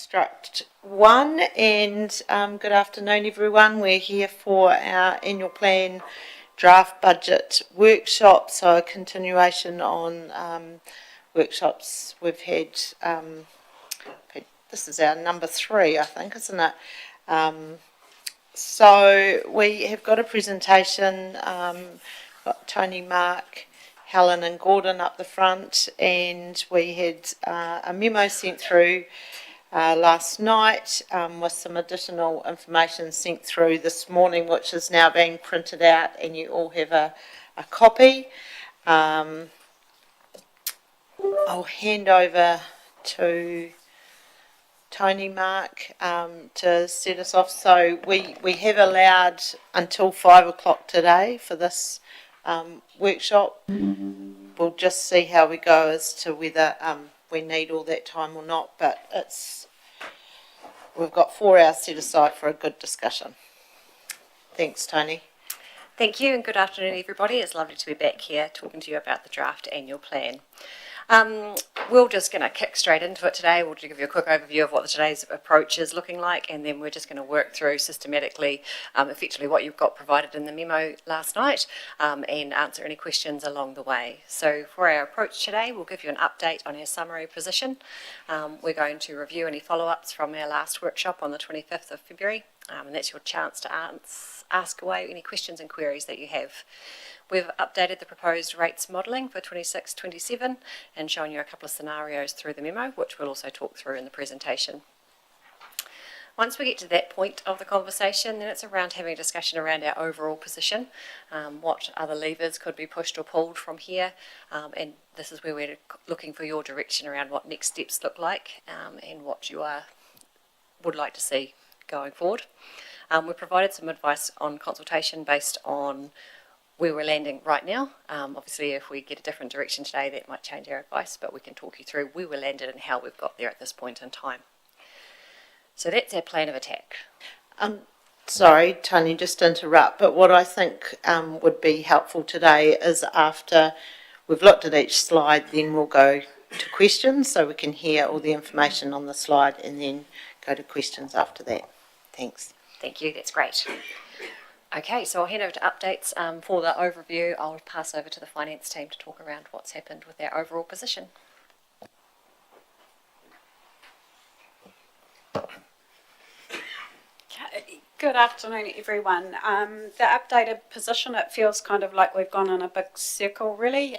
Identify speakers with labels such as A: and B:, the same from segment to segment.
A: Struct 1, and good afternoon everyone. We're here for our annual plan draft budget workshop, so a continuation on workshops we've had. This is our number 3, I think, isn't it? So we have got a presentation, got Tony, Mark, Helen and Gordon up the front, and we had a memo sent through last night with some additional information sent through this morning, which is now being printed out, and you all have a copy. I'll hand over to Tony, Mark, to set us off. So we have allowed until 5 o'clock today for this workshop. We'll just see how we go as to whether we need all that time or not, but we've got 4 hours set aside for a good discussion. Thanks, Tony.
B: Thank you, and good afternoon everybody. It's lovely to be back here talking to you about the draft annual plan. We're just going to kick straight into it today. We'll give you a quick overview of what today's approach is looking like, and then we're just going to work through systematically, effectively what you've got provided in the memo last night, and answer any questions along the way. So for our approach today, we'll give you an update on our summary position. We're going to review any follow-ups from our last workshop on the 25th of February, and that's your chance to ask away any questions and queries that you have. We've updated the proposed rates modelling for 26-27 and shown you a couple of scenarios through the memo, which we'll also talk through in the presentation. Once we get to that point of the conversation, then it's around having a discussion around our overall position, what other levers could be pushed or pulled from here, and this is where we're looking for your direction around what next steps look like and what you would like to see going forward. We've provided some advice on consultation based on where we're landing right now. Obviously, if we get a different direction today, that might change our advice, but we can talk you through where we landed and how we've got there at this point in time. So that's our plan of attack.
A: Sorry, Tony, just to interrupt, but what I think would be helpful today is after we've looked at each slide, then we'll go to questions so we can hear all the information on the slide and then go to questions after that. Thanks.
B: Thank you, that's great. Okay, so I'll hand over to updates for the overview. I'll pass over to the finance team to talk around what's happened with our overall position.
C: Okay. Good afternoon, everyone. The updated position, it feels kind of like we've gone in a big circle, really.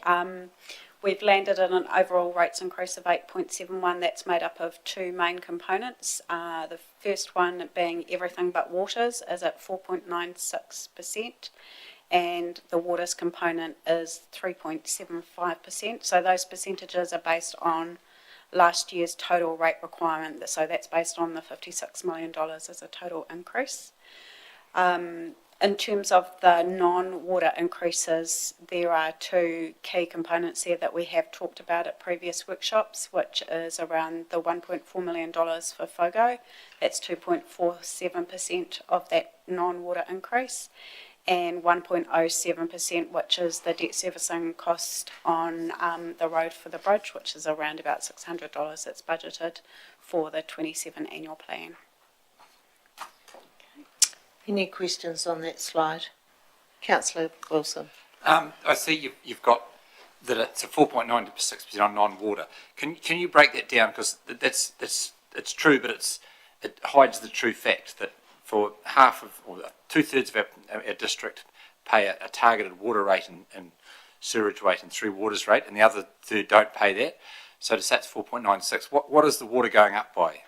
C: We've landed in an overall rates increase of 8.71. That's made up of 2 main components. The first one being everything but waters is at 4.96%, and the waters component is 3.75%. So those percentages are based on last year's total rate requirement. So that's based on the $56 million as a total increase. In terms of the non-water increases, there are 2 key components here that we have talked about at previous workshops, which is around the $1.4 million for FOGO. That's 2.47% of that non-water increase, and 1.07%, which is the debt servicing cost on the road for the bridge, which is around about $600 that's budgeted for the 27 annual plan.
A: Any questions on that slide? Councillor Wilson.
D: I see you've got that it's a 4.96% on non-water. Can you break that down, because it's true, but it hides the true fact that for half of, or 2/3 of our district pay a targeted water rate and sewerage rate and through waters rate, and the other third don't pay that. So to say it's 4.96, what is the water going up by?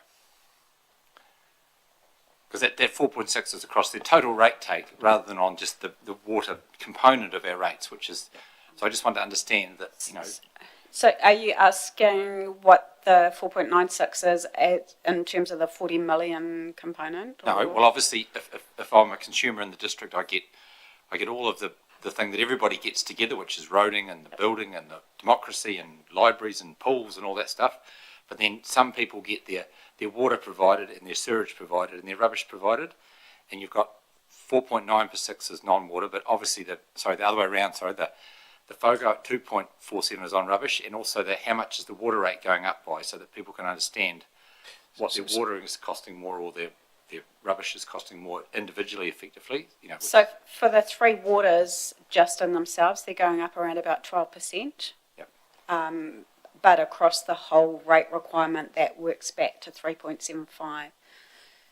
D: Because that 4.6 is across the total rate take rather than on just the water component of our rates, which is, so I just want to understand that, you know.
C: So are you asking what the 4.96 is in terms of the 40 million component? Or?
D: No, well obviously if I'm a consumer in the district, I get all of the thing that everybody gets together, which is roading and the building and the democracy and libraries and pools and all that stuff. But then some people get their water provided and their sewerage provided and their rubbish provided, and you've got 4.9% is non-water, but obviously the other way around, the FOGO at 2.47 is on rubbish, and also how much is the water rate going up by, so that people can understand what their watering is costing more or their rubbish is costing more individually, effectively? You know,
C: So for the three waters, just in themselves, they're going up around about 12%.
D: Yep.
C: But across the whole rate requirement, that works back to 3.75.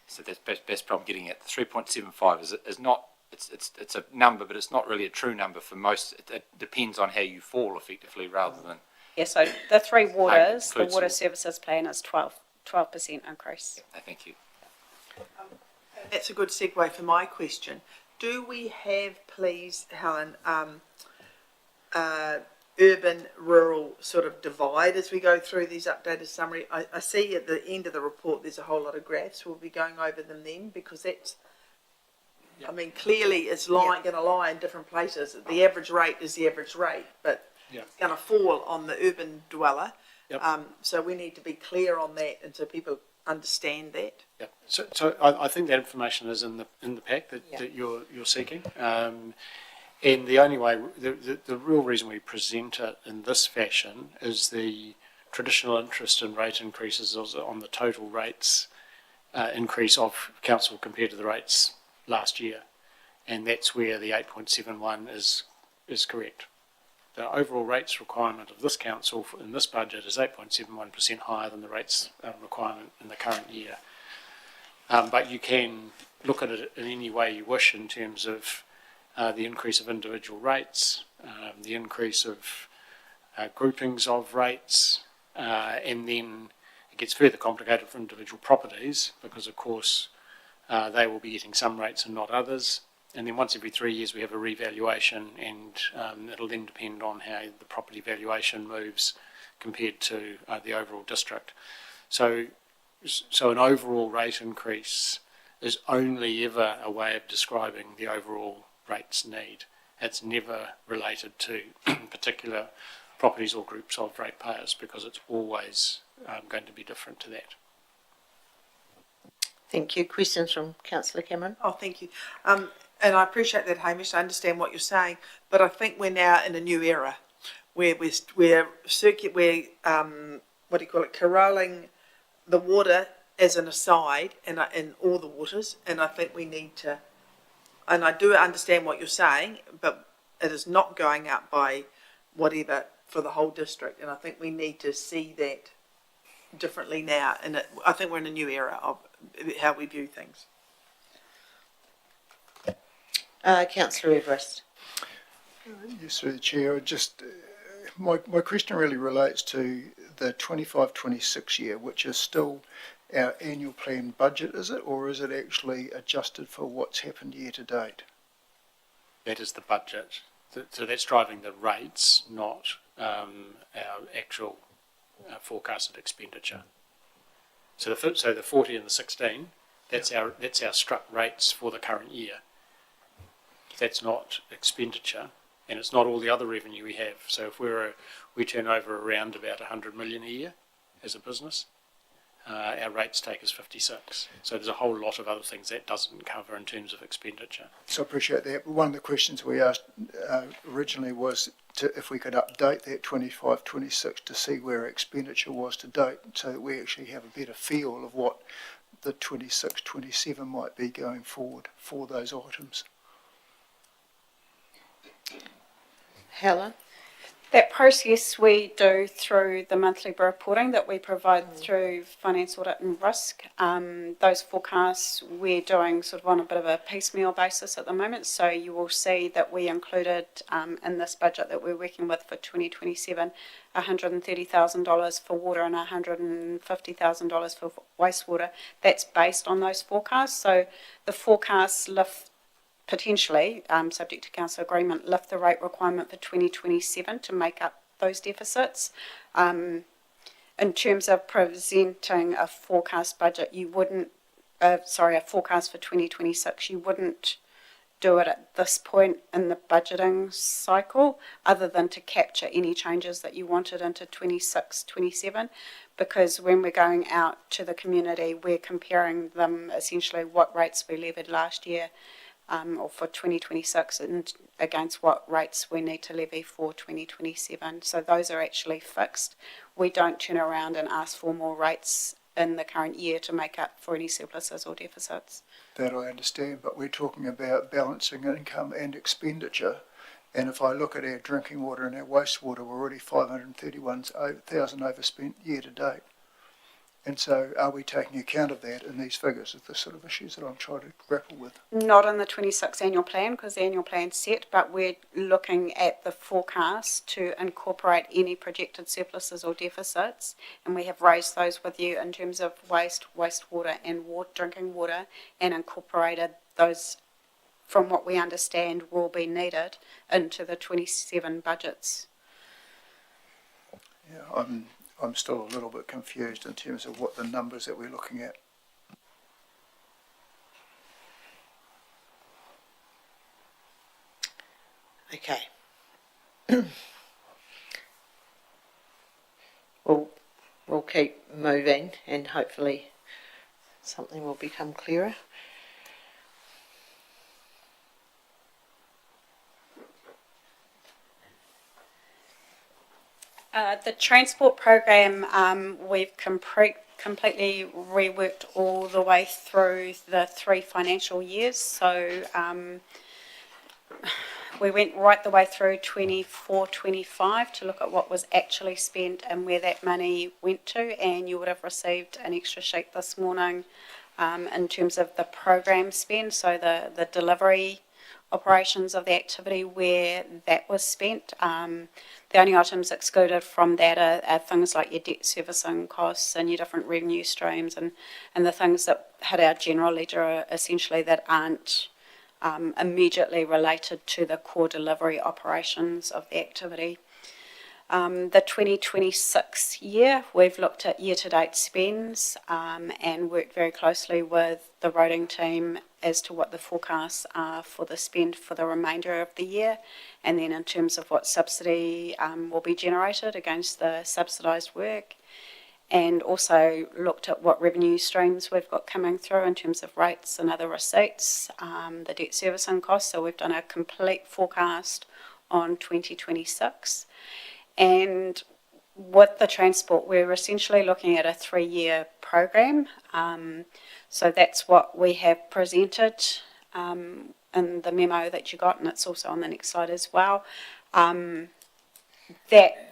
D: so that's probably getting at. The 3.75 is not, it's a number, but it's not really a true number for most. It depends on how you fall, effectively, rather than.
C: Yeah, so the three waters, the
D: includes
C: water
D: all.
C: services plan is 12% increase.
D: No, thank you.
E: That's a good segue for my question. Do we have, please, Helen, urban-rural sort of divide as we go through these updated summary? I see at the end of the report there's a whole lot of graphs. We'll be going over them then, because that's, I mean, clearly it's going to lie in different places. The average rate is the average rate, but it's going to fall on the urban dweller.
F: Yep.
E: So we need to be clear on that, and so people understand that.
F: Yeah. So I think that information is in the pack that you're seeking. And the only way, the real reason we present it in this fashion is the traditional interest in rate increases on the total rates increase of council compared to the rates last year. And that's where the 8.71 is correct. The overall rates requirement of this council in this budget is 8.71% higher than the rates requirement in the current year. But you can look at it in any way you wish in terms of the increase of individual rates, the increase of groupings of rates, and then it gets further complicated for individual properties because, of course, they will be getting some rates and not others. And then once every 3 years we have a revaluation, and it'll then depend on how the property valuation moves compared to the overall district. So an overall rate increase is only ever a way of describing the overall rates need. It's never related to particular properties or groups of ratepayers, because it's always going to be different to that.
A: Thank you. Questions from Councillor Cameron?
E: Oh, thank you. And I appreciate that, Hamish. I understand what you're saying, but I think we're now in a new era where we're corralling the water as an aside in all the waters, and I think we need to. And I do understand what you're saying, but it is not going up by whatever for the whole district, and I think we need to see that differently now. And I think we're in a new era of how we view things.
A: Councillor Everest.
G: Yes, through the Chair. My question really relates to the 25-26 year, which is still our annual plan budget, is it? Or is it actually adjusted for what's happened year to date?
F: That is the budget. So that's driving the rates, not our actual forecasted expenditure. So the 40 and the 16, that's our struck rates for the current year. That's not expenditure, and it's not all the other revenue we have. So if we turn over around about 100 million a year as a business, our rates take us 56. So there's a whole lot of other things that doesn't cover in terms of expenditure.
G: So I appreciate that. One of the questions we asked originally was if we could update that 25-26 to see where expenditure was to date, so that we actually have a better feel of what the 26-27 might be going forward for those items.
A: Helen?
C: That process we do through the monthly reporting that we provide through Finance Audit and Risk. Those forecasts we're doing sort of on a bit of a piecemeal basis at the moment. So you will see that we included in this budget that we're working with for 2027, $130,000 for water and $150,000 for wastewater. That's based on those forecasts. So the forecasts lift potentially, subject to council agreement, lift the rate requirement for 2027 to make up those deficits. In terms of presenting a forecast budget, you wouldn't, a forecast for 2026, you wouldn't do it at this point in the budgeting cycle, other than to capture any changes that you wanted into 26, 27, because when we're going out to the community, we're comparing them essentially what rates we levied last year or for 2026 and against what rates we need to levy for 2027. So those are actually fixed. We don't turn around and ask for more rates in the current year to make up for any surpluses or deficits.
G: That I understand, but we're talking about balancing income and expenditure. And if I look at our drinking water and our wastewater, we're already 531,000 overspent year to date. And so are we taking account of that in these figures? Is the sort of issues that I'm trying to grapple with.
C: Not in the 26 annual plan, because the annual plan's set, but we're looking at the forecast to incorporate any projected surpluses or deficits, and we have raised those with you in terms of wastewater and drinking water, and incorporated those from what we understand will be needed into the 27 budgets.
G: Yeah, I'm still a little bit confused in terms of what the numbers that we're looking at.
A: Okay. We'll keep moving and hopefully something will become clearer.
C: The transport program, we've completely reworked all the way through the 3 financial years. So we went right the way through 24-25 to look at what was actually spent and where that money went to. And you would have received an extra sheet this morning in terms of the program spend, so the delivery operations of the activity where that was spent. The only items excluded from that are things like your debt servicing costs and your different revenue streams, and the things that hit our general ledger are essentially that aren't immediately related to the core delivery operations of the activity. The 2026 year, we've looked at year-to-date spends and worked very closely with the roading team as to what the forecasts are for the spend for the remainder of the year, and then in terms of what subsidy will be generated against the subsidised work, and also looked at what revenue streams we've got coming through in terms of rates and other receipts, the debt servicing costs. So we've done a complete forecast on 2026. And with the transport, we're essentially looking at a 3-year program. So that's what we have presented in the memo that you got, and it's also on the next slide as well. That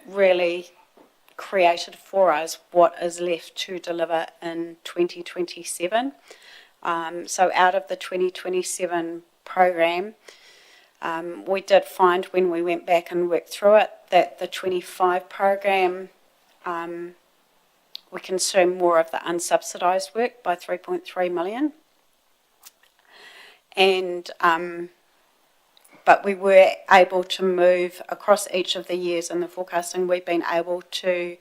C: really created for us what is left to deliver in 2027. So out of the 2027 program, we did find when we went back and worked through it that the 25 program, we consumed more of the unsubsidised work by 3.3 million. And but we were able to move across each of the years in the forecasting. We've been able to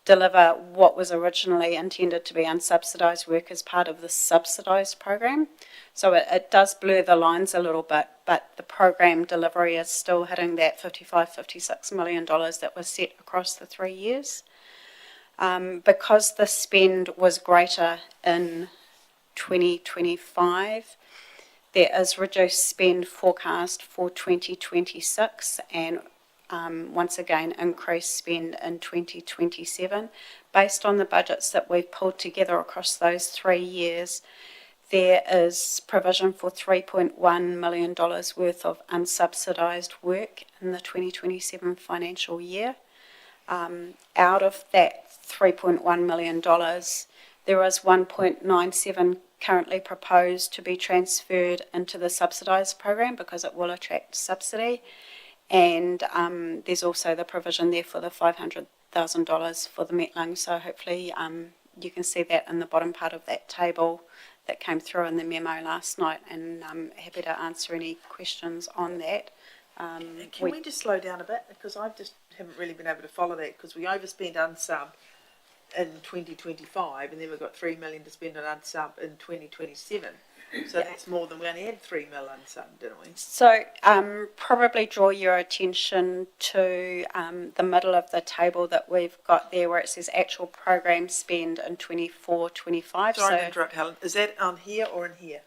C: deliver what was originally intended to be unsubsidised work as part of the subsidised program. So it does blur the lines a little bit, but the program delivery is still hitting that $56 million that was set across the 3 years. Because the spend was greater in 2025, there is reduced spend forecast for 2026 and once again increased spend in 2027. Based on the budgets that we've pulled together across those 3 years, there is provision for $3.1 million worth of unsubsidised work in the 2027 financial year. Out of that $3.1 million, there is 1.97 currently proposed to be transferred into the subsidised program because it will attract subsidy. And there's also the provision there for the $500,000 for the Metling. So hopefully you can see that in the bottom part of that table that came through in the memo last night, and I'm happy to answer any questions on that.
E: Can we just slow down a bit, because I just haven't really been able to follow that, because we overspent unsub in 2025 and then we've got 3 million to spend on unsub in 2027. So that's more than we only had 3 mil unsub, didn't we?
C: So probably draw your attention to the middle of the table that we've got there where it says actual program spend in 24-25.
E: Sorry to interrupt, Helen. Is that on here or in here?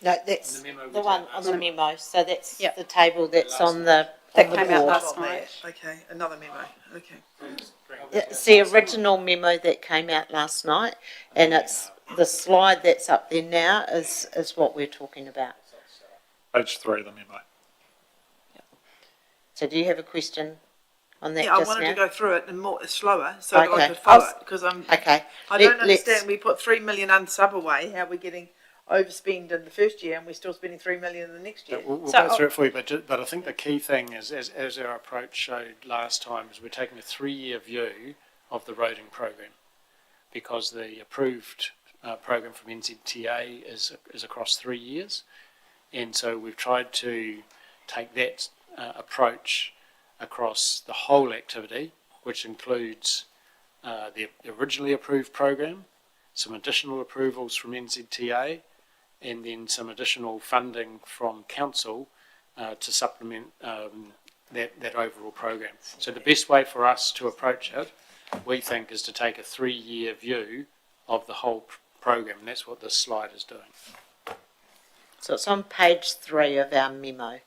A: No, that's
F: The memo
A: the
F: we
A: one
F: did
A: on
F: last
A: the
F: night.
A: memo. So that's
C: Yep.
A: the table that's
F: Last
A: on the
C: That
A: on the
C: came out
A: board.
C: last
E: Got that.
C: night.
E: Okay, another memo. Okay.
A: It's the original memo that came out last night, and it's the slide that's up there now is what we're talking about.
F: Page 3 of the memo.
A: So do you have a question on that
E: Yeah, I
A: just
E: wanted
A: now?
E: to go through it and more slower so that I
A: Okay.
E: could follow it, because
A: Okay.
E: I don't
A: let's-
E: understand. We put 3 million unsub away. How we're getting overspend in the first year and we're still spending 3 million in the next year.
F: We'll
C: So-
F: go through it for you, but I think the key thing is, as our approach showed last time, is we're taking a 3-year view of the roading program, because the approved program from NZTA is across 3 years, and so we've tried to take that approach across the whole activity, which includes the originally approved program, some additional approvals from NZTA, and then some additional funding from council to supplement that overall program. So the best way for us to approach it, we think, is to take a 3-year view of the whole program, and that's what this slide is doing.
A: So it's on page 3 of our memo.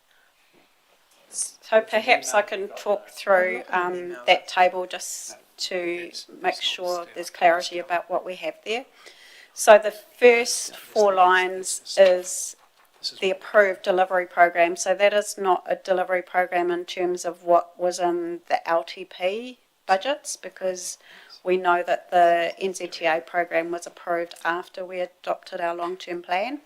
C: So perhaps I can talk through that table just to make sure there's clarity about what we have there. So the first 4 lines is the approved delivery program. So that is not a delivery program in terms of what was in the LTP budgets, because we know that the NZTA program was approved after we adopted our long-term plan.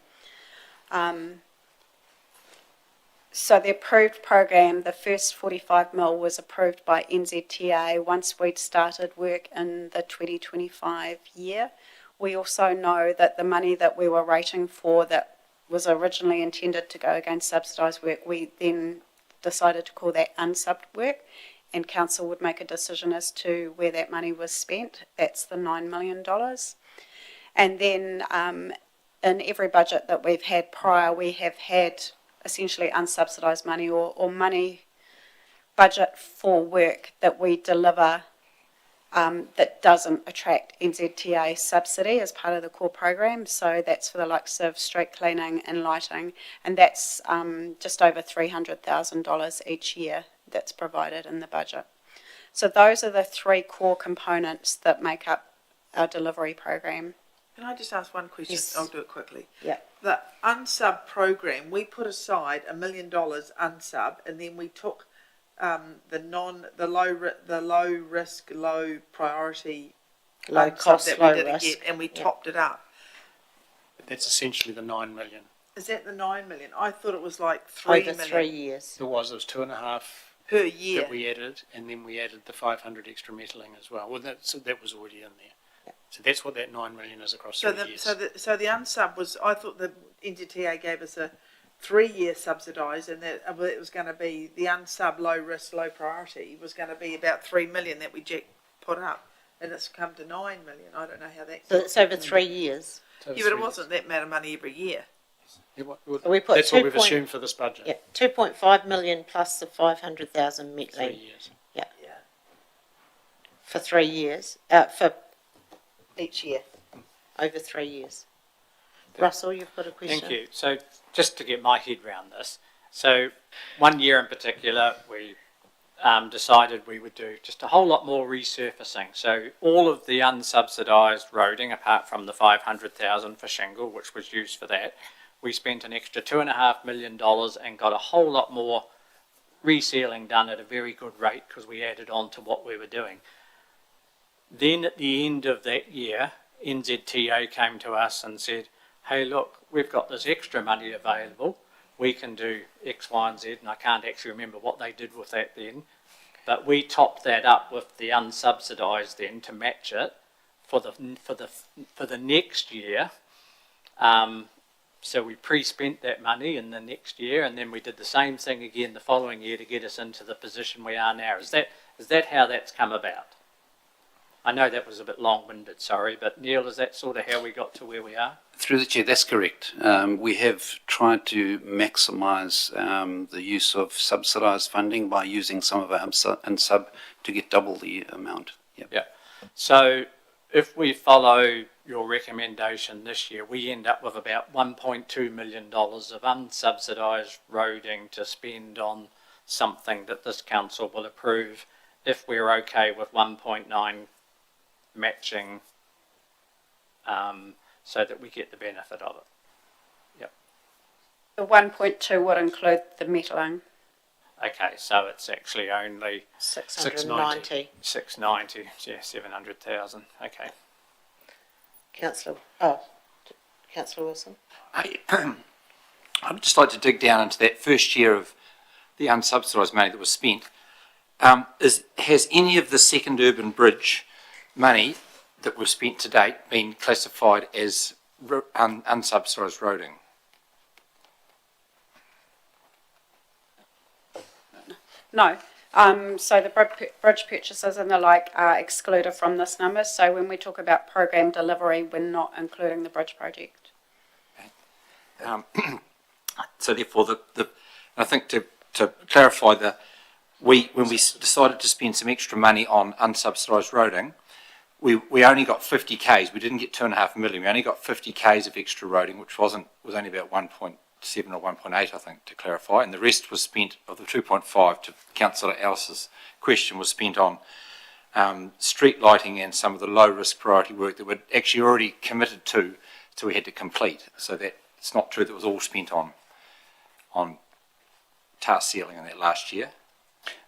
C: So the approved program, the first 45 mil was approved by NZTA once we'd started work in the 2025 year. We also know that the money that we were rating for that was originally intended to go against subsidised work, we then decided to call that unsubbed work, and council would make a decision as to where that money was spent. That's the $9 million. And then in every budget that we've had prior, we have had essentially unsubsidised money or money budget for work that we deliver that doesn't attract NZTA subsidy as part of the core program. So that's for the likes of street cleaning and lighting, and that's just over $300,000 each year that's provided in the budget. So those are the 3 core components that make up our delivery program.
E: Can I just ask one question?
A: Yes.
E: I'll do it quickly.
A: Yeah.
E: The unsub program, we put aside $1 million unsub, and then we took the low risk, low priority
A: Low
E: unsub
A: cost,
E: that
A: low
E: we didn't
A: risk.
E: get, and we
A: Yeah.
E: topped it up.
F: That's essentially the 9 million.
E: Is that the 9 million? I thought it was like 3
A: Over
E: million
A: 3 years.
F: There was 2.5
E: per year.
F: that we added, and then we added the 500 extra metalling as well. Well, that was already in there. So that's what that 9 million is across 3 years.
E: So the unsub was, I thought the NZTA gave us a 3-year subsidised, and that it was going to be the unsub low risk, low priority was going to be about 3 million that we put up, and it's come to 9 million. I don't know how that.
A: So it's over 3 years.
F: So
E: Yeah, but it wasn't that amount of money every year.
F: Yeah,
A: We put
F: that's what we've
A: 2
F: assumed for this budget.
A: Yeah, 2.5 million plus the 500,000
F: 3
A: Metley
F: years.
E: Yeah.
A: for 3 years, for each year, over 3 years. Russell, you've got a question?
H: Thank you. So just to get my head around this, so one year in particular, we decided we would do just a whole lot more resurfacing. So all of the unsubsidised roading, apart from the 500,000 for shingle, which was used for that, we spent an extra $2.5 million and got a whole lot more resealing done at a very good rate because we added on to what we were doing. Then at the end of that year, NZTA came to us and said, hey, look, we've got this extra money available. We can do X, Y, and Z, and I can't actually remember what they did with that then. But we topped that up with the unsubsidised then to match it for the next year. So we pre-spent that money in the next year, and then we did the same thing again the following year to get us into the position we are now. Is that how that's come about? I know that was a bit long-winded, sorry, but Neil, is that sort of how we got to where we are?
I: Through the chair, that's correct. We have tried to maximise the use of subsidised funding by using some of our unsub to get double the amount. Yep.
H: Yeah. So if we follow your recommendation this year, we end up with about $1.2 million of unsubsidised roading to spend on something that this council will approve if we're okay with 1.9 matching, so that we get the benefit of it.
C: The 1.2 would include the metalling.
H: Okay, so it's actually only
A: 690.
H: 690, yeah, 700,000. Okay.
A: Councillor Wilson?
D: I'd just like to dig down into that first year of the unsubsidised money that was spent. Has any of the second urban bridge money that was spent to date been classified as unsubsidised roading?
C: No. So the bridge purchases and the like are excluded from this number. So when we talk about program delivery, we're not including the bridge project.
D: So therefore, I think to clarify, when we decided to spend some extra money on unsubsidised roading, we only got 50 Ks. We didn't get 2.5 million. We only got 50 Ks of extra roading, which was only about 1.7 or 1.8, I think, to clarify. And the rest was spent, of the 2.5, to Councillor Ellis's question, was spent on street lighting and some of the low-risk priority work that we're actually already committed to, so we had to complete. So that it's not true that it was all spent on tar sealing in that last year.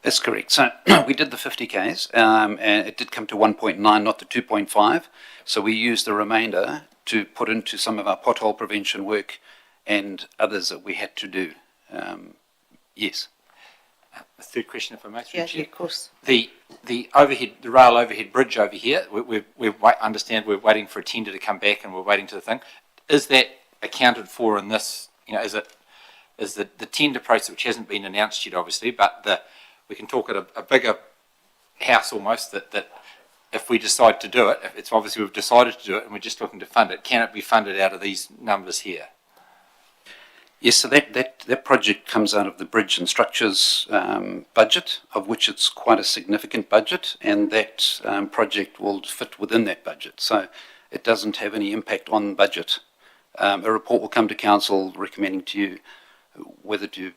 I: That's correct. So we did the 50 Ks, and it did come to 1.9, not the 2.5. So we used the remainder to put into some of our pothole prevention work and others that we had to do. Yes.
D: A third question, if I may.
A: Yeah, of course.
D: The overhead, the rail overhead bridge over here, we understand we're waiting for a tender to come back, and we're waiting to the thing. Is that accounted for in this? Is the tender process, which hasn't been announced yet, obviously, but we can talk at a bigger house almost, that if we decide to do it, if it's obviously we've decided to do it and we're just looking to fund it, can it be funded out of these numbers here?
I: Yes, so that project comes out of the Bridge and Structures budget, of which it's quite a significant budget, and that project will fit within that budget. So it doesn't have any impact on budget. A report will come to council recommending to you whether to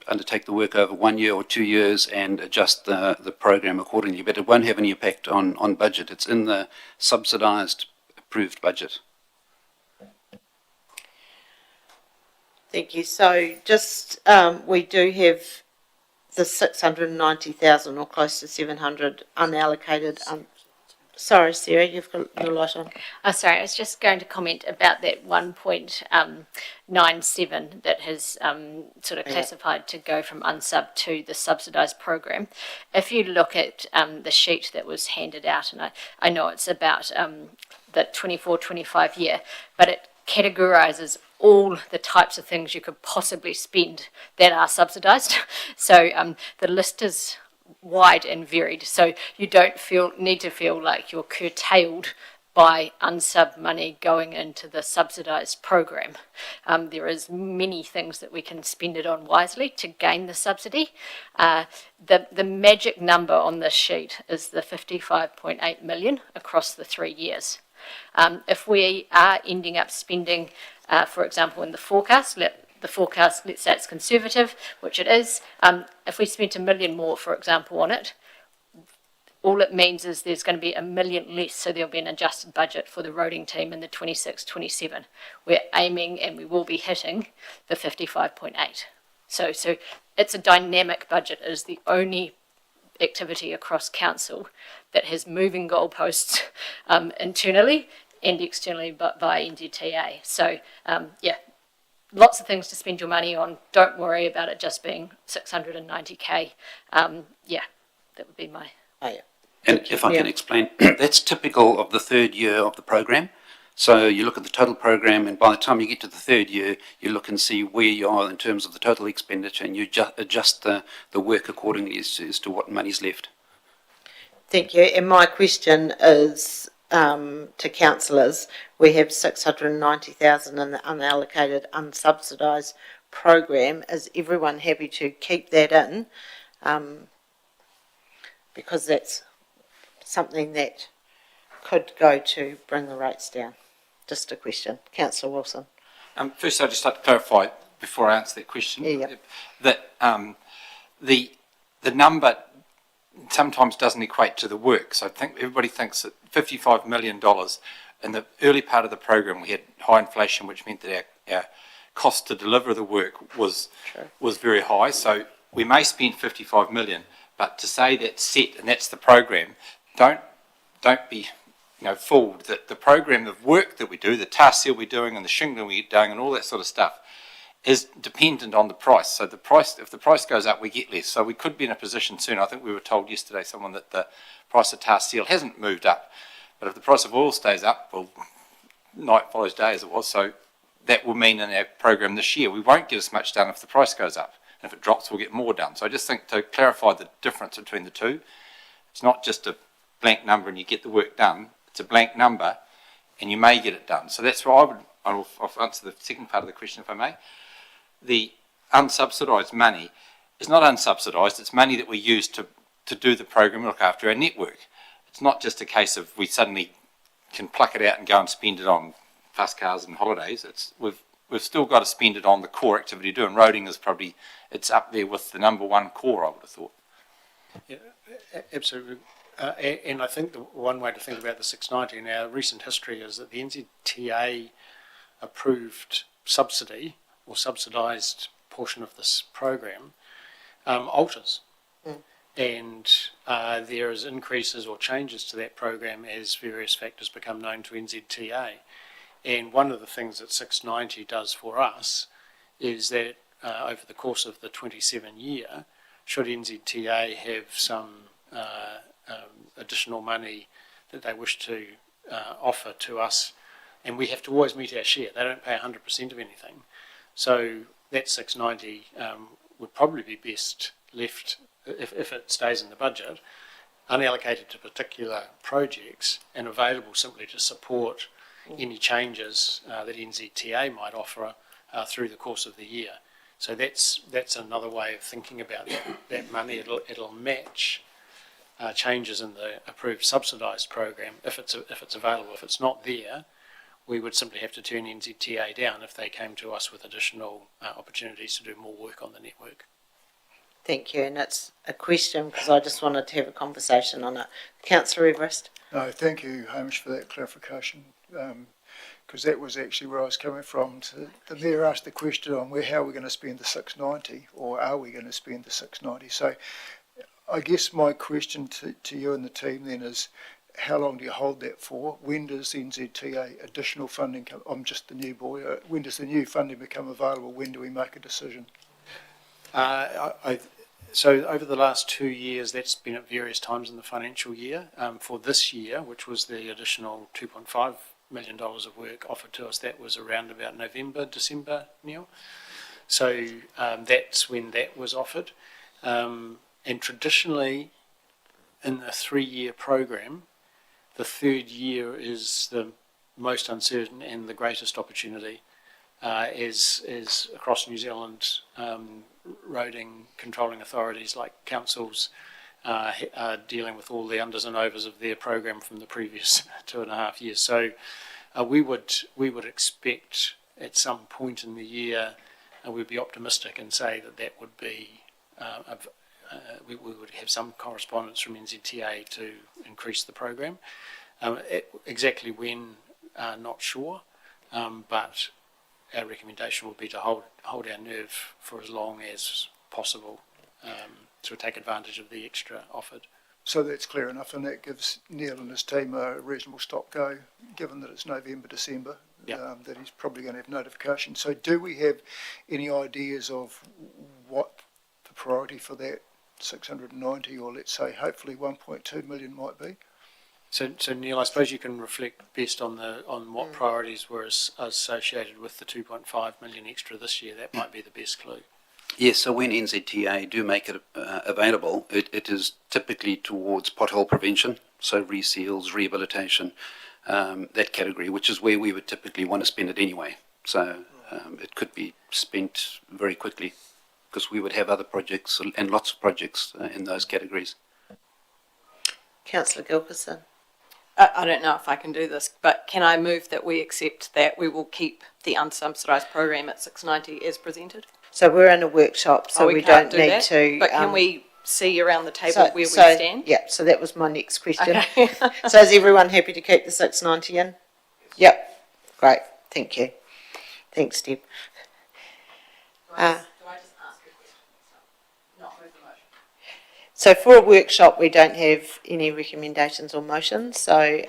I: undertake the work over 1 year or 2 years and adjust the program accordingly, but it won't have any impact on budget. It's in the subsidised approved budget.
A: Thank you. So just, we do have the 690,000 or close to 700 unallocated. Sorry, Sarah, you've got your light on.
J: Oh, sorry, I was just going to comment about that 1.97 that has sort of classified to go from unsub to the subsidised program. If you look at the sheet that was handed out, and I know it's about the 24-25 year, but it categorises all the types of things you could possibly spend that are subsidised. So the list is wide and varied, so you don't need to feel like you're curtailed by unsub money going into the subsidised program. There is many things that we can spend it on wisely to gain the subsidy. The magic number on this sheet is the 55.8 million across the 3 years. If we are ending up spending, for example, in the forecast, let's say it's conservative, which it is. If we spent $1 million more, for example, on it, all it means is there's going to be $1 million less, so there'll be an adjusted budget for the roading team in the 26-27. We're aiming, and we will be hitting, the 55.8. So it's a dynamic budget. It is the only activity across council that has moving goalposts internally and externally, but by NZTA. So lots of things to spend your money on. Don't worry about it just being 690K. That would be my...
A: Oh, yeah.
I: And if I can explain, that's typical of the third year of the program. So you look at the total program, and by the time you get to the third year, you look and see where you are in terms of the total expenditure, and you adjust the work accordingly as to what money's left.
A: Thank you. And my question is to councillors, we have 690,000 in the unallocated, unsubsidised program. Is everyone happy to keep that in? Because that's something that could go to bring the rates down. Just a question. Councillor Wilson.
D: First, I'd just like to clarify before I answer that question, that the the number sometimes doesn't equate to the work. So I think everybody thinks that $55 million in the early part of the program, we had high inflation, which meant that our cost to deliver the work was very high. So we may spend 55 million, but to say that's set and that's the program, don't be fooled that the program of work that we do, the task seal we're doing and the shingling we're doing and all that sort of stuff is dependent on the price. So if the price goes up, we get less. So we could be in a position soon. I think we were told yesterday, someone, that the price of task seal hasn't moved up. But if the price of oil stays up, well, night follows day as it was. So that will mean in our program this year, we won't get as much done if the price goes up. And if it drops, we'll get more done. So I just think to clarify the difference between the two, it's not just a blank number and you get the work done. It's a blank number and you may get it done. So that's why I'll answer the second part of the question, if I may. The unsubsidised money is not unsubsidised. It's money that we use to do the program and look after our network. It's not just a case of we suddenly can pluck it out and go and spend it on fast cars and holidays. We've still got to spend it on the core activity doing. Roading is probably, it's up there with the number one core, I would have thought.
F: Yeah, absolutely. And I think the one way to think about the 690 in our recent history is that the NZTA approved subsidy or subsidised portion of this program alters. And there is increases or changes to that program as various factors become known to NZTA. And one of the things that 690 does for us is that over the course of the 27 year, should NZTA have some additional money that they wish to offer to us, and we have to always meet our share. They don't pay 100% of anything. So that 690 would probably be best left, if it stays in the budget, unallocated to particular projects and available simply to support any changes that NZTA might offer through the course of the year. So that's another way of thinking about that money. It'll match changes in the approved subsidised program if it's available. If it's not there, we would simply have to turn NZTA down if they came to us with additional opportunities to do more work on the network.
A: Thank you, and it's a question because I just wanted to have a conversation on it. Councillor Everest.
G: No, thank you, Hamish, for that clarification, because that was actually where I was coming from. The Mayor asked the question on how are we going to spend the 690, or are we going to spend the 690? So I guess my question to you and the team then is, how long do you hold that for? When does NZTA additional funding come? I'm just the new boy. When does the new funding become available? When do we make a decision?
F: So over the last 2 years, that's been at various times in the financial year. For this year, which was the additional $2.5 million of work offered to us, that was around about November, December, Neil. So that's when that was offered. And traditionally, in the 3-year program, the third year is the most uncertain and the greatest opportunity, as across New Zealand, roading controlling authorities like councils are dealing with all the unders and overs of their program from the previous 2.5 years. So we would expect at some point in the year, we'd be optimistic and say that would be we would have some correspondence from NZTA to increase the program. Exactly when, not sure, but our recommendation would be to hold our nerve for as long as possible to take advantage of the extra offered.
G: So that's clear enough, and that gives Neil and his team a reasonable stop-go, given that it's November, December, that he's probably going to have notification. So do we have any ideas of what the priority for that 690, or let's say hopefully 1.2 million might be?
F: So Neil, I suppose you can reflect based on what priorities were associated with the 2.5 million extra this year. That might be the best clue.
I: Yes, so when NZTA do make it available, it is typically towards pothole prevention, so reseals, rehabilitation, that category, which is where we would typically want to spend it anyway. So it could be spent very quickly because we would have other projects and lots of projects in those categories.
A: Councillor Gilbertson.
K: I don't know if I can do this, but can I move that we accept that we will keep the unsubsidised program at 690 as presented?
A: So we're in a workshop, so we
K: can't
A: don't need
K: that?
A: to.
K: But can we see around the table
A: So-
K: where we
A: so-
K: stand?
A: Yeah, so that was my next question.
K: Okay.
A: So is everyone happy to keep the 690 in? Yep, great, thank you. Thanks, Deb.
K: Do I just ask a question? Not move the motion.
A: So for a workshop, we don't have any recommendations or motions, so,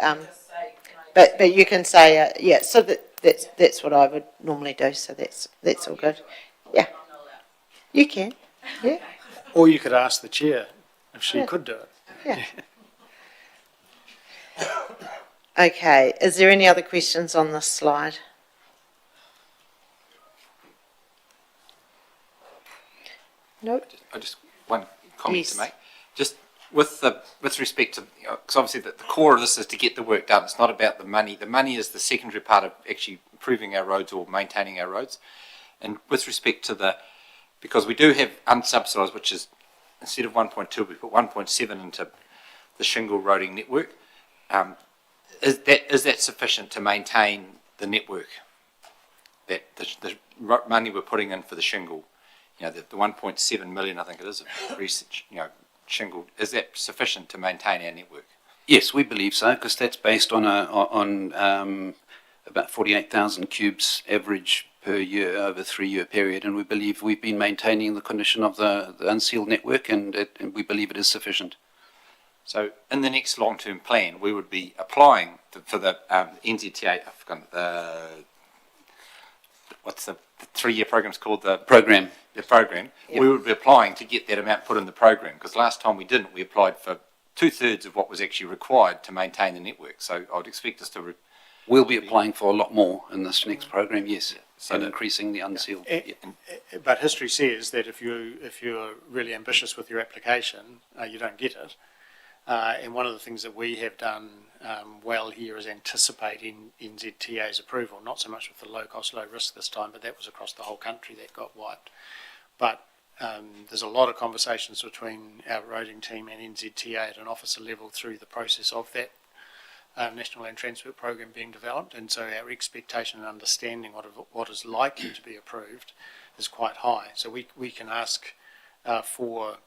A: but you can say, yeah, so that's what I would normally do, so that's all good. Yeah, you can, yeah,
F: Or you could ask the chair if she
A: Yeah.
F: could do it.
A: yeah. Okay, is there any other questions on this slide? Nope.
D: I just one comment
A: Yes.
D: to make. Just with respect to, because obviously the core of this is to get the work done. It's not about the money. The money is the secondary part of actually improving our roads or maintaining our roads. And with respect to because we do have unsubsidised, which is instead of 1.2, we put 1.7 into the shingle roading network. Is that sufficient to maintain the network? That the money we're putting in for the shingle, the 1.7 million, I think it is, of research, shingle, is that sufficient to maintain our network?
I: Yes, we believe so, because that's based on about 48,000 cubes average per year over a 3-year period, and we believe we've been maintaining the condition of the unsealed network, and we believe it is sufficient.
D: So in the next long-term plan, we would be applying for the NZTA, I've forgotten what's the 3-year program's called? The program.
A: Yeah.
D: We would be applying to get that amount put in the program, because last time we didn't. We applied for 2/3 of what was actually required to maintain the network. So I would expect us to...
I: We'll be applying for a lot more in this next program, yes,
D: So
I: and
D: that-
I: increasing the unsealed.
F: But history says that if you're really ambitious with your application, you don't get it. And one of the things that we have done well here is anticipating NZTA's approval, not so much with the low cost, low risk this time, but that was across the whole country that got wiped. But there's a lot of conversations between our roading team and NZTA at an officer level through the process of that National Land Transport Program being developed, and so our expectation and understanding of what is likely to be approved is quite high. So we can ask for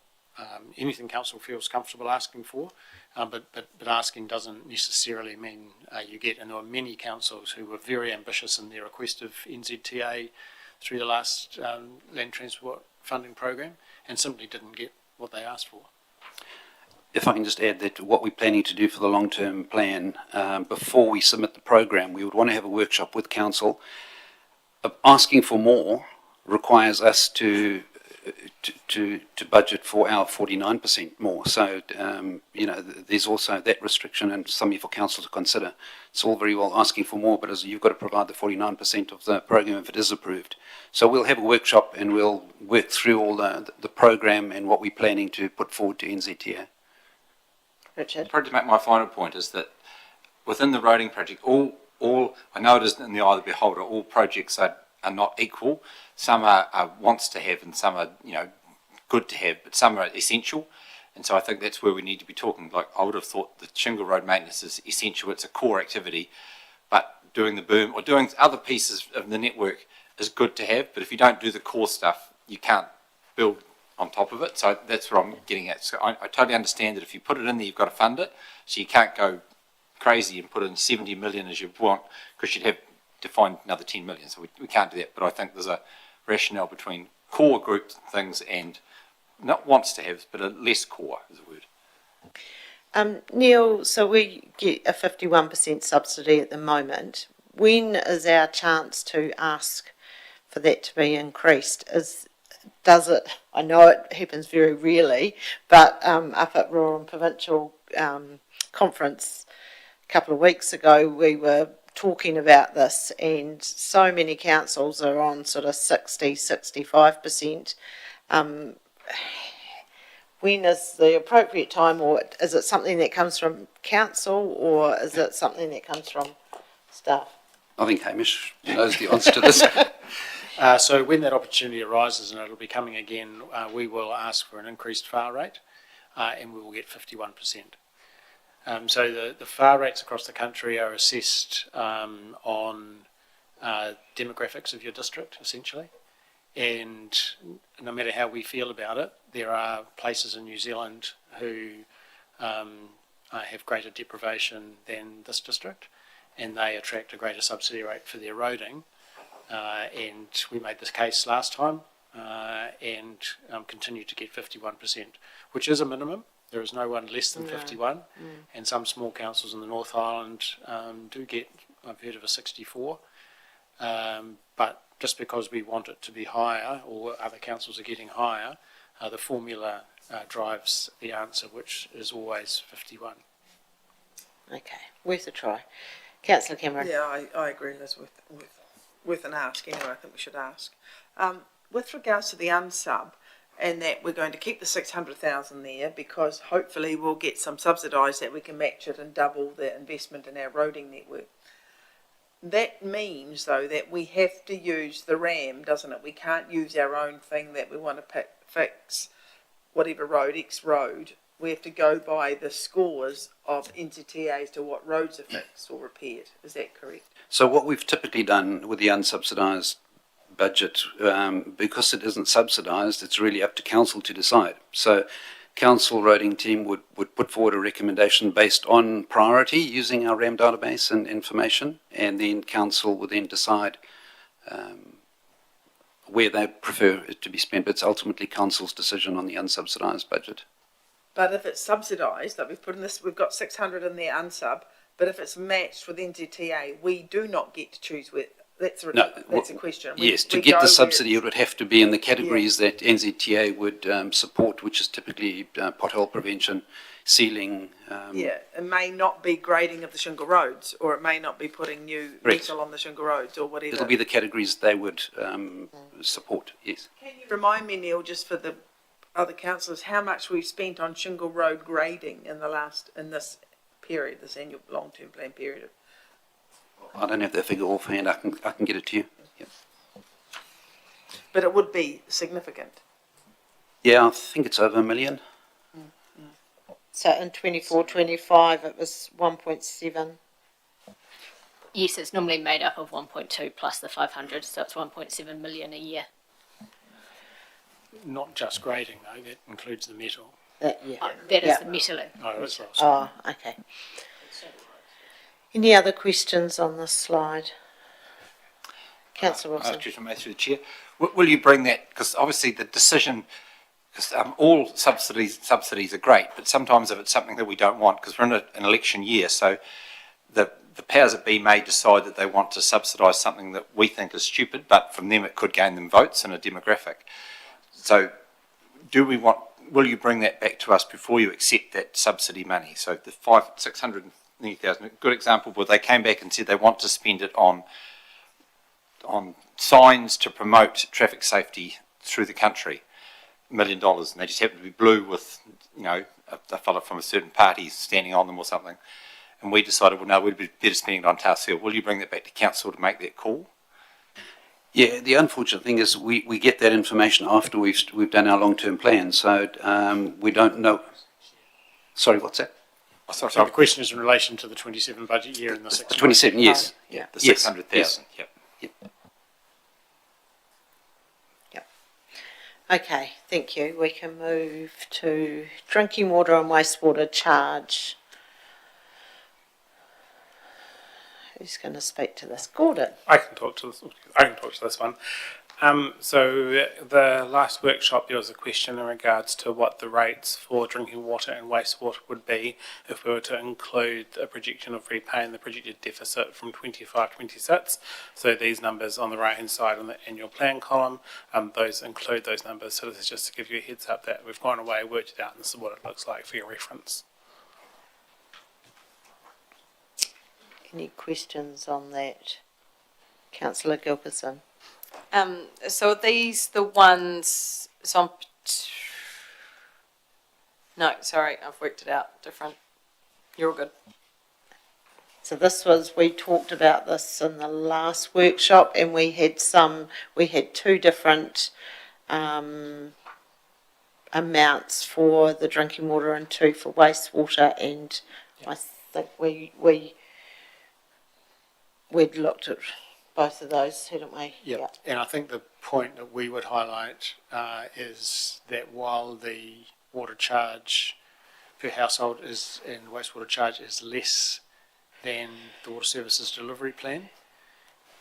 F: anything council feels comfortable asking for, but asking doesn't necessarily mean you get. And there are many councils who were very ambitious in their request of NZTA through the last land transport funding program and simply didn't get what they asked for.
I: If I can just add that what we're planning to do for the long-term plan, before we submit the program, we would want to have a workshop with council. Asking for more requires us to budget for our 49% more. So, there's also that restriction and something for council to consider. It's all very well asking for more, but you've got to provide the 49% of the program if it is approved. So we'll have a workshop and we'll work through all the program and what we're planning to put forward to NZTA.
A: Richard?
D: Probably to make my final point is that within the roading project, all I know it isn't in the eye of the beholder, all projects are not equal. Some are wants to have and some are, good to have, but some are essential. And so I think that's where we need to be talking. Like, I would have thought the shingle road maintenance is essential. It's a core activity, but doing the boom or doing other pieces of the network is good to have. But if you don't do the core stuff, you can't build on top of it. So that's what I'm getting at. So I totally understand that if you put it in there, you've got to fund it. So you can't go crazy and put in 70 million as you want, because you'd have to find another 10 million. So we can't do that. But I think there's a rationale between core group things and not wants to have, but a less core is a word.
A: Neil, so we get a 51% subsidy at the moment. When is our chance to ask for that to be increased? Does it, I know it happens very rarely, but up at Rural and Provincial Conference a couple of weeks ago, we were talking about this, and so many councils are on sort of 65%. When is the appropriate time, or is it something that comes from council, or is it something that comes from staff?
I: I think Hamish knows the answer to this.
F: So when that opportunity arises, and it'll be coming again, we will ask for an increased FAR rate, and we will get 51%. So the FAR rates across the country are assessed on demographics of your district, essentially. And no matter how we feel about it, there are places in New Zealand who have greater deprivation than this district, and they attract a greater subsidy rate for their roading. And we made this case last time and continue to get 51%, which is a minimum. There is no one less than 51, and some small councils in the North Island do get, I've heard of a 64, but just because we want it to be higher, or other councils are getting higher, the formula drives the answer, which is always 51.
A: Okay, worth a try. Councillor Cameron.
E: Yeah, I agree, Liz, with an ask. Anyway, I think we should ask. With regards to the unsub, and that we're going to keep the 600,000 there because hopefully we'll get some subsidised that we can match it and double the investment in our roading network. That means, though, that we have to use the RAM, doesn't it? We can't use our own thing that we want to fix, whatever road, X road. We have to go by the scores of NZTA as to what roads are fixed or repaired. Is that correct?
I: So what we've typically done with the unsubsidised budget, because it isn't subsidised, it's really up to council to decide. So council roading team would put forward a recommendation based on priority using our RAM database and information, and then council would then decide where they prefer it to be spent. But it's ultimately council's decision on the unsubsidised budget.
E: But if it's subsidised, like we've put in this, we've got 600 in there unsub, but if it's matched with NZTA, we do not get to choose where. That's a question.
I: Yes, to get the subsidy, it would have to be in the categories that NZTA would support, which is typically pothole prevention, sealing.
E: It may not be grading of the shingle roads, or it may not be putting new metal on the shingle roads, or whatever.
I: It'll be the categories they would support, yes.
E: Can you remind me, Neil, just for the other councillors, how much we've spent on shingle road grading in this period, this annual long-term plan period?
I: I don't have that figure offhand. I can get it to you. Yep.
E: But it would be significant.
I: Yeah, I think it's over $1 million.
A: So in 24-25 it was 1.7.
J: Yes, it's normally made up of 1.2 plus the 500, so it's 1.7 million a year.
F: Not just grading, though, that includes the metal.
A: That
J: is the metal.
F: Oh, that's right.
A: Oh, okay. Any other questions on this slide? Councillor Wilson.
D: Through the chair. Will you bring that, because obviously the decision, because all subsidies are great, but sometimes if it's something that we don't want, because we're in an election year, so the powers that be may decide that they want to subsidise something that we think is stupid, but from them it could gain them votes in a demographic. So will you bring that back to us before you accept that subsidy money? So the 600,000, a good example where they came back and said they want to spend it on signs to promote traffic safety through the country, $1 million, and they just happen to be blue with, a fellow from a certain party standing on them or something. And we decided, well, no, we'd be better spending it on Tass Hill. Will you bring that back to council to make that call?
I: Yeah, the unfortunate thing is we get that information after we've done our long-term plan, so we don't know. Sorry, what's that?
F: So the question is in relation to the 27 budget year and the 600.
I: 27, yes.
D: Yeah, the 600,000.
I: Yes.
D: Yep.
A: Okay, thank you. We can move to drinking water and wastewater charge. Who's going to speak to this? Gordon.
L: I can talk to this one. So the last workshop there was a question in regards to what the rates for drinking water and wastewater would be if we were to include a projection of repaying the projected deficit from 25-26. So these numbers on the right hand side on the annual plan column, those include those numbers. So this is just to give you a heads up that we've gone away, worked it out, and this is what it looks like for your reference.
A: Any questions on that? Councillor Gilbertson.
K: So are these the ones, no, sorry, I've worked it out different. You're all good.
A: So this was, we talked about this in the last workshop, and we had two different amounts for the drinking water and two for wastewater, and I think we'd looked at both of those, hadn't we?
F: Yeah, and I think the point that we would highlight is that while the water charge per household and wastewater charge is less than the water services delivery plan,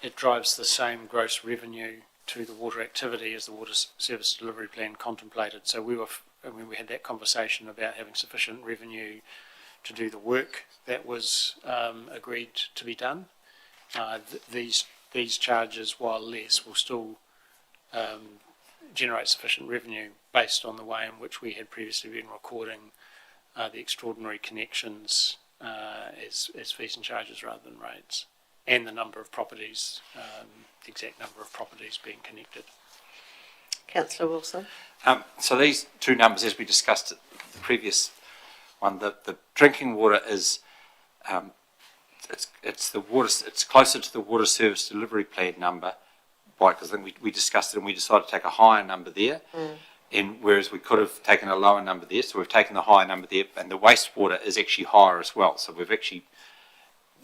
F: it drives the same gross revenue to the water activity as the water service delivery plan contemplated. So we had that conversation about having sufficient revenue to do the work that was agreed to be done. These charges, while less, will still generate sufficient revenue based on the way in which we had previously been recording the extraordinary connections as fees and charges rather than rates, and the number of properties, the exact number of properties being connected.
A: Councillor Wilson?
D: So these two numbers, as we discussed at the previous one, the drinking water is it's closer to the water service delivery plan number, right? Because then we discussed it and we decided to take a higher number there, and whereas we could have taken a lower number there, so we've taken the higher number there, and the wastewater is actually higher as well. So we've actually,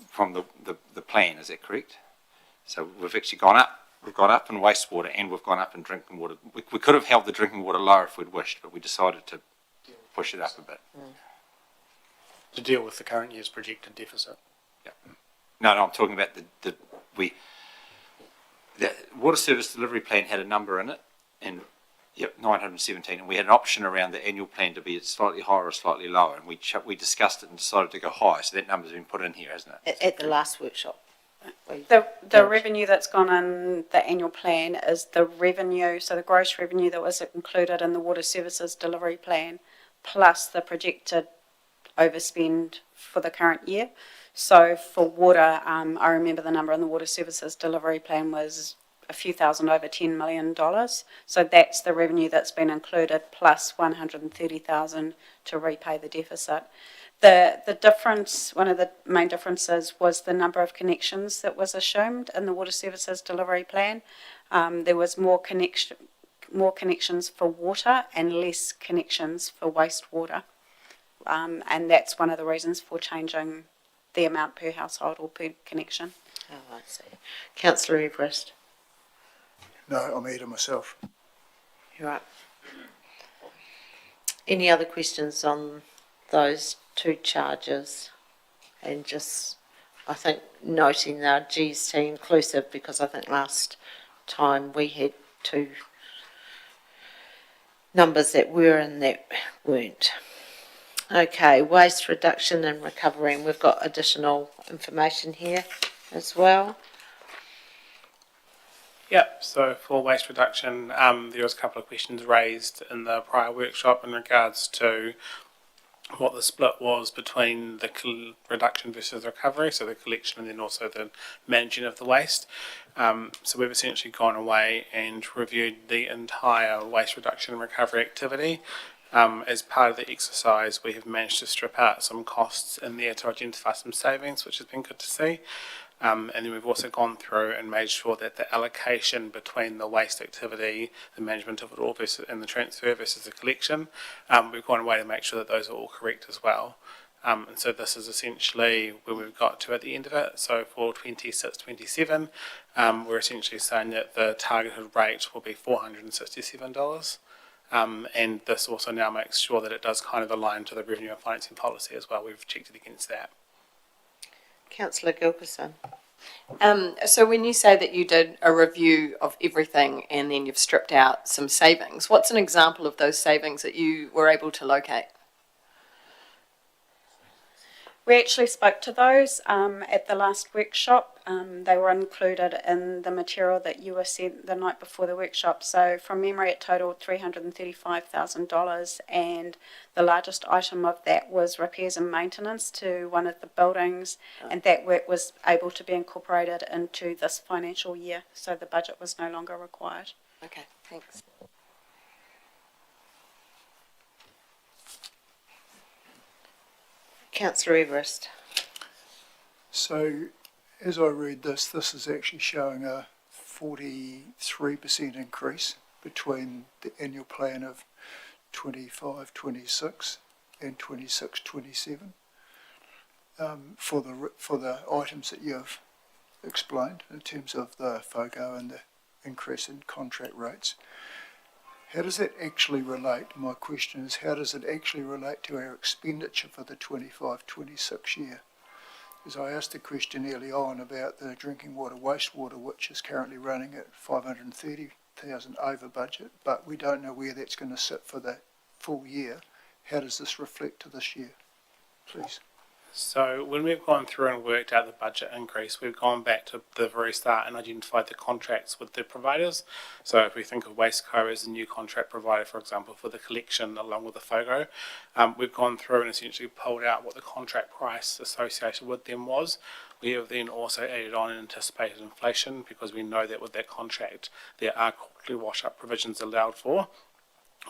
D: from the plan, is that correct? So we've actually gone up. We've gone up in wastewater and we've gone up in drinking water. We could have held the drinking water lower if we'd wished, but we decided to push it up a bit.
F: To deal with the current year's projected deficit.
D: Yeah. No, I'm talking about the water service delivery plan had a number in it, and 917, and we had an option around the annual plan to be slightly higher or slightly lower, and we discussed it and decided to go high. So that number's been put in here, hasn't it?
A: At the last workshop.
C: The revenue that's gone in the annual plan is the revenue, so the gross revenue that was included in the water services delivery plan, plus the projected overspend for the current year. So for water, I remember the number in the water services delivery plan was a few thousand over $10 million. So that's the revenue that's been included, plus 130,000 to repay the deficit. The difference, one of the main differences was the number of connections that was assumed in the water services delivery plan. There was more connections for water and less connections for wastewater. And that's one of the reasons for changing the amount per household or per connection.
A: Oh, I see. Councillor Everest?
G: No, I'm here to myself.
A: You're right. Any other questions on those two charges? And just, I think, noting our GST inclusive, because I think last time we had two numbers that were and that weren't. Okay, waste reduction and recovery, and we've got additional information here as well.
L: Yep, so for waste reduction, there was a couple of questions raised in the prior workshop in regards to what the split was between the reduction versus recovery, so the collection and then also the managing of the waste. So we've essentially gone away and reviewed the entire waste reduction and recovery activity. As part of the exercise, we have managed to strip out some costs in there to identify some savings, which has been good to see. And then we've also gone through and made sure that the allocation between the waste activity, the management of it all, versus and the transfer versus the collection, we've gone away to make sure that those are all correct as well. And so this is essentially where we've got to at the end of it. So for 26-27, we're essentially saying that the targeted rate will be $467. And this also now makes sure that it does kind of align to the revenue and financing policy as well. We've checked it against that.
A: Councillor Gilkerson?
K: So when you say that you did a review of everything and then you've stripped out some savings, what's an example of those savings that you were able to locate?
C: We actually spoke to those at the last workshop. They were included in the material that you were sent the night before the workshop. So from memory, it totaled $335,000, and the largest item of that was repairs and maintenance to one of the buildings, and that work was able to be incorporated into this financial year, so the budget was no longer required.
K: Okay, thanks.
A: Councillor Everest?
G: So, as I read this is actually showing a 43% increase between the annual plan of 25-26 and 26-27 for the items that you've explained in terms of the FOGO and the increase in contract rates. How does that actually relate? My question is, how does it actually relate to our expenditure for the 25-26 year? As I asked the question early on about the drinking water, wastewater, which is currently running at 530,000 over budget, but we don't know where that's going to sit for the full year. How does this reflect to this year, please?
L: So when we've gone through and worked out the budget increase, we've gone back to the very start and identified the contracts with the providers. So if we think of Wasteco as a new contract provider, for example, for the collection along with the FOGO, we've gone through and essentially pulled out what the contract price associated with them was. We have then also added on anticipated inflation because we know that with that contract there are quarterly wash-up provisions allowed for.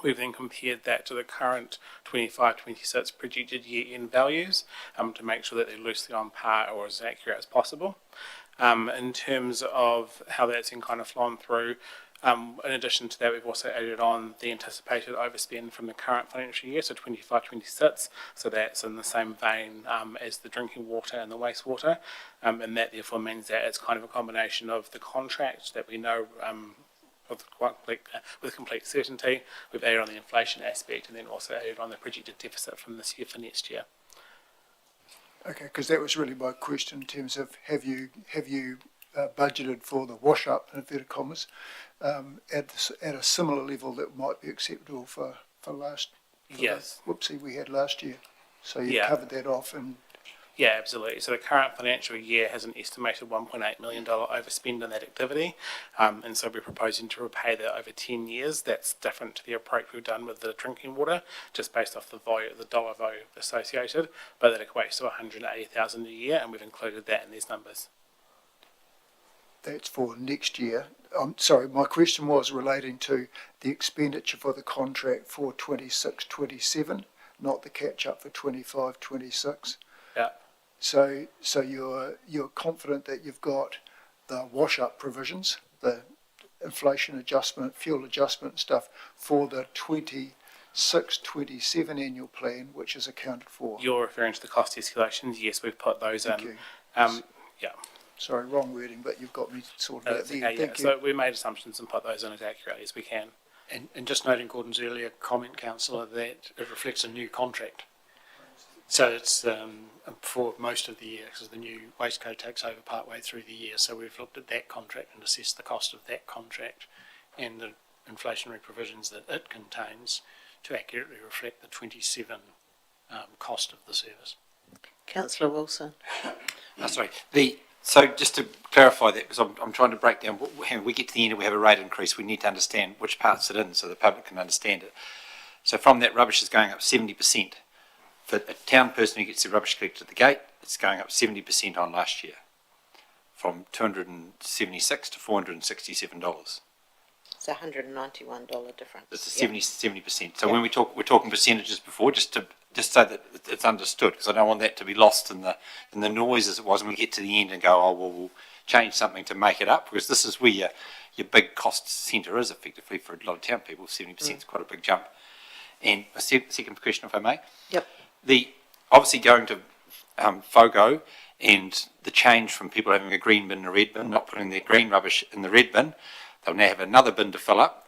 L: We've then compared that to the current 25-26 projected year-end values to make sure that they're loosely on par or as accurate as possible. In terms of how that's then kind of flown through, in addition to that, we've also added on the anticipated overspend from the current financial year, so 25-26, so that's in the same vein as the drinking water and the wastewater, and that therefore means that it's kind of a combination of the contract that we know with complete certainty. We've added on the inflation aspect and then also added on the projected deficit from this year for next year.
G: Okay, because that was really my question in terms of have you budgeted for the wash-up, in inverted commas, at a similar level that might be acceptable for last
L: Yes.
G: Whoopsie we had last year. So you
L: Yeah.
G: covered that off and
L: Yeah, absolutely. So the current financial year has an estimated $1.8 million overspend in that activity, and so we're proposing to repay that over 10 years. That's different to the approach we've done with the drinking water, just based off the dollar value associated, but that equates to $180,000 a year, and we've included that in these numbers.
G: that's for next year. Sorry, my question was relating to the expenditure for the contract for 26-27, not the catch-up for 25-26.
L: Yeah.
G: So you're confident that you've got the wash-up provisions, the inflation adjustment, fuel adjustment stuff for the 26-27 annual plan, which is accounted for?
L: You're referring to the cost escalations? Yes, we've put those
G: Thank
L: in.
G: you.
L: Yeah.
G: Sorry, wrong wording, but you've got me sorted out
L: That's
G: there.
L: okay,
G: Thank
L: yeah.
G: you.
L: So we made assumptions and put those in as accurately as we can.
F: And just noting Gordon's earlier comment, councillor, that it reflects a new contract. So it's for most of the year, because the new Wasteco takes over partway through the year. So we've looked at that contract and assessed the cost of that contract and the inflationary provisions that it contains to accurately reflect the 27 cost of the service.
A: Councillor Wilson.
D: Sorry. So just to clarify that, because I'm trying to break down, when we get to the end and we have a rate increase, we need to understand which parts it in so the public can understand it. So from that, rubbish is going up 70%. For a town person who gets their rubbish collected at the gate, it's going up 70% on last year, from $276 to $467.
A: It's $191 difference.
D: It's a 70%. So when we're talking percentages before, just so that it's understood, because I don't want that to be lost in the noise as it was when we get to the end and go, oh well, we'll change something to make it up, because this is where your big cost centre is effectively for a lot of town people. 70% is quite a big jump. And a second question, if I may.
A: Yep.
D: Obviously going to FOGO and the change from people having a green bin and a red bin, not putting their green rubbish in the red bin, they'll now have another bin to fill up.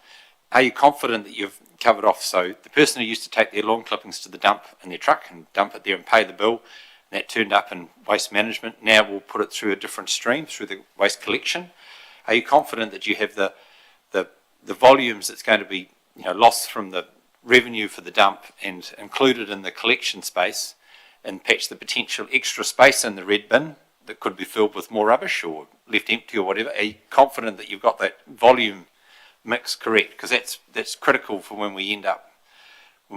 D: Are you confident that you've covered off? So the person who used to take their lawn clippings to the dump in their truck and dump it there and pay the bill, and that turned up in waste management, now we'll put it through a different stream, through the waste collection. Are you confident that you have the volumes that's going to be lost from the revenue for the dump and included in the collection space, and patch the potential extra space in the red bin that could be filled with more rubbish or left empty or whatever? Are you confident that you've got that volume mix correct? Because that's critical for when we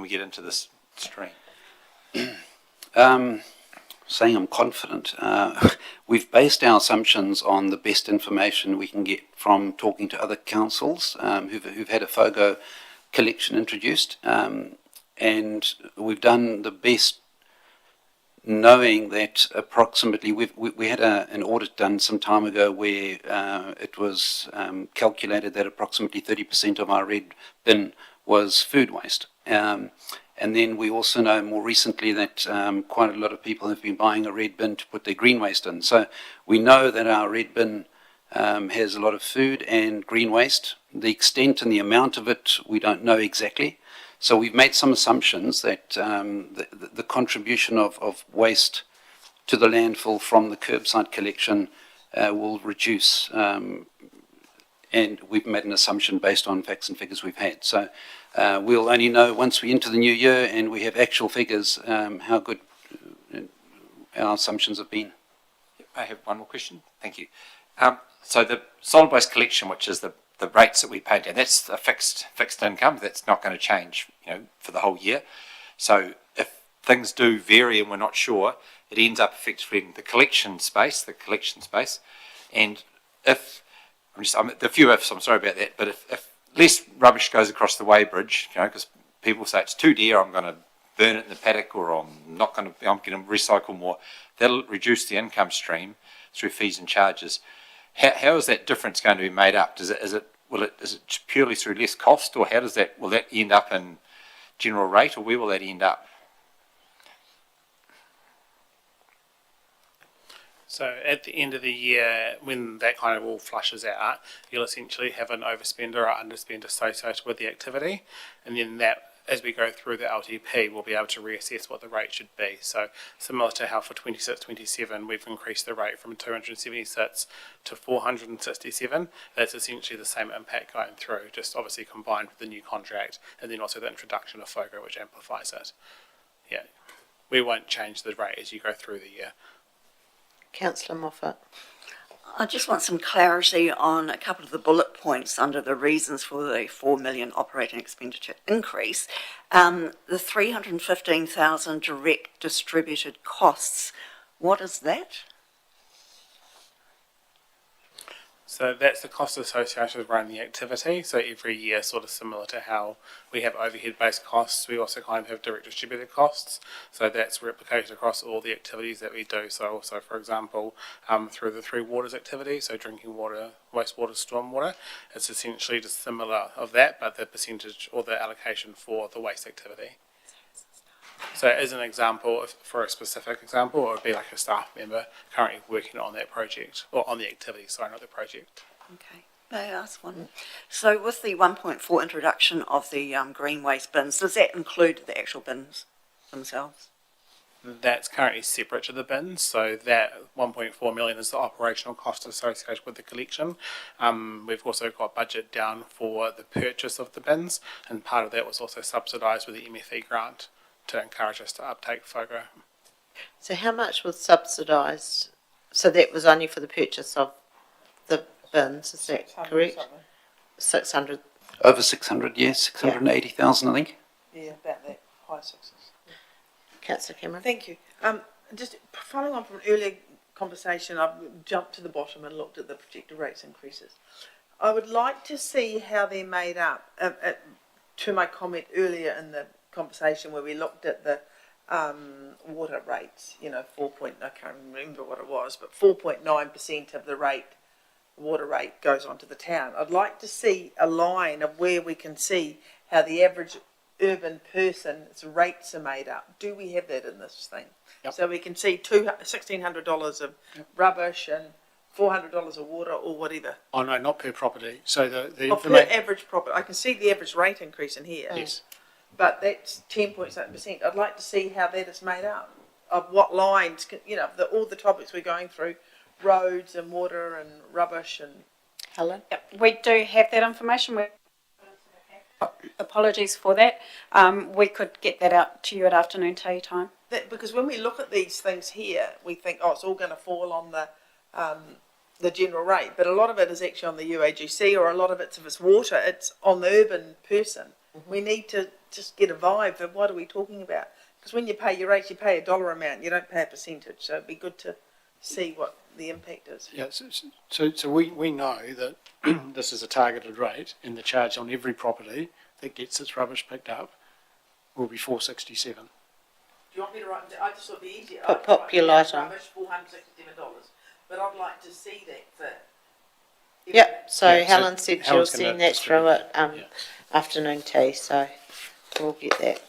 D: get into this stream.
I: Saying I'm confident. We've based our assumptions on the best information we can get from talking to other councils who've had a FOGO collection introduced, and we've done the best, knowing that approximately we had an audit done some time ago where it was calculated that approximately 30% of our red bin was food waste, and And then we also know more recently that quite a lot of people have been buying a red bin to put their green waste in. So we know that our red bin has a lot of food and green waste. The extent and the amount of it, we don't know exactly. So we've made some assumptions that the contribution of waste to the landfill from the curbside collection will reduce. And we've made an assumption based on facts and figures we've had. So we'll only know once we enter the new year and we have actual figures how good our assumptions have been.
D: I have one more question. Thank you. So the solid waste collection, which is the rates that we pay down, that's a fixed income. That's not going to change, for the whole year. So if things do vary and we're not sure, it ends up effectively in the collection space. And if the few ifs, I'm sorry about that, but if less rubbish goes across the weighbridge, because people say it's too dear, I'm going to burn it in the paddock, or I'm going to recycle more, that'll reduce the income stream through fees and charges. How is that difference going to be made up? Is it purely through less cost, or will that end up in general rate, or where will that end up?
L: So at the end of the year, when that kind of all flushes out, you'll essentially have an overspend or underspend associated with the activity. And then that, as we go through the LTP, we'll be able to reassess what the rate should be. So similar to how for 26-27, we've increased the rate from 276 to 467. That's essentially the same impact going through, just obviously combined with the new contract, and then also the introduction of FOGO, which amplifies it. Yeah, we won't change the rate as you go through the year.
A: Councillor Moffat.
M: I just want some clarity on a couple of the bullet points under the reasons for the 4 million operating expenditure increase. The 315,000 direct distributed costs, what is that?
L: So that's the cost associated with running the activity. So every year, sort of similar to how we have overhead-based costs, we also kind of have direct distributed costs. So that's replicated across all the activities that we do. So also, for example, through the 3 waters activity, so drinking water, wastewater, stormwater, it's essentially just similar of that, but the percentage or the allocation for the waste activity. So as an example, for a specific example, it would be like a staff member currently working on that project, or on the activity, sorry, not the project.
M: Okay, may I ask one? So with the 1.4 introduction of the green waste bins, does that include the actual bins themselves?
L: That's currently separate to the bins, so that 1.4 million is the operational cost associated with the collection. We've also got budget down for the purchase of the bins, and part of that was also subsidised with the MFE grant to encourage us to uptake FOGO.
A: So how much was subsidised? So that was only for the purchase of the bins, is that correct? 600.
I: Over 600, yes, 680,000, I think.
E: Yeah, about that, high sixes.
A: Councillor Cameron.
E: Thank you. Just following on from an earlier conversation, I've jumped to the bottom and looked at the projected rates increases. I would like to see how they're made up. To my comment earlier in the conversation where we looked at the water rates, I can't remember what it was, but 4.9% of the water rate goes onto the town. I'd like to see a line of where we can see how the average urban person's rates are made up. Do we have that in this thing?
F: Yep.
E: So we can see $1,600 of rubbish and $400 of water or whatever.
F: Oh, no, not per property. So the
E: Per
F: information.
E: average property. I can see the average rate increase in here.
F: Yes.
E: But that's 10.7%. I'd like to see how that is made up, of what lines, all the topics we're going through, roads and water and rubbish and...
A: Helen?
C: Yep, we do have that information. Apologies for that. We could get that out to you at afternoon tea time.
E: Because when we look at these things here, we think, it's all going to fall on the general rate. But a lot of it is actually on the UAGC, or a lot of it, if it's water, it's on the urban person. Mm-hmm. We need to just get a vibe of what are we talking about. Because when you pay your rates, you pay a dollar amount, you don't pay a percentage. So it'd be good to see what the impact is.
F: Yeah, so we know that this is a targeted rate, and the charge on every property that gets its rubbish picked up will be $467.
E: Do you want me to write? I just thought it'd be easier.
A: Pop your light on.
E: Rubbish, $467. But I'd like to see that for...
A: Yep, so
F: Yeah, so
A: Helen said she'll
F: Helen's gonna
A: send that through
F: distribute
A: at afternoon tea, so we'll get that.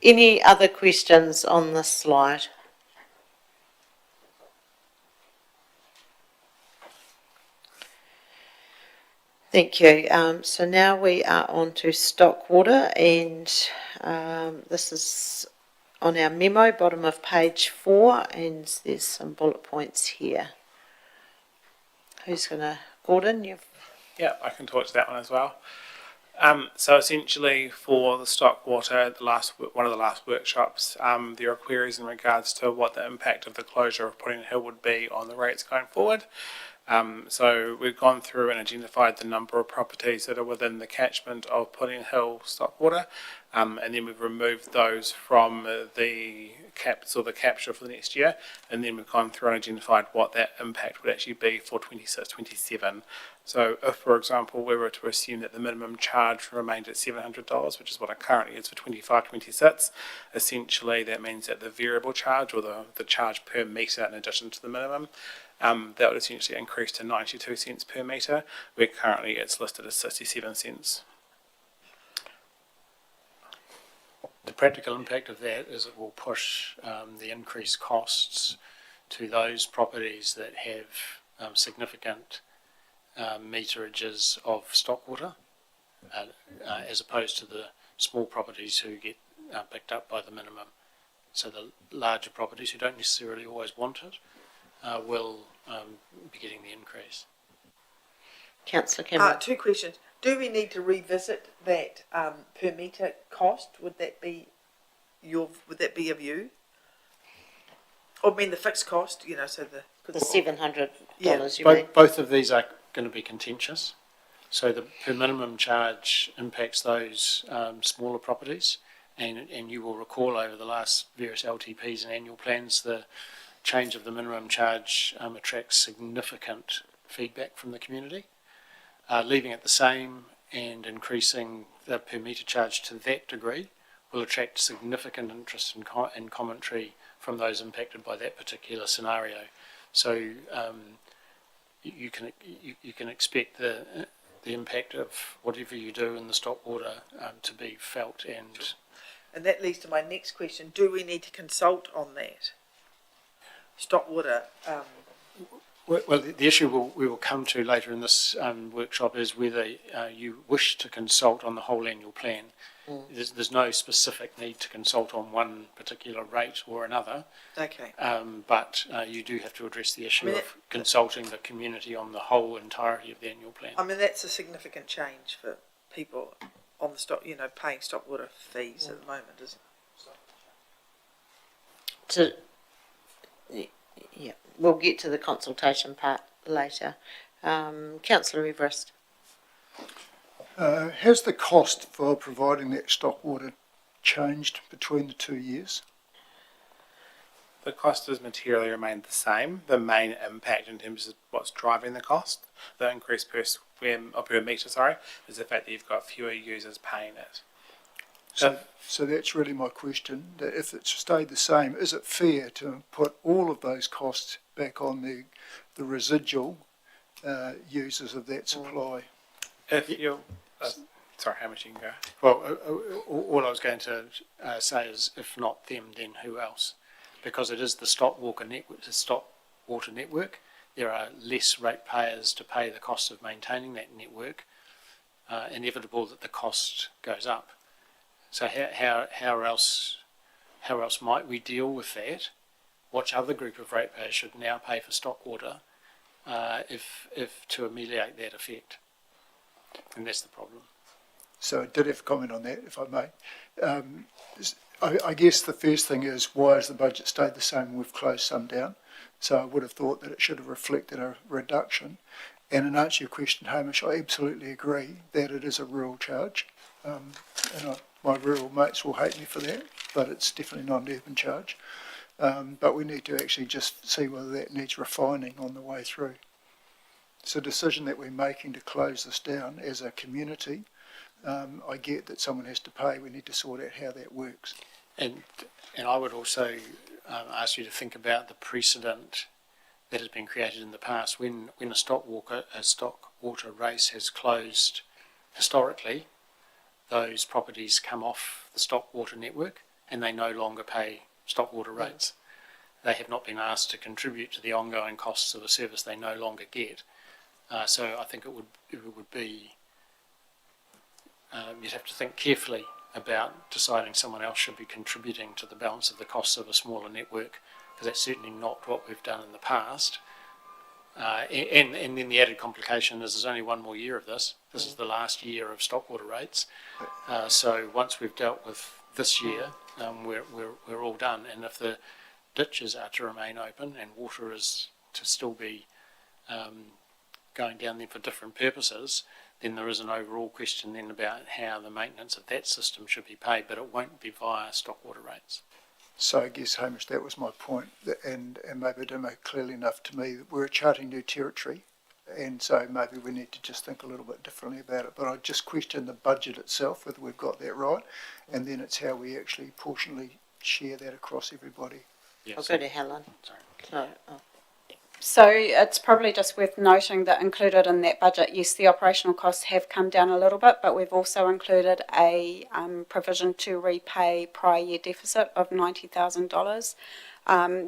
A: Any other questions on this slide? Thank you. So now we are on to stock water, and this is on our memo, bottom of page 4, and there's some bullet points here. Who's going to, Gordon, you've...
L: Yeah, I can talk to that one as well. So essentially, for the stock water, one of the last workshops, there are queries in regards to what the impact of the closure of Pudding Hill would be on the rates going forward. So we've gone through and identified the number of properties that are within the catchment of Pudding Hill stock water, and then we've removed those from the caps or the capture for the next year, and then we've gone through and identified what that impact would actually be for 26-27. So if, for example, we were to assume that the minimum charge remained at $700, which is what it currently is for 25-26, essentially that means that the variable charge, or the charge per metre in addition to the minimum, that would essentially increase to 92 cents per metre, where currently it's listed as 67 cents.
F: The practical impact of that is it will push the increased costs to those properties that have significant meterages of stock water, as opposed to the small properties who get picked up by the minimum. So the larger properties who don't necessarily always want it will be getting the increase.
A: Councillor Cameron.
E: 2 questions. Do we need to revisit that per metre cost? Would that be of you? Or I mean the fixed cost, you know, so
A: The $700,
E: Yeah.
A: you mean?
F: Both of these are going to be contentious. So the per minimum charge impacts those smaller properties, and you will recall over the last various LTPs and annual plans, the change of the minimum charge attracts significant feedback from the community. Leaving it the same and increasing the per metre charge to that degree will attract significant interest and commentary from those impacted by that particular scenario. So you can expect the impact of whatever you do in the stock water to be felt.
E: And that leads to my next question. Do we need to consult on that? Stock water.
F: Well, the issue we will come to later in this workshop is whether you wish to consult on the whole annual plan. There's no specific need to consult on one particular rate or another.
E: Okay.
F: But you do have to address the issue of consulting the community on the whole entirety of the annual plan.
E: I mean, that's a significant change for people on the stock, you know, paying stock water fees at the moment, isn't it?
A: So, yeah, we'll get to the consultation part later. Councillor Everest.
G: Has the cost for providing that stock water changed between the 2 years?
L: The cost has materially remained the same. The main impact in terms of what's driving the cost, the increase per metre, is the fact that you've got fewer users paying it.
G: So that's really my question, that if it's stayed the same, is it fair to put all of those costs back on the residual users of that supply?
L: If you're, sorry, how much you can go?
F: Well, all I was going to say is, if not them, then who else? Because it is the stock water network. There are less ratepayers to pay the cost of maintaining that network. Inevitable that the cost goes up. So how else might we deal with that? Which other group of ratepayers should now pay for stock water if to ameliorate that effect? And that's the problem.
G: So I did have a comment on that, if I may. I guess the first thing is, why has the budget stayed the same? We've closed some down. So I would have thought that it should have reflected a reduction. And in answer to your question, Hamish, I absolutely agree that it is a rural charge. My rural mates will hate me for that, but it's definitely not an urban charge. But we need to actually just see whether that needs refining on the way through. It's a decision that we're making to close this down as a community. I get that someone has to pay. We need to sort out how that works.
F: And I would also ask you to think about the precedent that has been created in the past. When a stock water race has closed historically, those properties come off the stock water network and they no longer pay stock water rates. They have not been asked to contribute to the ongoing costs of a service they no longer get. So I think it would be, you'd have to think carefully about deciding someone else should be contributing to the balance of the costs of a smaller network, because that's certainly not what we've done in the past. And then the added complication is there's only one more year of this. This is the last year of stock water rates. So once we've dealt with this year, we're all done. And if the ditches are to remain open and water is to still be going down there for different purposes, then there is an overall question then about how the maintenance of that system should be paid, but it won't be via stock water rates.
G: So I guess, Hamish, that was my point, and maybe it didn't make it clearly enough to me that we're charting new territory, and so maybe we need to just think a little bit differently about it. But I just question the budget itself, whether we've got that right, and then it's how we actually portionally share that across everybody.
A: I'll go to Helen.
F: Sorry.
A: No, oh.
C: So it's probably just worth noting that included in that budget, yes, the operational costs have come down a little bit, but we've also included a provision to repay prior year deficit of $90,000.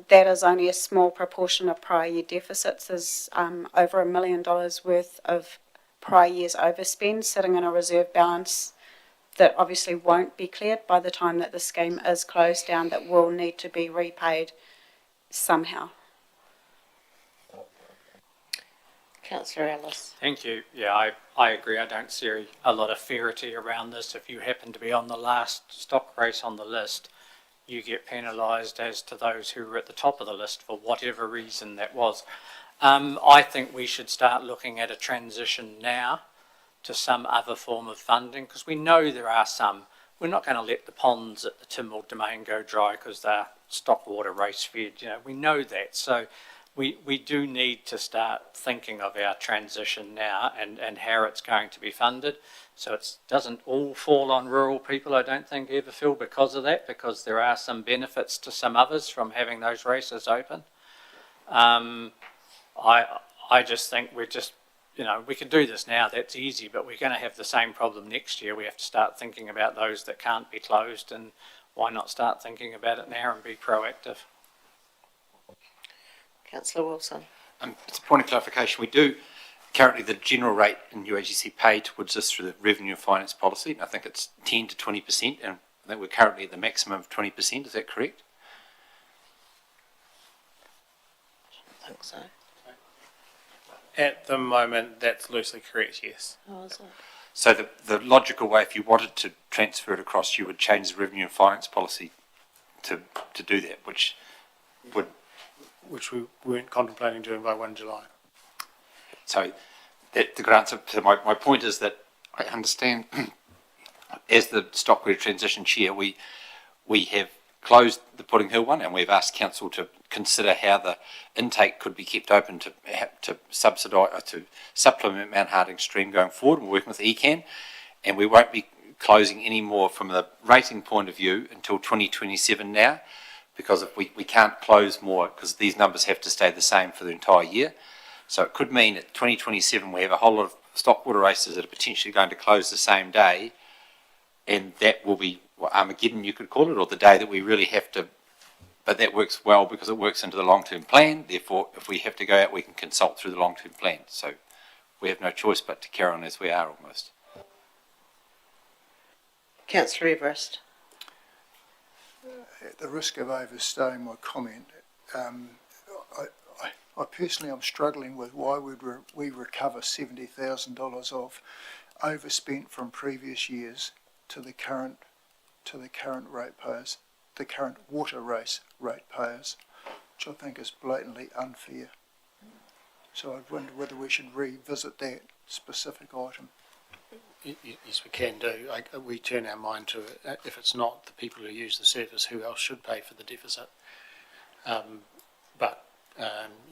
C: That is only a small proportion of prior year deficits. There's over $1 million worth of prior year's overspend sitting in a reserve balance that obviously won't be cleared by the time that the scheme is closed down, that will need to be repaid somehow.
A: Councillor Ellis.
H: Thank you. Yeah, I agree. I don't see a lot of fairity around this. If you happen to be on the last stock race on the list, you get penalised as to those who were at the top of the list for whatever reason that was. I think we should start looking at a transition now to some other form of funding, because we know there are some. We're not going to let the ponds at the Tynwald Domain go dry because they're stock water race fed. You know, we know that. So we do need to start thinking of our transition now and how it's going to be funded. So it doesn't all fall on rural people, I don't think, Everfield, because of that, because there are some benefits to some others from having those races open. I just think we're just, you know, we can do this now, that's easy, but we're going to have the same problem next year. We have to start thinking about those that can't be closed, and why not start thinking about it now and be proactive?
A: Councillor Wilson.
D: It's a point of clarification. We do currently, the general rate in UAGC pay towards this through the revenue and finance policy, and I think it's 10 to 20%, and I think we're currently at the maximum of 20%. Is that correct?
A: I think so.
L: At the moment, that's loosely correct, yes.
A: Oh, is it?
D: So the logical way, if you wanted to transfer it across, you would change the revenue and finance policy to do that, which
F: we weren't contemplating doing by 1 July.
D: So that the good answer to my point is that I understand as the Stockwater Transition Chair, we have closed the Pudding Hill one, and we've asked Council to consider how the intake could be kept open to subsidise, to supplement Mount Harding Stream going forward. We're working with ECAN, and we won't be closing any more from the rating point of view until 2027 now, because if we can't close more, because these numbers have to stay the same for the entire year. So it could mean at 2027 we have a whole lot of stockwater races that are potentially going to close the same day, and that will be Armageddon, you could call it, or the day that we really have to. But that works well because it works into the long-term plan. Therefore, if we have to go out, we can consult through the long-term plan. So we have no choice but to carry on as we are almost.
A: Councillor Everest.
G: At the risk of overstaying my comment, I personally am struggling with why would we recover $70,000 of overspent from previous years to the current ratepayers, the current water race ratepayers, which I think is blatantly unfair. So I wonder whether we should revisit that specific item.
F: Yes, we can do. We turn our mind to it. If it's not the people who use the service, who else should pay for the deficit?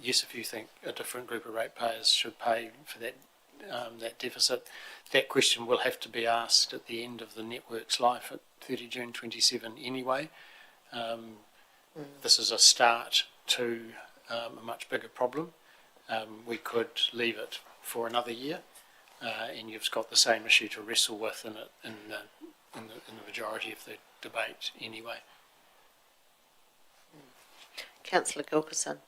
F: Yes, if you think a different group of ratepayers should pay for that deficit, that question will have to be asked at the end of the network's life at 30 June 27 anyway. This is a start to a much bigger problem. We could leave it for another year, and you've got the same issue to wrestle with in the majority of the debate anyway.
A: Councillor Gilkison.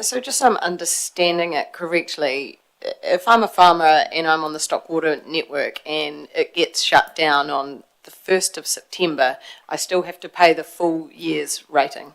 K: So just so I'm understanding it correctly, if I'm a farmer and I'm on the Stockwater network and it gets shut down on the 1st of September, I still have to pay the full year's rating.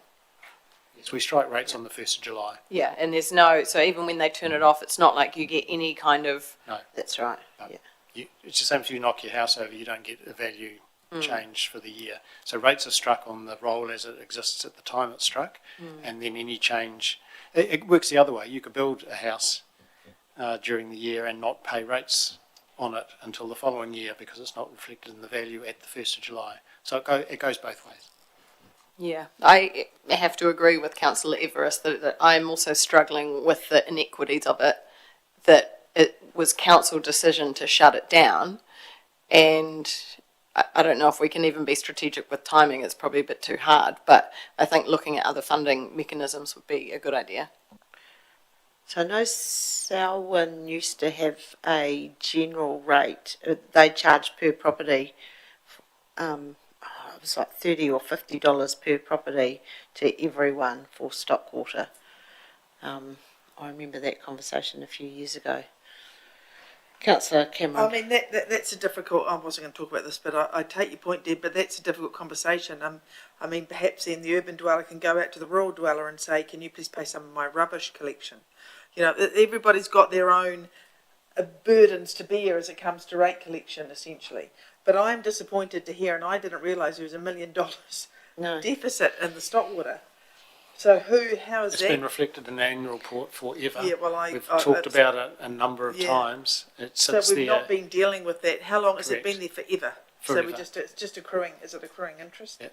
F: Yes, we strike rates on the 1st of July.
K: Yeah, and there's no, so even when they turn it off, it's not like you get any kind of,
A: That's right,
F: No.
A: yeah.
F: It's the same if you knock your house over, you don't get a value change for the year. So rates are struck on the roll as it exists at the time it's struck, and then any change, it works the other way. You could build a house during the year and not pay rates on it until the following year because it's not reflected in the value at the 1st of July. So it goes both ways.
K: yeah. I have to agree with Councillor Everest that I'm also struggling with the inequities of it, that it was council decision to shut it down, and I don't know if we can even be strategic with timing. It's probably a bit too hard, but I think looking at other funding mechanisms would be a good idea.
A: So I know Selwyn used to have a general rate. They charge per property. It was like $30 or $50 per property to everyone for Stockwater. I remember that conversation a few years ago. Councillor Cameron.
E: I mean, that's a difficult, I wasn't going to talk about this, but I take your point, Deb, but that's a difficult conversation. I mean, perhaps then the urban dweller can go out to the rural dweller and say, can you please pay some of my rubbish collection? You know, everybody's got their own burdens to bear as it comes to rate collection, essentially. But I'm disappointed to hear, and I didn't realise there was $1 million deficit in the Stockwater. So how is
F: It's
E: that?
F: been reflected in the annual report forever.
E: Yeah, well,
F: We've talked about it a number of times. It
E: So
F: sits
E: we've
F: there.
E: not been dealing with that. How long has it
F: Correct.
E: been there? Forever.
F: Forever.
E: So it's just accruing. Is it accruing interest?
F: Yeah.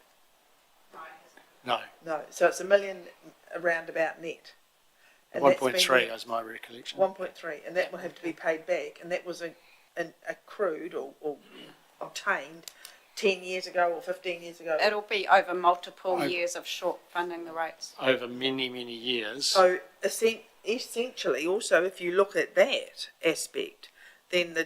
F: No,
E: No. So it's $1 million around about net. And that's been
F: 1.3
E: there-
F: is my recollection.
E: 1.3, and that will have to be paid back, and that was accrued or obtained 10 years ago or 15 years ago.
C: It'll be over multiple
F: I-
C: years of short funding the rates.
F: Over many, many years.
E: So essentially, also, if you look at that aspect, then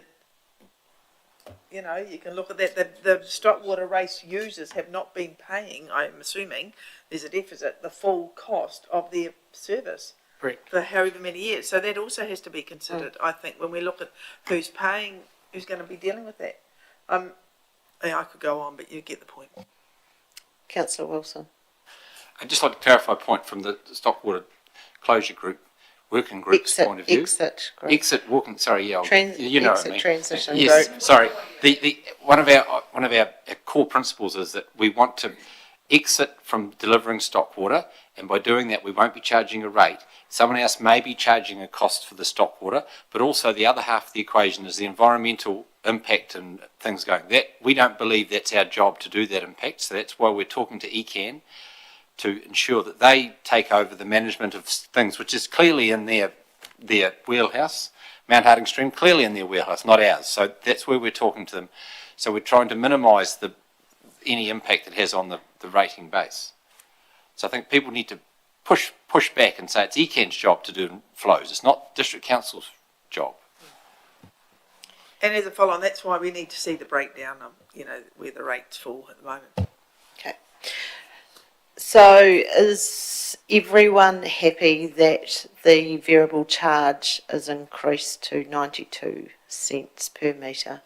E: you can look at that. The Stockwater race users have not been paying, I'm assuming, there's a deficit, the full cost of their service.
F: Correct.
E: For however many years. So that also has to be considered, I think, when we look at who's paying, who's going to be dealing with that. I could go on, but you get the point.
A: Councillor Wilson.
D: I'd just like to clarify a point from the Stockwater Closure Group, Working Group's point of view.
A: Exit group.
D: Exit walking. Sorry, yeah, you know what I
A: exit
D: mean.
A: transition
D: Yes,
A: group.
D: sorry. One of our core principles is that we want to exit from delivering Stockwater, and by doing that, we won't be charging a rate. Someone else may be charging a cost for the Stockwater, but also the other half of the equation is the environmental impact and things going. That we don't believe that's our job to do that impact, so that's why we're talking to ECAN to ensure that they take over the management of things, which is clearly in their wheelhouse. Mount Harding Stream, clearly in their wheelhouse, not ours. So that's where we're talking to them. So we're trying to minimise any impact it has on the rating base. So I think people need to push back and say it's ECAN's job to do flows. It's not District Council's job.
E: And as a follow-on, that's why we need to see the breakdown of, where the rates fall at the moment.
A: Okay. So is everyone happy that the variable charge is increased to 92 cents per metre?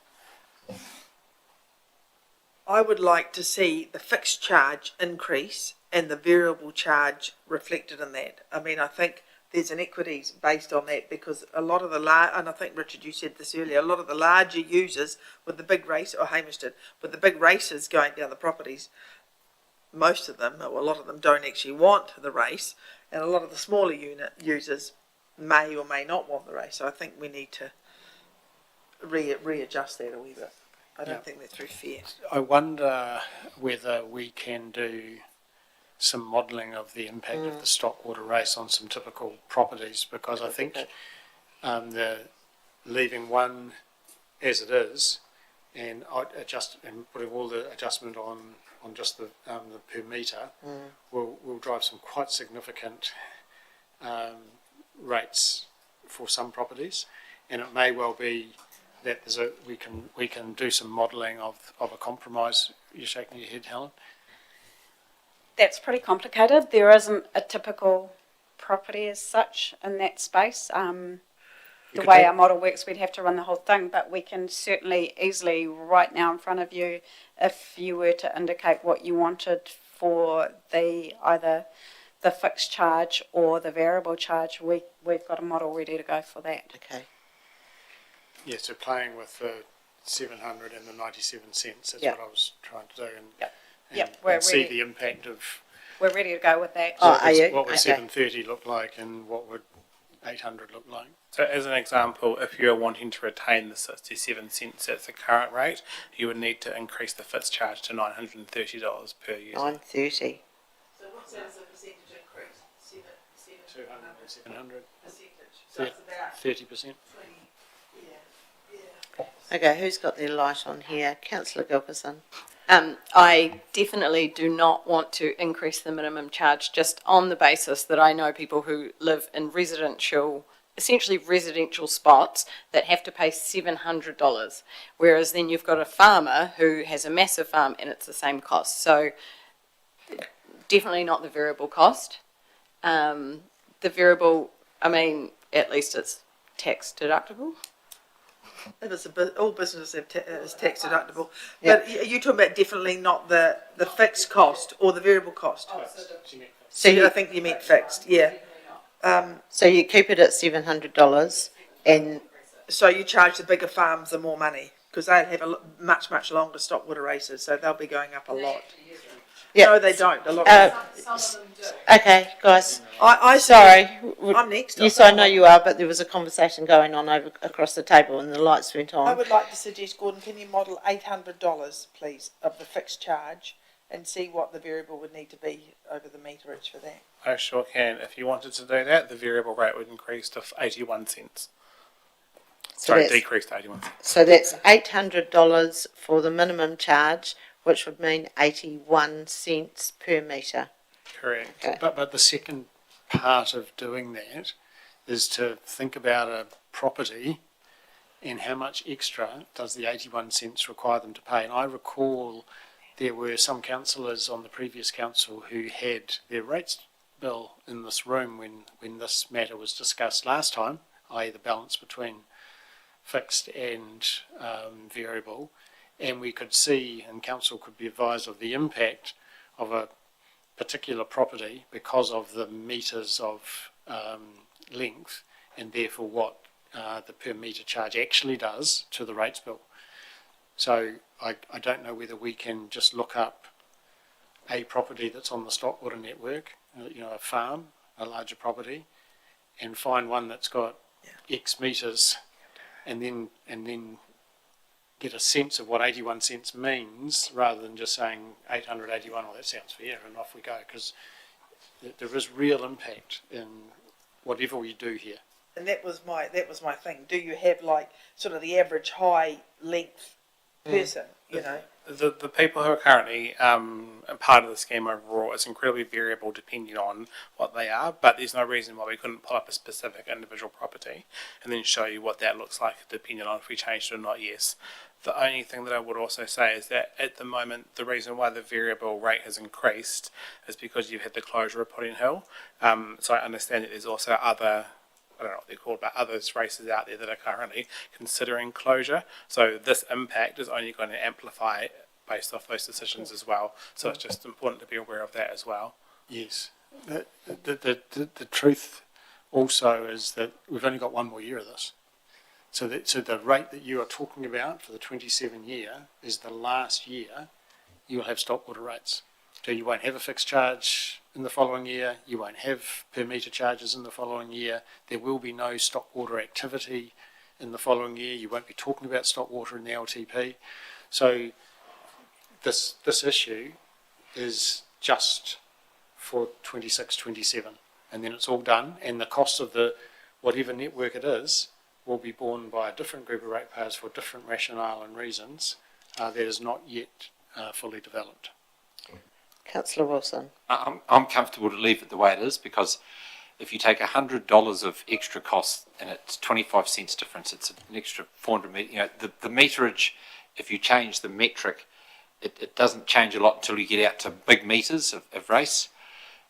E: I would like to see the fixed charge increase and the variable charge reflected in that. I mean, I think there's inequities based on that because a lot of and I think, Richard, you said this earlier, a lot of the larger users with the big race, or Hamish did, with the big races going down the properties, most of them, or a lot of them don't actually want the race, and a lot of the smaller unit users may or may not want the race. So I think we need to readjust that a wee bit. I don't think that's very fair.
F: I wonder whether we can do some modelling of the impact of the Stockwater race on some typical properties, because I think the leaving one as it is and putting all the adjustment on just the per metre will drive some quite significant rates for some properties, and it may well be that we can do some modelling of a compromise. You're shaking your head, Helen.
C: That's pretty complicated. There isn't a typical property as such in that space. The way our model works, we'd have to run the whole thing, but we can certainly easily, right now in front of you, if you were to indicate what you wanted for either the fixed charge or the variable charge, we've got a model ready to go for that.
A: Okay.
F: Yeah, so playing with the 700 and the 97 cents, that's
A: Yep.
F: what I was trying to do.
C: Yep.
F: And,
C: Yep, we're
F: and see
C: ready.
F: the impact of
C: We're ready to go with that.
A: Oh,
F: what
A: are
F: would,
A: you?
F: what would
A: Okay.
F: 730 look like and what would 800 look like.
L: So as an example, if you're wanting to retain the 67 cents at the current rate, you would need to increase the fixed charge to $930 per user.
A: 930.
E: So what's that as a percentage increase?
F: 200 and 700,
E: percentage. So it's about
F: 30%.
E: 20, yeah.
A: Okay, who's got their light on here? Councillor Gilbertson.
K: I definitely do not want to increase the minimum charge just on the basis that I know people who live in essentially residential spots that have to pay $700, whereas then you've got a farmer who has a massive farm and it's the same cost. So definitely not the variable cost. The variable, I mean, at least it's tax deductible.
E: If it's all business is tax deductible.
A: Yeah.
E: But you're talking about definitely not the fixed cost or the variable cost.
A: So
E: I
A: you,
E: think you meant fixed, yeah.
A: so you keep it at $700 and
E: So you charge the bigger farms the more money because they have much longer stockwater races, so they'll be going up a lot.
A: yeah.
E: No, they don't. A lot.
A: Okay, guys.
E: I
A: Sorry.
E: I'm next.
A: Yes, I know you are, but there was a conversation going on across the table and the lights went
E: I
A: on.
E: would like to suggest, Gordon, can you model $800, please, of the fixed charge, and see what the variable would need to be over the meterage for that.
L: I sure can. If you wanted to do that, the variable rate would increase to 81 cents.
A: So
L: Sorry,
A: that's-
L: decrease to 81 cents.
A: So that's $800 for the minimum charge, which would mean 81 cents per metre.
L: Correct.
A: Okay.
F: But the second part of doing that is to think about a property and how much extra does the 81 cents require them to pay. And I recall there were some councillors on the previous council who had their rates bill in this room when this matter was discussed last time, i.e. the balance between fixed and variable, and we could see, and council could be advised of the impact of a particular property because of the metres of length, and therefore what the per metre charge actually does to the rates bill. So I don't know whether we can just look up a property that's on the Stockwater network, a farm, a larger property, and find one that's got X metres, and then get a sense of what 81 cents means, rather than just saying 881, well, that sounds fair, and off we go, because there is real impact in whatever we do here.
E: And that was my thing. Do you have like sort of the average high length person, you know?
L: The people who are currently part of the scheme overall is incredibly variable depending on what they are, but there's no reason why we couldn't pull up a specific individual property and then show you what that looks like depending on if we changed it or not, yes. The only thing that I would also say is that at the moment, the reason why the variable rate has increased is because you've had the closure of Pudding Hill. So I understand that there's also other, I don't know what they're called, but other races out there that are currently considering closure. So this impact is only going to amplify based off those decisions as well. So it's just important to be aware of that as well.
F: Yes. The truth also is that we've only got one more year of this. So the rate that you are talking about for the 27 year is the last year you will have Stockwater rates. So you won't have a fixed charge in the following year, you won't have per metre charges in the following year, there will be no Stockwater activity in the following year, you won't be talking about Stockwater in the LTP. So this issue is just for 26, 27, and then it's all done, and the cost of the whatever network it is will be borne by a different group of ratepayers for different rationale and reasons that is not yet fully developed.
A: Councillor Wilson.
D: I'm comfortable to leave it the way it is, because if you take $100 of extra cost and it's 25 cents difference, it's an extra 400 metre. The meterage, if you change the metric, it doesn't change a lot until you get out to big meters of race.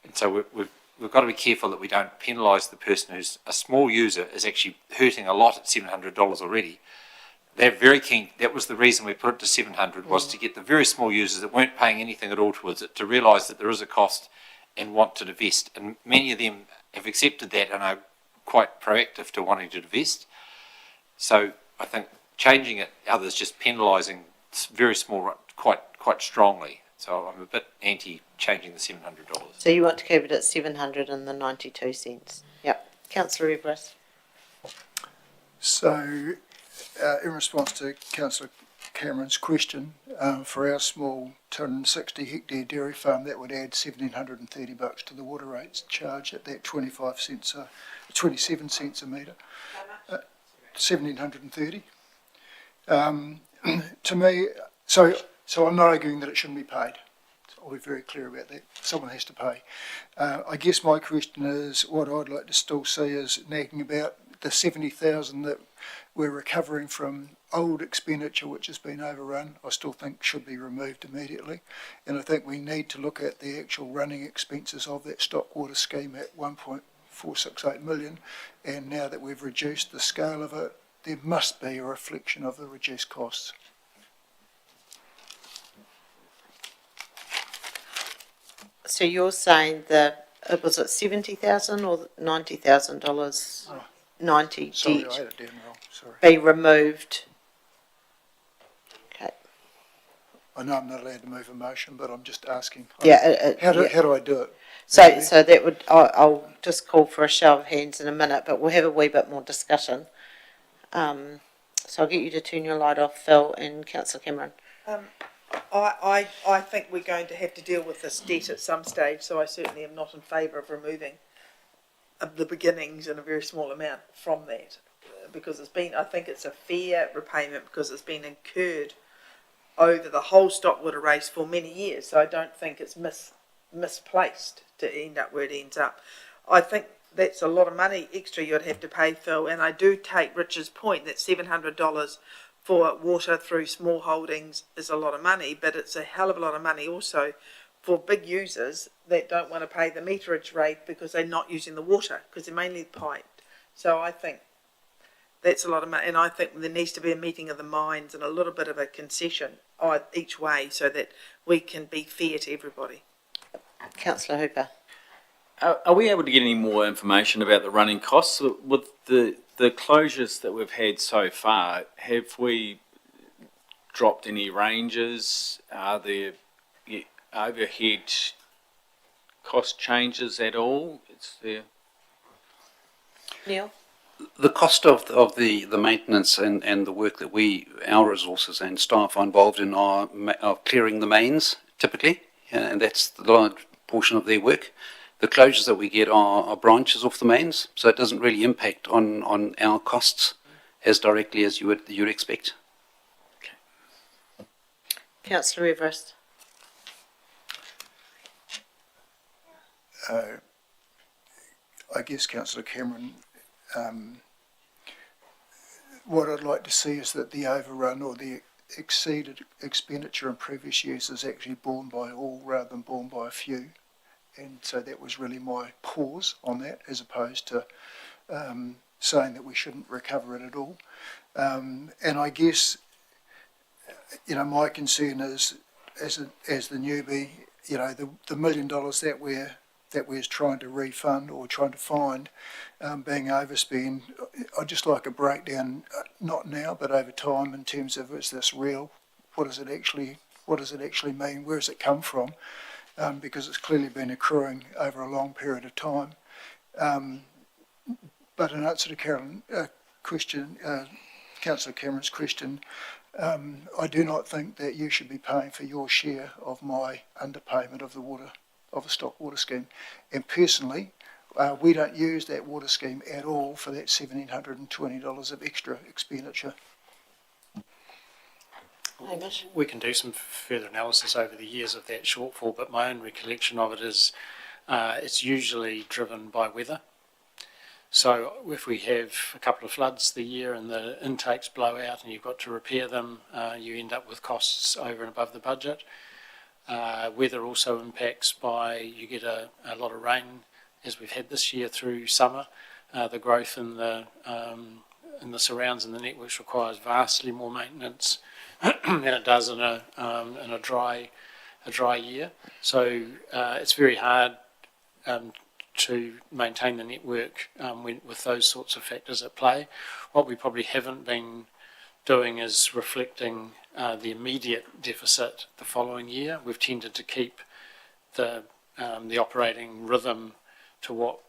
D: And so we've got to be careful that we don't penalise the person who's a small user is actually hurting a lot at $700 already. They're very keen. That was the reason we put it to 700 was to get the very small users that weren't paying anything at all towards it to realise that there is a cost and want to divest. And many of them have accepted that and are quite proactive to wanting to divest. So I think changing it, others just penalising very small quite strongly. So I'm a bit anti changing the $700.
A: So you want to keep it at 792 cents? Yep. Councillor Everest.
G: So, in response to Councillor Cameron's question, for our small 260 hectare dairy farm, that would add $1,730 to the water rates charge at that 27 cents a metre. 1,730. To me, so I'm not arguing that it shouldn't be paid. So I'll be very clear about that. Someone has to pay. I guess my question is, what I'd like to still see is nagging about the 70,000 that we're recovering from old expenditure which has been overrun. I still think should be removed immediately, and I think we need to look at the actual running expenses of that stock water scheme at 1.468 million, and now that we've reduced the scale of it, there must be a reflection of the reduced costs.
A: So you're saying that, was it 70,000 or $90,000? 90
G: Sorry,
A: debt
G: I had it down wrong. Sorry.
A: be removed. Okay.
G: I know I'm not allowed to move a motion, but I'm just asking.
A: Yeah.
G: How do I do it?
A: So that would, I'll just call for a show of hands in a minute, but we'll have a wee bit more discussion. So I'll get you to turn your light off, Phil and Councillor Cameron.
E: I think we're going to have to deal with this debt at some stage, so I certainly am not in favour of removing the beginnings in a very small amount from that, because I think it's a fair repayment because it's been incurred over the whole stockwater race for many years, so I don't think it's misplaced to end up where it ends up. I think that's a lot of money extra you'd have to pay, Phil, and I do take Rich's point that $700 for water through small holdings is a lot of money, but it's a hell of a lot of money also for big users that don't want to pay the meterage rate because they're not using the water, because they're mainly piped. So I think that's a lot of money, and I think there needs to be a meeting of the minds and a little bit of a concession each way so that we can be fair to everybody.
A: Councillor Hooper.
N: Are we able to get any more information about the running costs? With the closures that we've had so far, have we dropped any ranges? Are there overhead cost changes at all?
A: Neil?
I: The cost of the maintenance and the work that our resources and staff are involved in are clearing the mains, typically, and that's the large portion of their work. The closures that we get are branches off the mains, so it doesn't really impact on our costs as directly as you would expect.
A: Okay. Councillor Everest.
G: I guess, Councillor Cameron, what I'd like to see is that the overrun or the exceeded expenditure in previous years is actually borne by all rather than borne by a few. And so that was really my pause on that, as opposed to saying that we shouldn't recover it at all. And I guess, my concern is, as the newbie, the $1 million that we're trying to refund or trying to find being overspent, I'd just like a breakdown, not now, but over time, in terms of, is this real? What does it actually mean? Where does it come from? Because it's clearly been accruing over a long period of time. But in answer to Councillor Cameron's question, I do not think that you should be paying for your share of my underpayment of the stock water scheme. And personally, we don't use that water scheme at all for that $1,720 of extra expenditure.
F: We can do some further analysis over the years of that shortfall, but my own recollection of it is it's usually driven by weather. So if we have a couple of floods the year and the intakes blow out and you've got to repair them, you end up with costs over and above the budget. Weather also impacts by, you get a lot of rain, as we've had this year through summer. The growth in the surrounds and the networks requires vastly more maintenance than it does in a dry year. So it's very hard to maintain the network with those sorts of factors at play. What we probably haven't been doing is reflecting the immediate deficit the following year. We've tended to keep the operating rhythm to what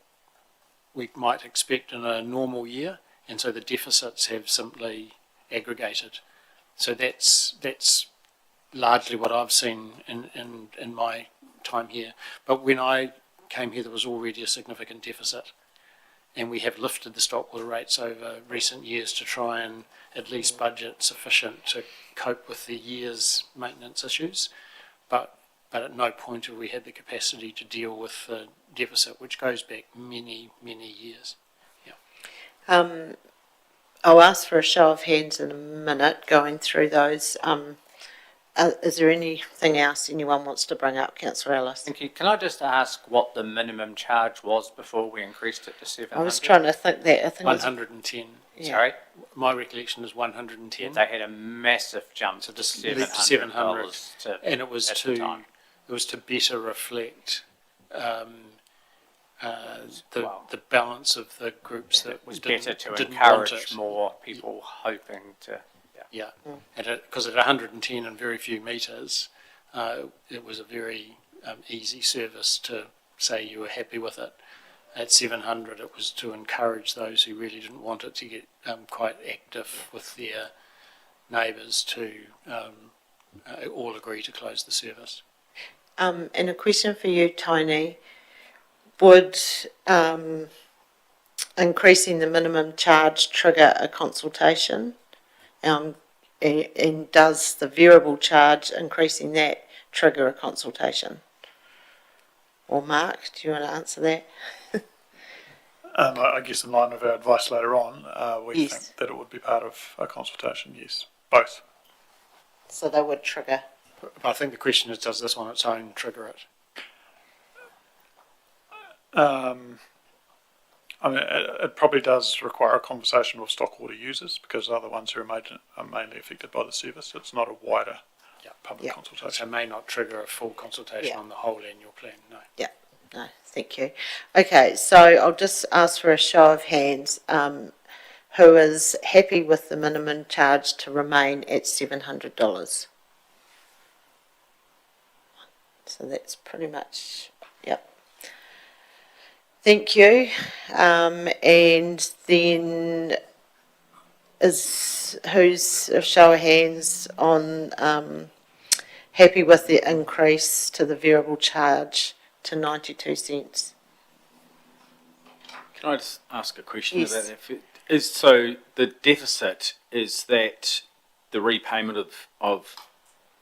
F: we might expect in a normal year, and so the deficits have simply aggregated. So that's largely what I've seen in my time here. But when I came here, there was already a significant deficit, and we have lifted the stockwater rates over recent years to try and at least budget sufficient to cope with the year's maintenance issues. But at no point have we had the capacity to deal with the deficit, which goes back many, many years. Yeah.
A: I'll ask for a show of hands in a minute going through those. Is there anything else anyone wants to bring up, Councillor Ellis?
H: Thank you. Can I just ask what the minimum charge was before we increased it to 700?
A: I was trying to think that. I think
F: 110.
A: Yeah.
H: Sorry?
F: My recollection is 110.
H: They had a massive jump to $700.
F: And it was to better reflect the balance of the groups that
H: was
F: didn't,
H: better to
F: didn't
H: encourage
F: want it.
H: more people hoping to.
F: Yeah, because at 110 and very few metres, it was a very easy service to say you were happy with it. At 700, it was to encourage those who really didn't want it to get quite active with their neighbours to all agree to close the service.
A: And a question for you, Tony. Would increasing the minimum charge trigger a consultation? And does the variable charge, increasing that, trigger a consultation? Or Mark, do you want to answer that?
O: I guess in line with our advice later on, we
A: Yes.
O: think that it would be part of a consultation, yes, both.
A: So they would trigger.
F: But I think the question is, does this on its own trigger it?
O: I mean, it probably does require a conversation with stockwater users because they're the ones who are mainly affected by the service. It's not a wider public consultation.
F: So it may not trigger a full consultation on the whole annual plan, no.
A: Yeah, no, thank you. Okay, so I'll just ask for a show of hands. Who is happy with the minimum charge to remain at $700? So that's pretty much, yep. Thank you. And then who's a show of hands on happy with the increase to the variable charge to 92 cents?
N: Can I just ask a question
A: Yes.
N: about that? If it is, so the deficit, is that the repayment of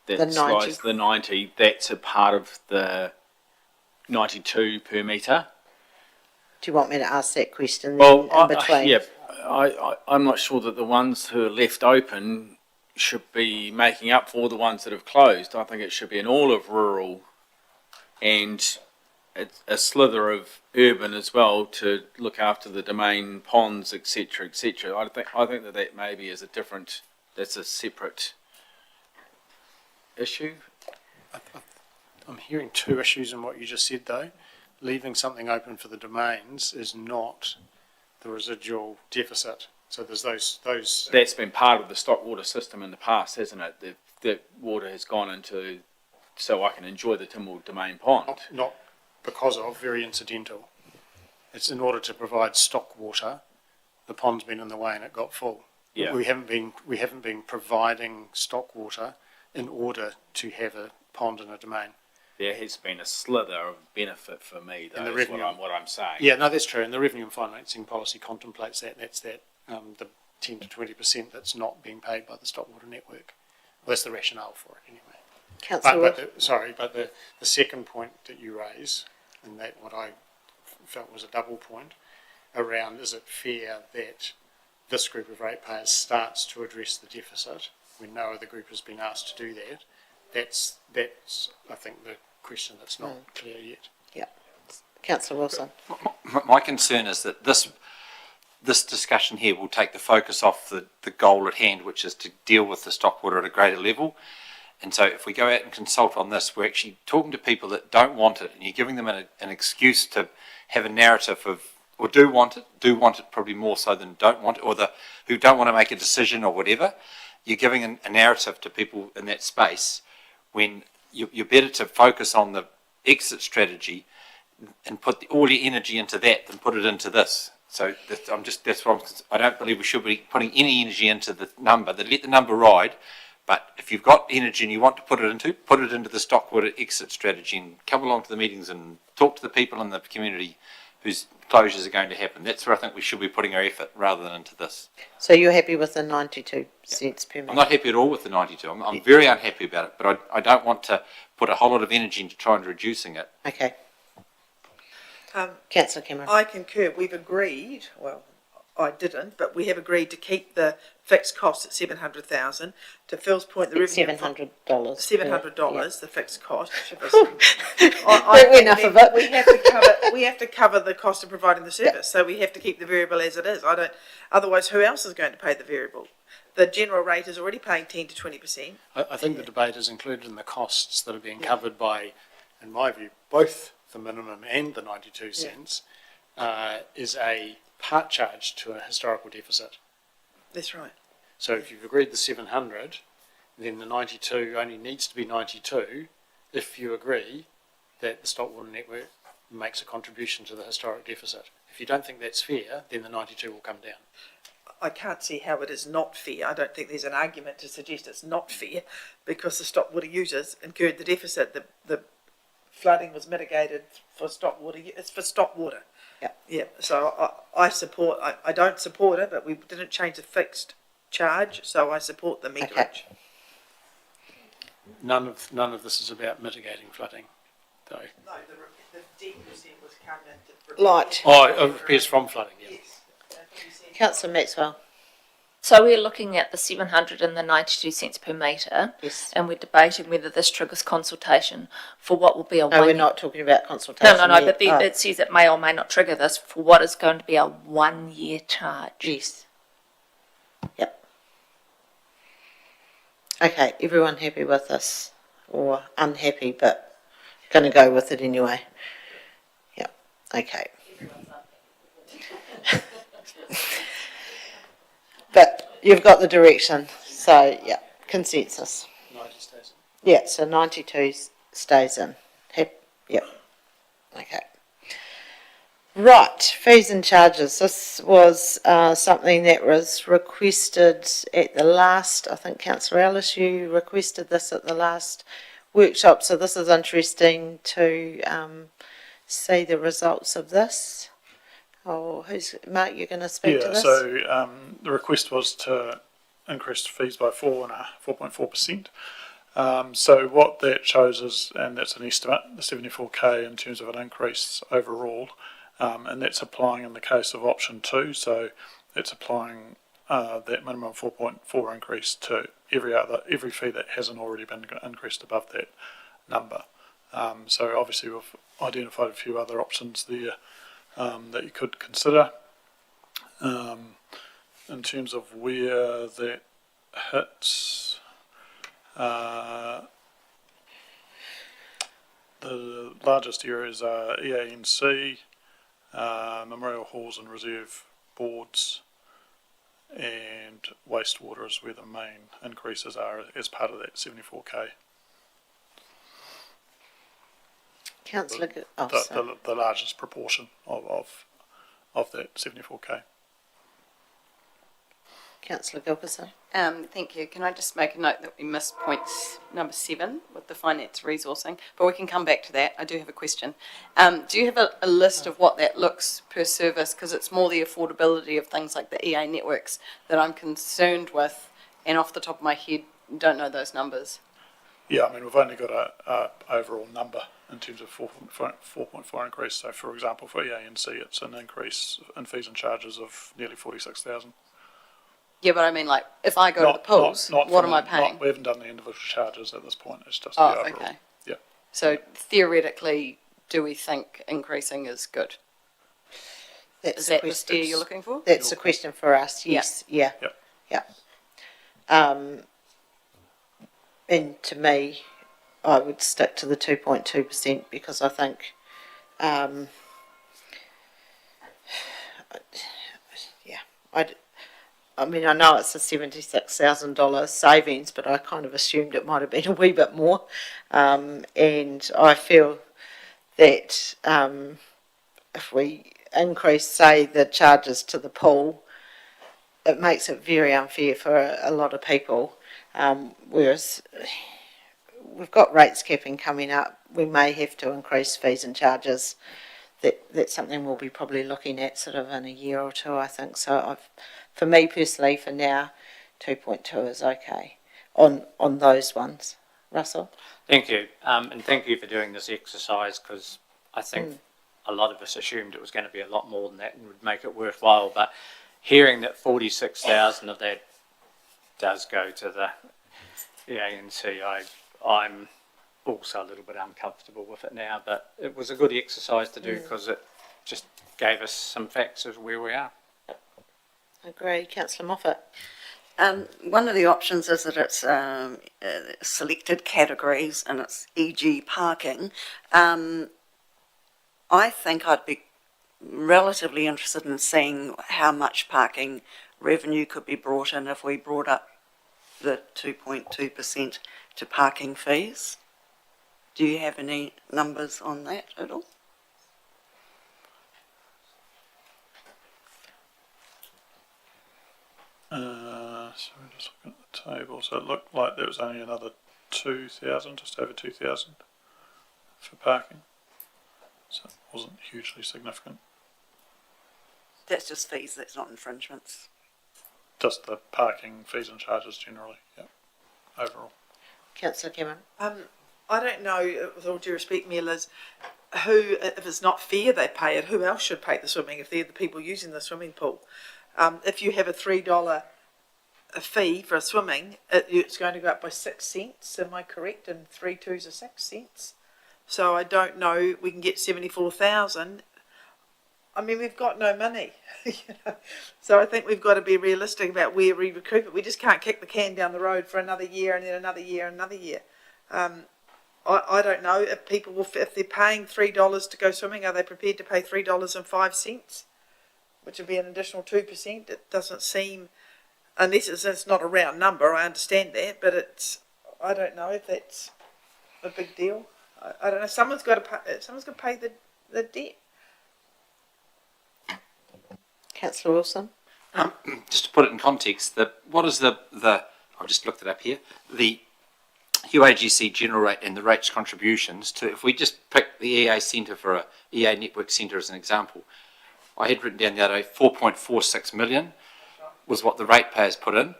N: that
A: The 90.
N: slice, the 90, that's a part of the 92 per metre?
A: Do you want me to ask that question
N: Well,
A: in between?
N: I'm not sure that the ones who are left open should be making up for the ones that have closed. I think it should be in all of rural and a slither of urban as well to look after the domain ponds, etc., etc. I think that maybe is that's a separate issue.
F: I'm hearing two issues in what you just said, though. Leaving something open for the domains is not the residual deficit. So there's those.
N: That's been part of the stockwater system in the past, hasn't it? The water has gone into, so I can enjoy the Tynwald Domain Pond.
F: Not because of, very incidental. It's in order to provide stock water. The pond's been in the way and it got full.
N: Yeah.
F: We haven't been providing stock water in order to have a pond and a domain.
N: There has been a slither of benefit for me, though,
F: And the
N: is
F: revenue-
N: what I'm saying.
F: Yeah, no, that's true. And the revenue and financing policy contemplates that. That's the 10 to 20% that's not being paid by the stockwater network. Well, that's the rationale for it anyway.
A: Councillor
F: But the second point that you raise, and that what I felt was a double point, around, is it fair that this group of ratepayers starts to address the deficit when no other group has been asked to do that? That's I think, the question that's not clear yet.
A: Yeah. Councillor Wilson.
D: My concern is that this discussion here will take the focus off the goal at hand, which is to deal with the stock water at a greater level. And so if we go out and consult on this, we're actually talking to people that don't want it, and you're giving them an excuse to have a narrative of, or do want it probably more so than don't want it, or who don't want to make a decision or whatever. You're giving a narrative to people in that space when you're better to focus on the exit strategy and put all your energy into that than put it into this. So I don't believe we should be putting any energy into the number. Let the number ride, but if you've got energy and you want to put it into the stock water exit strategy and come along to the meetings and talk to the people in the community whose closures are going to happen. That's where I think we should be putting our effort rather than into this.
A: So you're happy with the 92 cents per metre?
D: I'm not happy at all with the 92. I'm very unhappy about it, but I don't want to put a whole lot of energy into trying to reducing it.
A: Okay. Councillor Cameron.
E: I concur. We've agreed, well, I didn't, but we have agreed to keep the fixed cost at 700,000. To Phil's point, the revenue
A: $700.
E: $700, the fixed cost.
A: Enough of it.
E: We have to cover the cost of providing the service, so we have to keep the variable as it is. Otherwise, who else is going to pay the variable? The general rate is already paying 10 to 20%.
F: I think the debate is included in the costs that are being covered by, in my view, both the minimum and the 92 cents, is a part charge to a historical deficit.
E: That's right.
F: So if you've agreed the 700, then the 92 only needs to be 92 if you agree that the stock water network makes a contribution to the historic deficit. If you don't think that's fair, then the 92 will come down.
E: I can't see how it is not fair. I don't think there's an argument to suggest it's not fair because the stock water users incurred the deficit. The flooding was mitigated for stock water. It's for stock water. Yeah. So I support. I don't support it, but we didn't change the fixed charge, so I support the meterage.
A: Okay.
F: None of this is about mitigating flooding, though.
E: No, the 10% was covered.
A: Light.
F: Oh, repairs from flooding. Yeah.
E: Yes.
A: Councillor Maxwell.
P: So we're looking at the 700 and the 92 cents per metre,
A: Yes.
P: and we're debating whether this triggers consultation for what will be a
A: No,
P: one.
A: we're not talking about consultation.
P: No,
A: yet.
P: but it says it may or may not trigger this for what is going to be a 1 year charge.
A: Yes. Yep. Okay, everyone happy with this? Or unhappy, but going to go with it anyway? Yep, okay. But you've got the direction, so yeah, consensus.
F: 90 stays.
A: Yeah, so 92 stays in. Yep. Okay. Right, fees and charges. This was something that was requested at the last, I think Councillor Ellis, you requested this at the last workshop, so this is interesting to see the results of this. Oh, Mark, you're going to speak to this?
O: So the request was to increase fees by 4.4%. So what that shows is, and that's an estimate, the 74k in terms of an increase overall, and that's applying in the case of option 2. So it's applying that minimum 4.4 increase to every fee that hasn't already been increased above that number. So obviously we've identified a few other options there that you could consider. In terms of where that hits, the largest areas are EANC, memorial halls and reserve boards, and wastewater is where the main increases are as part of that 74k.
A: Councillor,
O: The largest proportion of that 74k.
A: Councillor Gilkison.
K: Thank you. Can I just make a note that we missed points number 7 with the finance resourcing, but we can come back to that. I do have a question. Do you have a list of what that looks per service? Because it's more the affordability of things like the EA networks that I'm concerned with, and off the top of my head, don't know those numbers.
O: Yeah, I mean, we've only got a overall number in terms of 4.4 increase. So, for example, for EANC, it's an increase in fees and charges of nearly 46,000.
K: Yeah, but I mean, like, if I go to the pools, what am I paying?
O: We haven't done the individual charges at this point. It's just
K: Oh,
O: the overall.
K: okay.
O: Yeah.
K: So theoretically, do we think increasing is good?
A: That's
K: Is
A: the
K: that the
A: question-
K: steer you're looking for?
A: That's the question for us,
K: Yeah.
A: yes, yeah.
O: Yep.
A: Yeah. And to me, I would stick to the 2.2% because I think, I mean, I know it's a $76,000 savings, but I kind of assumed it might have been a wee bit more. And I feel that if we increase, say, the charges to the pool, it makes it very unfair for a lot of people. Whereas we've got rates capping coming up, we may have to increase fees and charges. That's something we'll be probably looking at sort of in a year or two, I think. So for me personally, for now, 2.2 is okay on those ones. Russell?
H: Thank you, and thank you for doing this exercise, because I think a lot of us assumed it was going to be a lot more than that and would make it worthwhile, but hearing that 46,000 of that does go to the ANC, I'm also a little bit uncomfortable with it now, but it was a good exercise to do because it just gave us some facts of where we are.
A: Agree. Councillor Moffat?
M: One of the options is that it's selected categories and it's e.g. parking. I think I'd be relatively interested in seeing how much parking revenue could be brought in if we brought up the 2.2% to parking fees. Do you have any numbers on that at all?
O: So we're just looking at the table. So it looked like there was only another 2,000, just over 2,000 for parking. So it wasn't hugely significant.
M: That's just fees, that's not infringements.
O: Just the parking fees and charges generally, yeah, overall.
A: Councillor Cameron?
E: I don't know, with all due respect, Mayor Liz, who, if it's not fair they pay it, who else should pay the swimming if they're the people using the swimming pool? If you have a $3 fee for a swimming, it's going to go up by 6 cents, am I correct? And 3 twos are 6 cents. So I don't know, we can get 74,000. I mean, we've got no money, you know. So I think we've got to be realistic about where we recoup it. We just can't kick the can down the road for another year and then another year and another year. I don't know if people will, if they're paying $3 to go swimming, are they prepared to pay $3.05, which would be an additional 2%? It doesn't seem, unless it's not a round number, I understand that, but it's, I don't know if that's a big deal. I don't know. Someone's got to pay the debt.
A: Councillor Wilson?
D: Just to put it in context, what is the I've just looked it up here, the UAGC general rate and the rates contributions to, if we just pick the EA centre for a EA network centre as an example, I had written down the other day 4.46 million was what the ratepayers put in,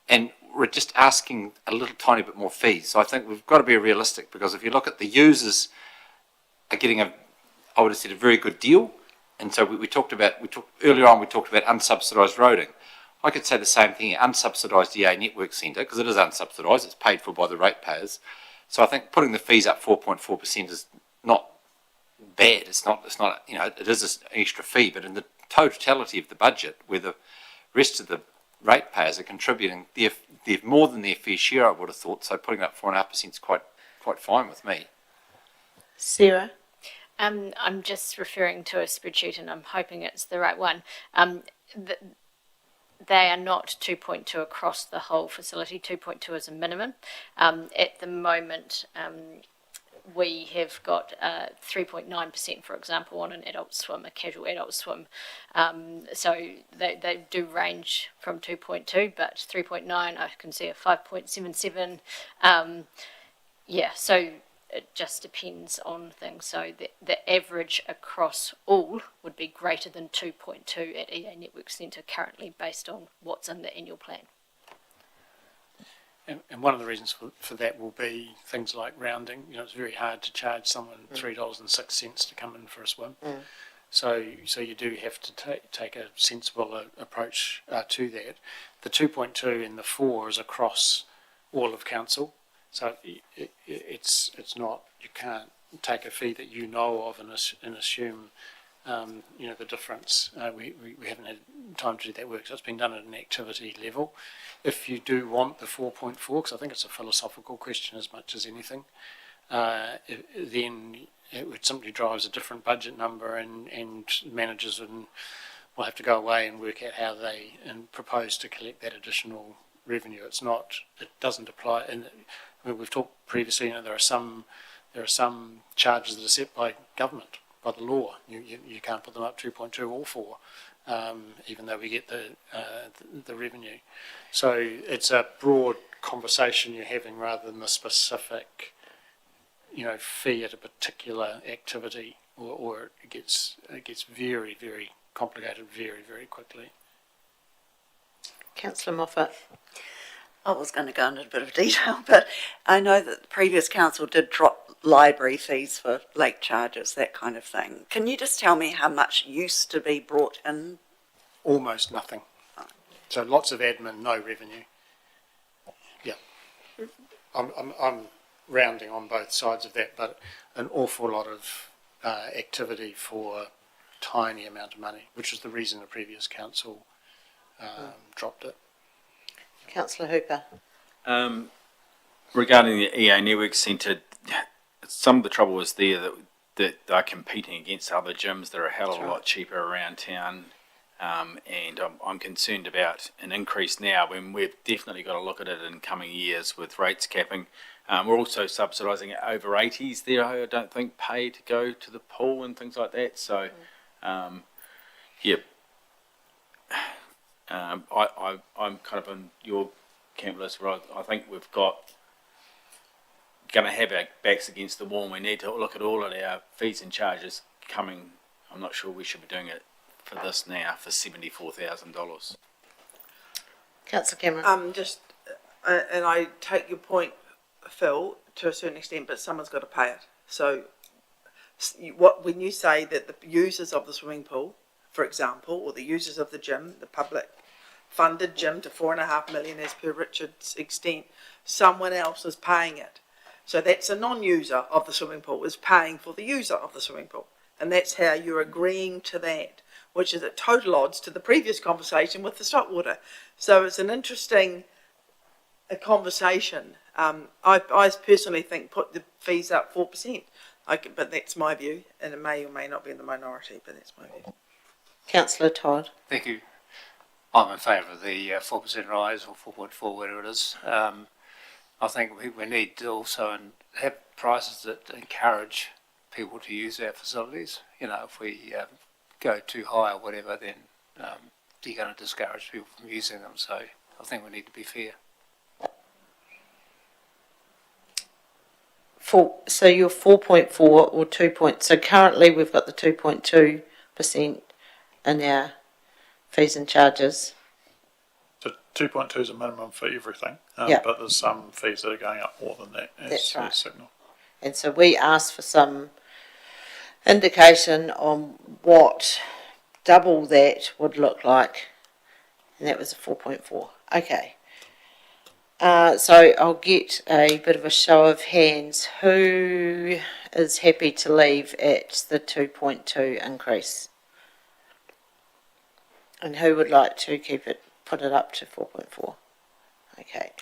D: and we're just asking a little tiny bit more fees. So I think we've got to be realistic, because if you look at the users are getting I would have said a very good deal. And so we talked earlier on about unsubsidised roading. I could say the same thing here, unsubsidised EA network centre, because it is unsubsidised, it's paid for by the ratepayers. So I think putting the fees up 4.4% is not bad. It's not, you know, it is an extra fee, but in the totality of the budget, where the rest of the ratepayers are contributing, they're more than their fair share, I would have thought. So putting up 4.5% is quite fine with me.
A: Sarah?
J: I'm just referring to a spreadsheet, and I'm hoping it's the right one. They are not 2.2 across the whole facility. 2.2 is a minimum. At the moment, we have got 3.9%, for example, on an adult swim, a casual adult swim. So they do range from 2.2, but 3.9, I can see a 5.77. Yeah, so it just depends on things. So the average across all would be greater than 2.2 at EA Network Centre currently, based on what's in the annual plan.
F: and one of the reasons for that will be things like rounding. You know, it's very hard to charge someone $3.06 to come in for a swim. So you do have to take a sensible approach to that. The 2.2 and the 4 is across all of council. So it's not, you can't take a fee that you know of and assume, you know, the difference. We haven't had time to do that work, so it's been done at an activity level. If you do want the 4.4, because I think it's a philosophical question as much as anything, then it simply drives a different budget number, and managers will have to go away and work out how they propose to collect that additional revenue. It doesn't apply. And I mean, we've talked previously. You know, there are some charges that are set by government, by the law. You can't put them up 2.2 or 4, even though we get the revenue. So it's a broad conversation you're having rather than the specific, you know, fee at a particular activity, or it gets very, very complicated very, very quickly.
A: Councillor Moffat.
M: I was going to go into a bit of detail, but I know that the previous council did drop library fees for late charges, that kind of thing. Can you just tell me how much used to be brought in?
F: Almost nothing. So lots of admin, no revenue. Yeah, I'm rounding on both sides of that, but an awful lot of activity for a tiny amount of money, which is the reason the previous council dropped it.
A: Councillor Hooper.
N: Regarding the EA Network Centre, some of the trouble is there that they're competing against other gyms that are a hell of a lot cheaper around town. And I'm concerned about an increase now when we've definitely got to look at it in coming years with rates capping. We're also subsidising over 80s there, I don't think, pay to go to the pool and things like that. So, yeah. I'm kind of in your camp list where I think we've going to have our backs against the wall, and we need to look at all of our fees and charges coming. I'm not sure we should be doing it for this now for $74,000.
A: Councillor Cameron.
E: And I take your point, Phil, to a certain extent, but someone's got to pay it. So when you say that the users of the swimming pool, for example, or the users of the gym, the public funded gym to $4.5 million as per Richard's extent, someone else is paying it. So that's a non-user of the swimming pool is paying for the user of the swimming pool. And that's how you're agreeing to that, which is at total odds to the previous conversation with the Stockwater. So it's an interesting conversation. I personally think put the fees up 4%, but that's my view, and it may or may not be in the minority, but that's my view.
A: Councillor Todd.
Q: Thank you. I'm in favour of the 4% rise, or 4.4, whatever it is. I think we need to also have prices that encourage people to use our facilities. You know, if we go too high or whatever, then you're going to discourage people from using them. So I think we need to be fair.
A: So you're 4.4 or 2 so currently we've got the 2.2% in our fees and charges.
O: So 2.2 is a minimum for everything,
A: Yep.
O: but there's some fees that are going up more than that as
A: That's right.
O: signal.
A: And so we asked for some indication on what double that would look like, and that was a 4.4. Okay. So I'll get a bit of a show of hands. Who is happy to leave at the 2.2 increase? And who would like to put it up to 4.4? Okay.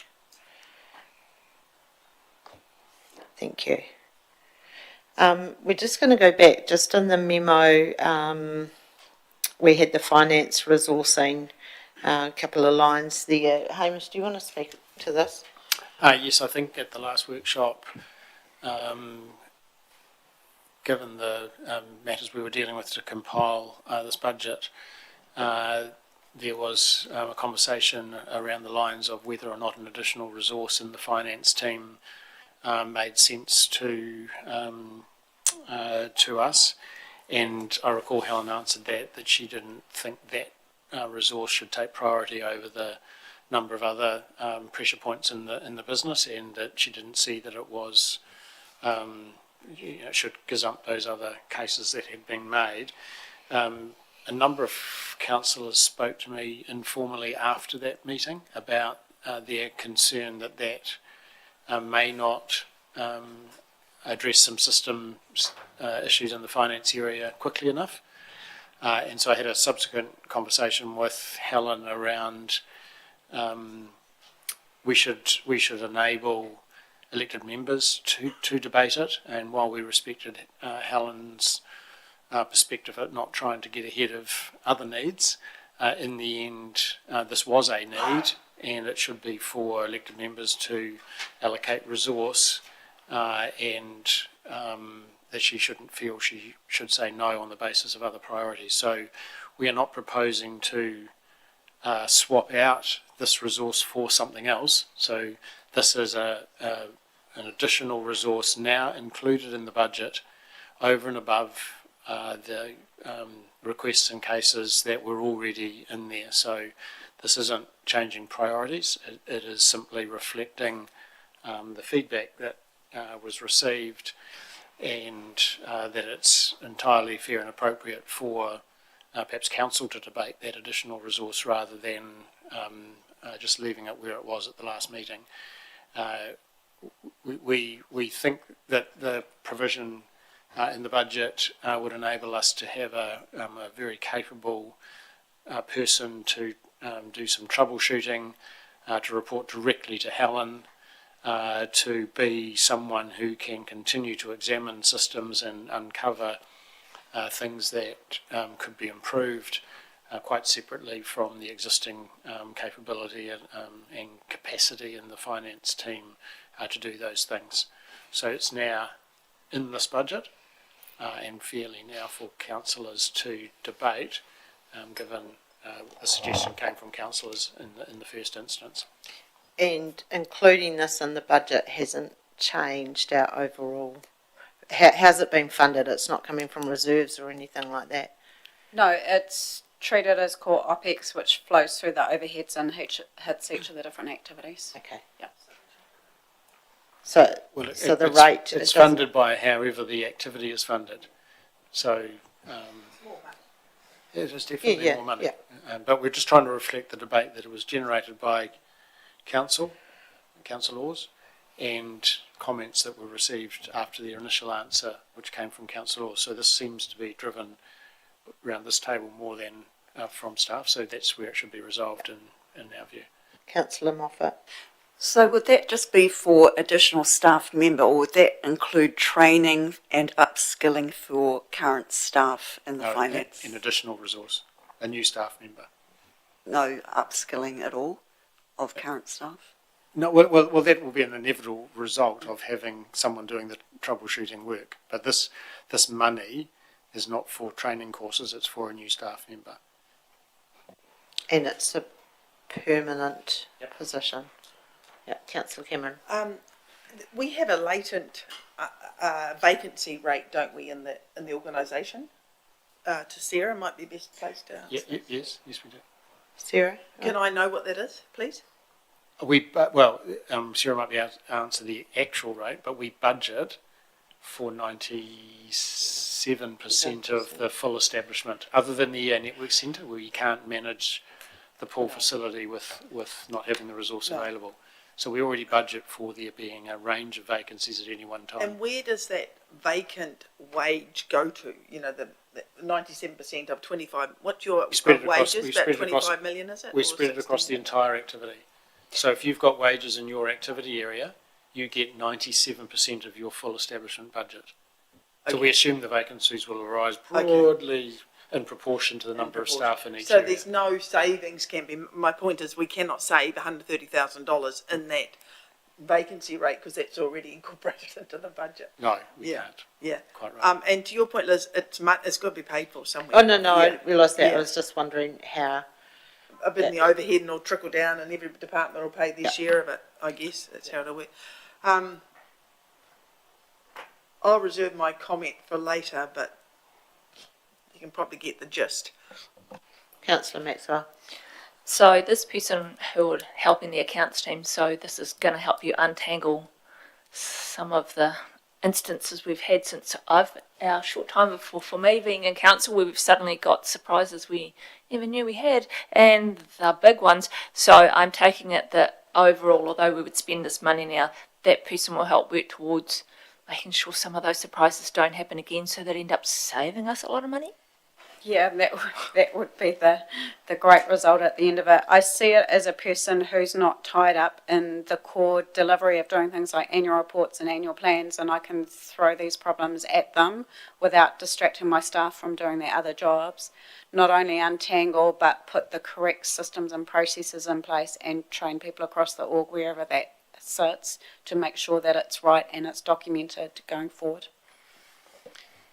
A: Thank you. We're just going to go back, just in the memo, we had the finance resourcing, a couple of lines there. Hamish, do you want to speak to this?
F: Yes, I think at the last workshop, given the matters we were dealing with to compile this budget, there was a conversation around the lines of whether or not an additional resource in the finance team made sense to us. And I recall Helen answered that she didn't think that resource should take priority over the number of other pressure points in the business, and that she didn't see that it was should gazump those other cases that had been made. A number of councillors spoke to me informally after that meeting about their concern that may not address some system issues in the finance area quickly enough. And so I had a subsequent conversation with Helen around we should enable elected members to debate it, and while we respected Helen's perspective at not trying to get ahead of other needs, in the end this was a need, and it should be for elected members to allocate resource, and that she shouldn't feel she should say no on the basis of other priorities. So we are not proposing to swap out this resource for something else. So this is an additional resource now included in the budget over and above the requests and cases that were already in there. So this isn't changing priorities. It is simply reflecting the feedback that was received, and that it's entirely fair and appropriate for perhaps council to debate that additional resource rather than just leaving it where it was at the last meeting. We think that the provision in the budget would enable us to have a very capable person to do some troubleshooting, to report directly to Helen, to be someone who can continue to examine systems and uncover things that could be improved, quite separately from the existing capability and capacity in the finance team to do those things. So it's now in this budget, and fairly now for councillors to debate, given the suggestion came from councillors in the first instance.
A: And including this in the budget hasn't changed our overall. How's it been funded? It's not coming from reserves or anything like that.
C: No, it's treated as core OPEX, which flows through the overheads and hits each of the different activities.
A: Okay.
C: Yeah.
A: So,
F: the
A: rate...
F: It's funded by however the activity is funded. So it is definitely more money.
A: Yeah.
F: But we're just trying to reflect the debate that it was generated by councillors, and comments that were received after the initial answer, which came from councillors. So this seems to be driven around this table more than from staff, so that's where it should be resolved in our view.
A: Councillor Moffat.
M: So would that just be for additional staff member, or would that include training and upskilling for current staff in the finance?
F: An additional resource, a new staff member.
M: No upskilling at all of current staff?
F: No, well, that will be an inevitable result of having someone doing the troubleshooting work. But this money is not for training courses; it's for a new staff member.
A: And it's a permanent position. Yeah, Councillor Cameron.
E: We have a latent vacancy rate, don't we, in the organisation? To Sarah might be best placed to answer.
F: Yes, we do.
A: Sarah,
E: can I know what that is, please?
F: Sarah might be able to answer the actual rate, but we budget for 97% of the full establishment, other than the network centre, where you can't manage the pool facility with not having the resource available. So we already budget for there being a range of vacancies at any one time.
E: And where does that vacant wage go to? You know, the 97% of 25. What's your wages? About 25 million, is it?
F: We spread it across the entire activity. So if you've got wages in your activity area, you get 97% of your full establishment budget. So we assume the vacancies will arise broadly in proportion to the number of staff in each area.
E: So there's no savings can be. My point is we cannot save $130,000 in that vacancy rate because that's already incorporated into the budget.
F: No, we can't.
E: Yeah.
F: Quite right.
E: And to your point, Liz, it's got to be paid for somewhere.
A: Oh, no, I realised that. I was just wondering how...
E: A bit in the overhead and it'll trickle down and every department will pay their share of it, I guess. That's how it'll work. I'll reserve my comment for later, but you can probably get the gist.
A: Councillor Maxwell.
P: So this person who would helping the accounts team, so this is going to help you untangle some of the instances we've had since our short time for me being in council, where we've suddenly got surprises we never knew we had, and the big ones. So I'm taking it that overall, although we would spend this money now, that person will help work towards making sure some of those surprises don't happen again, so that end up saving us a lot of money.
C: Yeah, that would be the great result at the end of it. I see it as a person who's not tied up in the core delivery of doing things like annual reports and annual plans, and I can throw these problems at them without distracting my staff from doing their other jobs. Not only untangle, but put the correct systems and processes in place and train people across the org wherever that sits to make sure that it's right and it's documented going forward.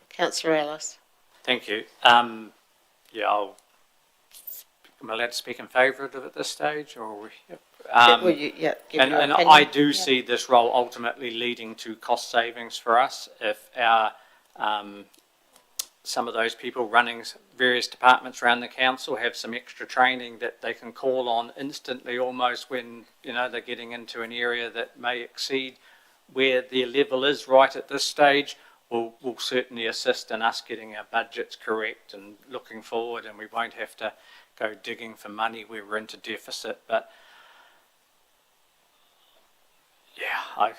A: Councillor Ellis.
H: Thank you. I'm allowed to speak in favour of it at this stage, or
A: give
H: and
A: your
H: and
A: opinion.
H: I do see this role ultimately leading to cost savings for us if our some of those people running various departments around the council have some extra training that they can call on instantly, almost when they're getting into an area that may exceed where their level is right at this stage. Will certainly assist in us getting our budgets correct and looking forward, and we won't have to go digging for money where we're into deficit. But yeah,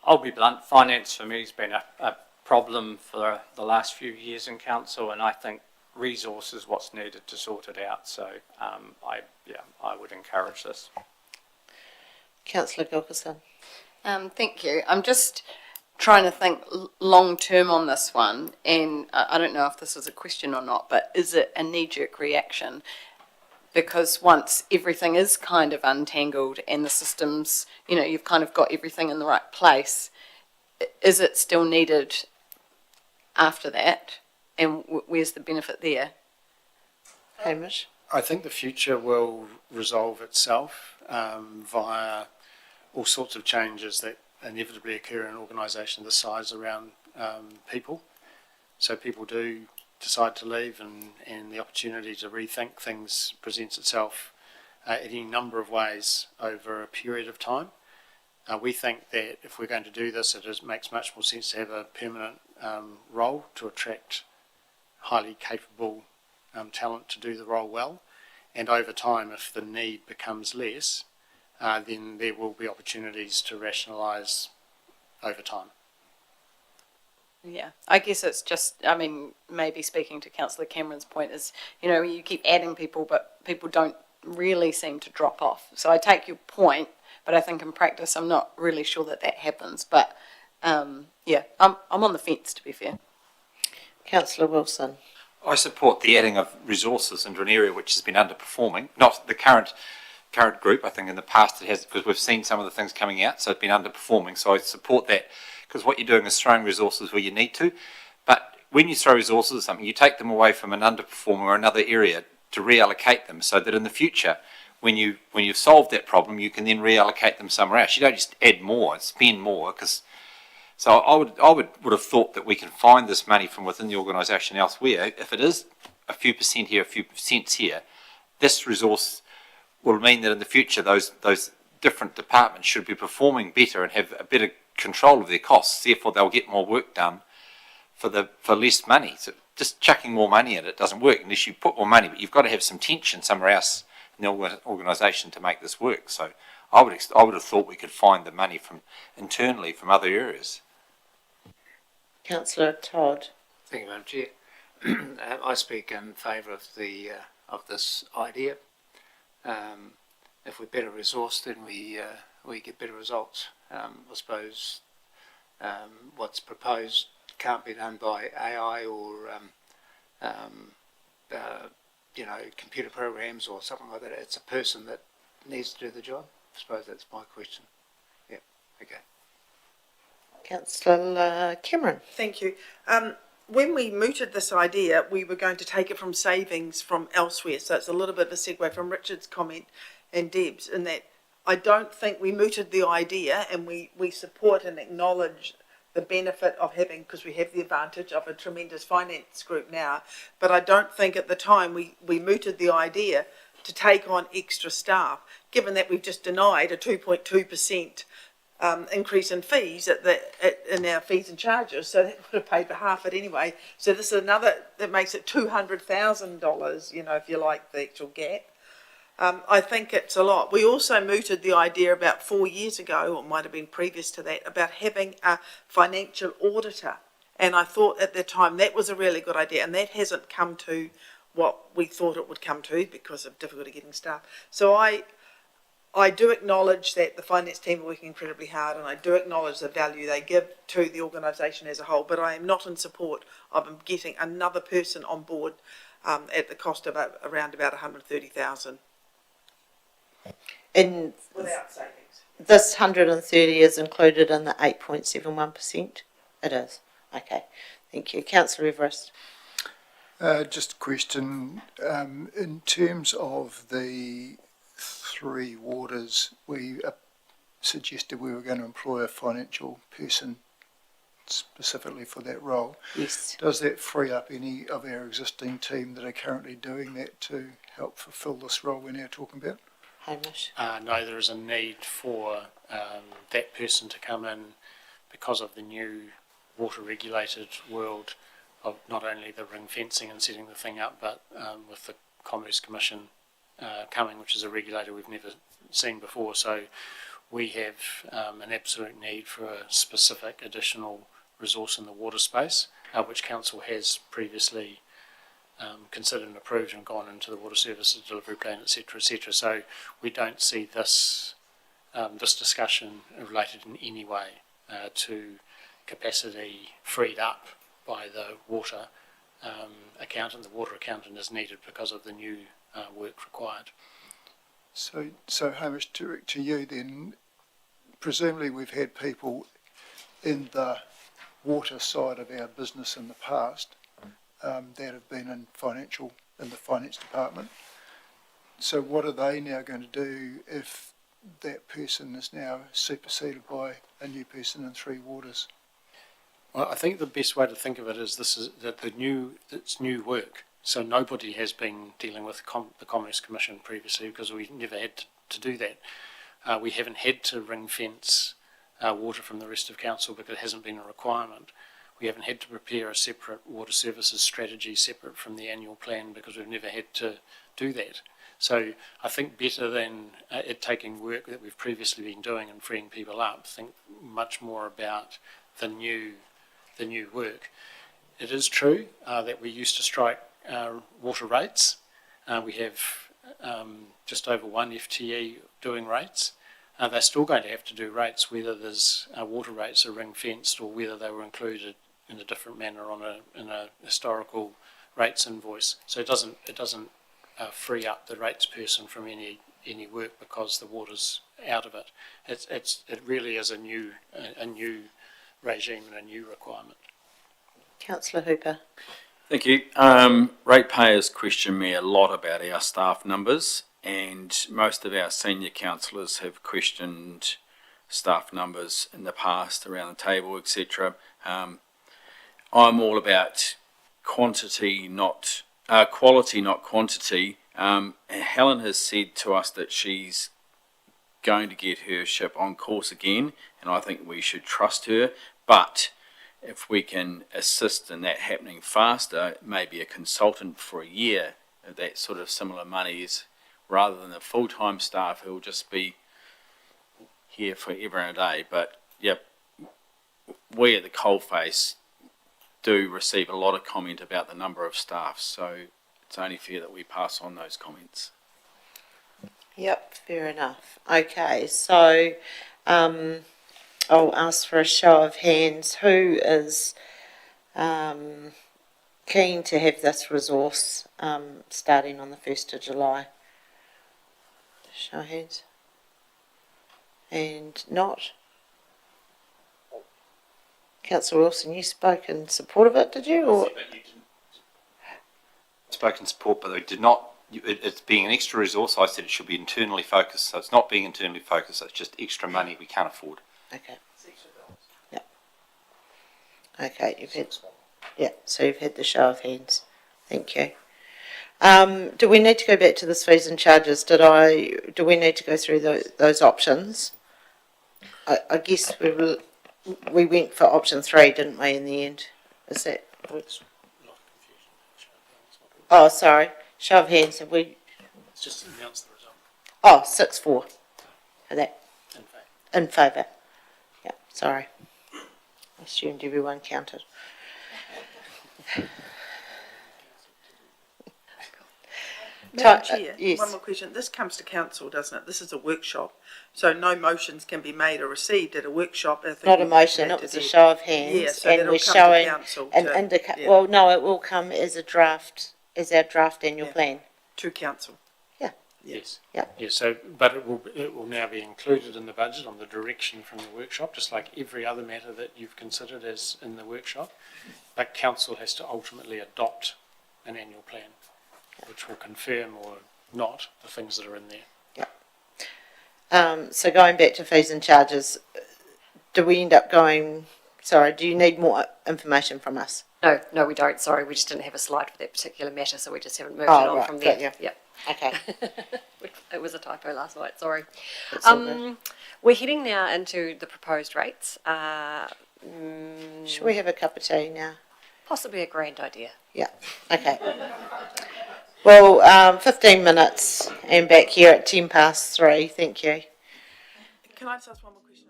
H: I'll be blunt. Finance for me has been a problem for the last few years in council, and I think resource is what's needed to sort it out. So I would encourage this.
A: Councillor Gilkison.
K: Thank you. I'm just trying to think long term on this one, and I don't know if this is a question or not, but is it a knee-jerk reaction? Because once everything is kind of untangled and the systems, you've kind of got everything in the right place, is it still needed after that? And where's the benefit there?
A: Hamish.
F: I think the future will resolve itself via all sorts of changes that inevitably occur in an organisation this size around people. So people do decide to leave, and the opportunity to rethink things presents itself in any number of ways over a period of time. We think that if we're going to do this, it makes much more sense to have a permanent role to attract highly capable talent to do the role well. And over time, if the need becomes less, then there will be opportunities to rationalise over time.
K: Yeah, I guess it's just, maybe speaking to Councillor Cameron's point is, you keep adding people, but people don't really seem to drop off. So I take your point, but I think in practice I'm not really sure that happens. But I'm on the fence, to be fair.
A: Councillor Wilson.
D: I support the adding of resources into an area which has been underperforming, not the current group. I think in the past it has, because we've seen some of the things coming out, so it's been underperforming. So I support that, because what you're doing is throwing resources where you need to. But when you throw resources at something, you take them away from an underperformer or another area to reallocate them, so that in the future, when you've solved that problem, you can then reallocate them somewhere else. You don't just add more, spend more, because. So I would have thought that we can find this money from within the organisation elsewhere. If it is a few percent here, a few percents here, this resource will mean that in the future those different departments should be performing better and have a better control of their costs. Therefore, they'll get more work done for less money. So just chucking more money at it doesn't work unless you put more money. But you've got to have some tension somewhere else in the organisation to make this work. So I would have thought we could find the money from internally from other areas.
A: Councillor Todd.
Q: Thank you, Madam Chair. I speak in favour of this idea. If we're better resourced, then we get better results. I suppose what's proposed can't be done by AI or computer programs or something like that. It's a person that needs to do the job. I suppose that's my question. Yeah. Okay.
A: Councillor Cameron.
E: Thank you. When we mooted this idea, we were going to take it from savings from elsewhere. So it's a little bit of a segue from Richard's comment and Deb's, in that I don't think we mooted the idea, and we support and acknowledge the benefit of having, because we have the advantage of a tremendous finance group now, but I don't think at the time we mooted the idea to take on extra staff, given that we've just denied a 2.2% increase in fees in our fees and charges, so that would have paid for half it anyway. So this is another, that makes it $200,000, you know, if you like, the actual gap. I think it's a lot. We also mooted the idea about 4 years ago, or might have been previous to that, about having a financial auditor. And I thought at the time that was a really good idea, and that hasn't come to what we thought it would come to because of difficulty getting staff. So I do acknowledge that the finance team are working incredibly hard, and I do acknowledge the value they give to the organisation as a whole, but I am not in support of them getting another person on board at the cost of around about $130,000.
A: And
E: without savings.
A: this 130 is included in the 8.71%? It is. Okay. Thank you. Councillor Everest.
G: Just a question, in terms of the 3 waters, we suggested we were going to employ a financial person specifically for that role.
A: Yes.
G: Does that free up any of our existing team that are currently doing that to help fulfil this role we're now talking about?
A: Hamish.
F: No, there is a need for that person to come in because of the new water regulated world of not only the ring fencing and setting the thing up, but with the Commerce Commission coming, which is a regulator we've never seen before. So we have an absolute need for a specific additional resource in the water space, which Council has previously considered and approved and gone into the water services delivery plan, etc., etc. So we don't see this this discussion related in any way to capacity freed up by the water accountant. The water accountant is needed because of the new work required.
G: So Hamish, direct to you then, presumably we've had people in the water side of our business in the past that have been in the finance department. So what are they now going to do if that person is now superseded by a new person in 3 waters?
F: Well, I think the best way to think of it is it's new work. So nobody has been dealing with the Commerce Commission previously because we never had to do that. We haven't had to ring fence water from the rest of council because it hasn't been a requirement. We haven't had to prepare a separate water services strategy separate from the annual plan because we've never had to do that. So I think better than it taking work that we've previously been doing and freeing people up, think much more about the new work. It is true that we used to strike water rates. We have just over 1 FTE doing rates. They're still going to have to do rates, whether there's water rates are ring fenced or whether they were included in a different manner in a historical rates invoice. So it doesn't free up the rates person from any work because the water's out of it. It really is a new regime and a new requirement.
A: Councillor Hooper.
N: Thank you. Ratepayers question me a lot about our staff numbers, and most of our senior councillors have questioned staff numbers in the past around the table, etc. I'm all about quality, not quantity. Helen has said to us that she's going to get her ship on course again, and I think we should trust her. But if we can assist in that happening faster, maybe a consultant for a year, that sort of similar monies, rather than the full-time staff who will just be here forever and a day. But yep, we at the coalface do receive a lot of comment about the number of staff, so it's only fair that we pass on those comments.
A: Yep, fair enough. Okay, so I'll ask for a show of hands. Who is keen to have this resource starting on the 1st of July? Show of hands. And not? Councillor Wilson, you spoke in support of it, did you? Or?
D: Spoke in support, but they did not. It's being an extra resource. I said it should be internally focused, so it's not being internally focused. It's just extra money we can't afford.
A: Okay. Yep. Okay, so you've had the show of hands. Thank you. Do we need to go back to this fees and charges? Do we need to go through those options? I guess we went for option 3, didn't we, in the end? Is that? Oh, sorry. Show of hands. Have we?
F: It's just announce the result.
A: Oh, 6-4 for that.
F: In fact.
A: In favour. Yeah, sorry. I assumed everyone counted.
E: Madam Chair,
A: yes.
E: one more question. This comes to council, doesn't it? This is a workshop, so no motions can be made or received at a workshop. I think
A: Not a
E: we
A: motion,
E: had
A: it was
E: to
A: a
E: do-
A: show of hands.
E: Yeah, so
A: and
E: that'll
A: we're
E: come
A: showing
E: to council.
A: an
E: to-
A: indica-
E: yeah,
A: Well, no, it will come as a draft, as our draft annual
E: Yeah.
A: plan.
E: to council.
F: Yes.
A: Yeah.
F: Yes, so, but it will now be included in the budget on the direction from the workshop, just like every other matter that you've considered as in the workshop. But council has to ultimately adopt an annual plan, which will confirm or not the things that are in there.
A: So going back to fees and charges, do we end up going, sorry, do you need more information from us?
B: No, we don't. Sorry, we just didn't have a slide for that particular matter, so we just haven't moved
A: Oh,
B: it on
A: right,
B: from
A: got
B: there.
A: you.
B: Yep.
A: Okay.
B: It was a typo last night. Sorry.
A: That's all good.
B: We're heading now into the proposed rates.
A: Should we have a cup of tea now?
B: Possibly a grand idea.
A: Yeah, okay. Well, 15 minutes and back here at 3:10. Thank you.
E: Can I just ask one more question?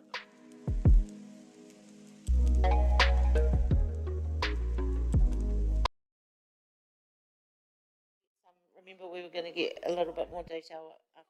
A: Remember, we were going to get a little bit more detail after.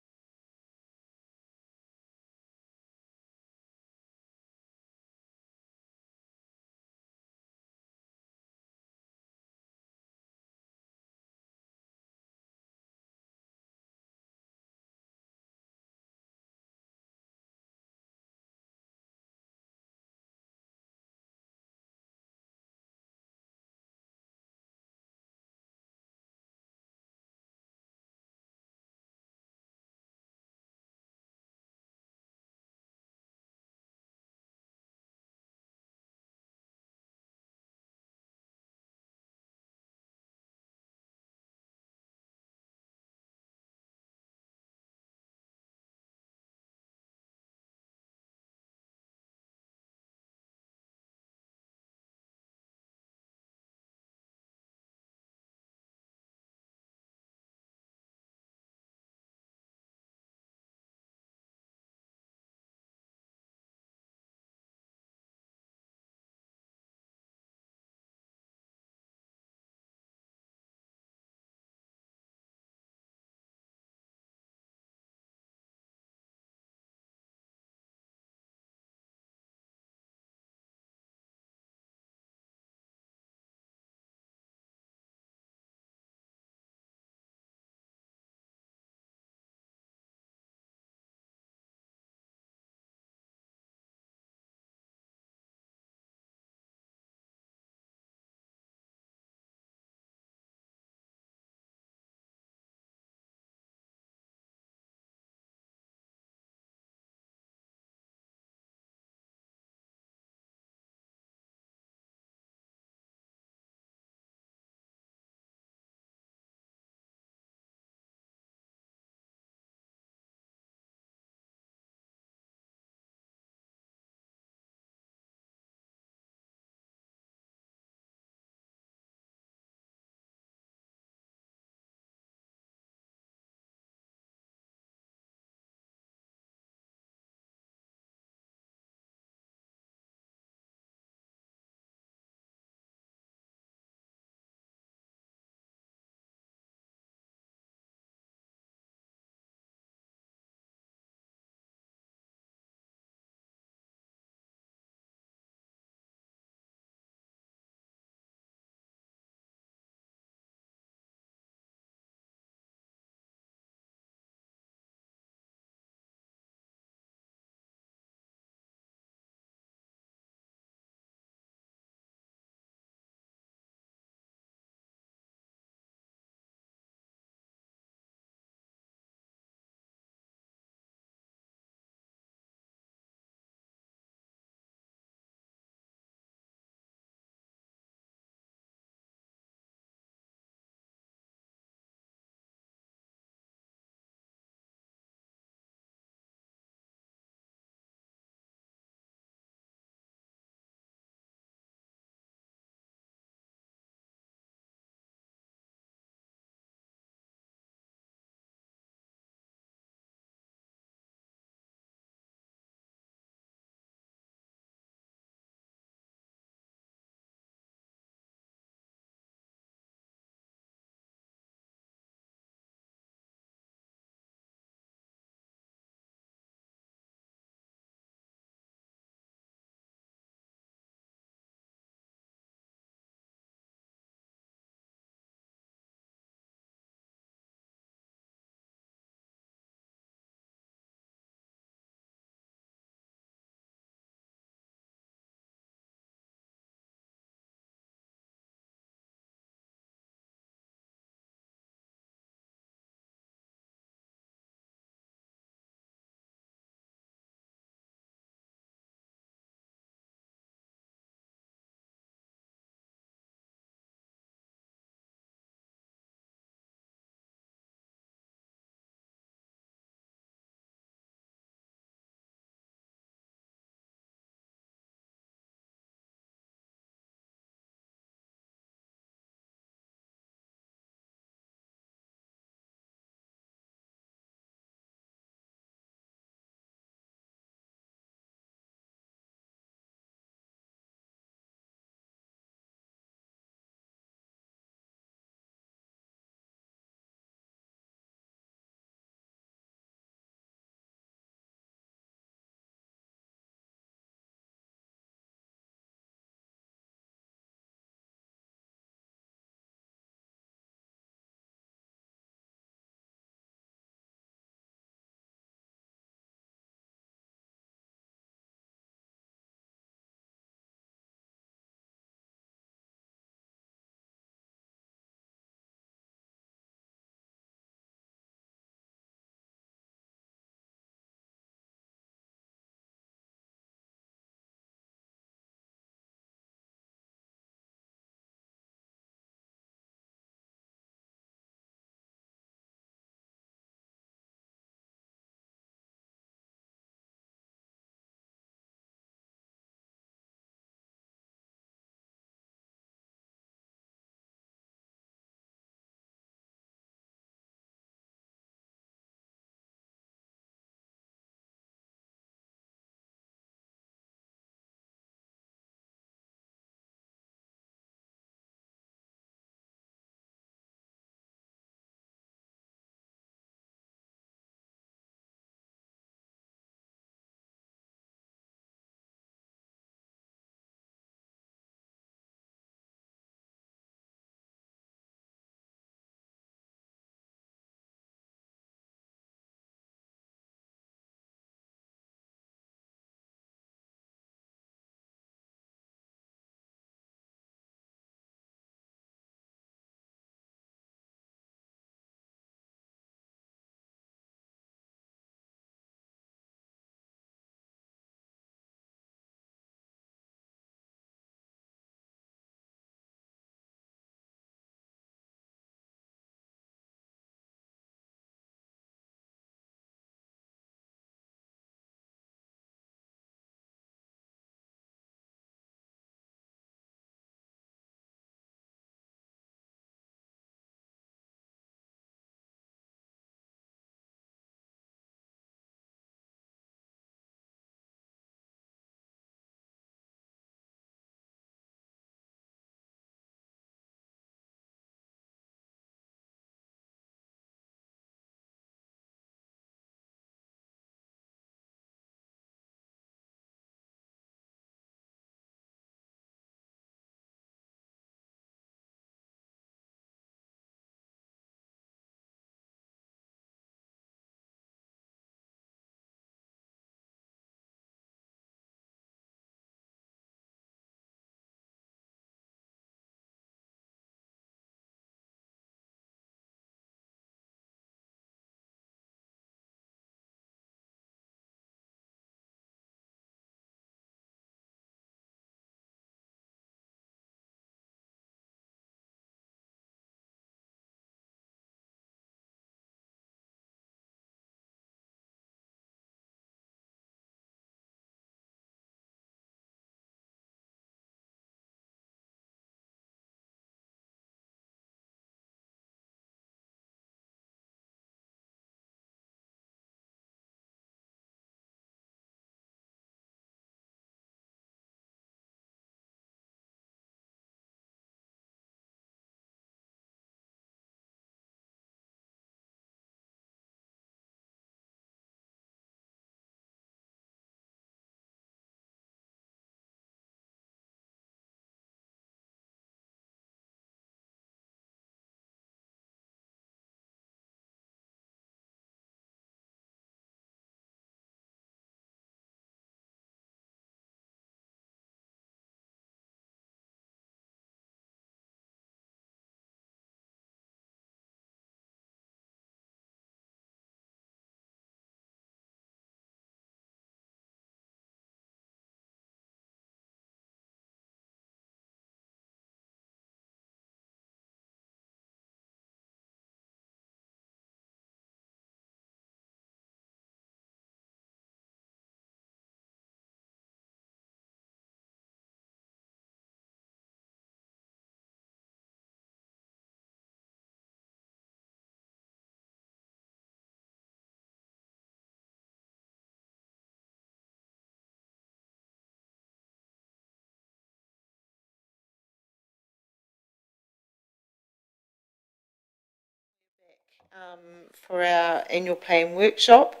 A: for our annual plan workshop.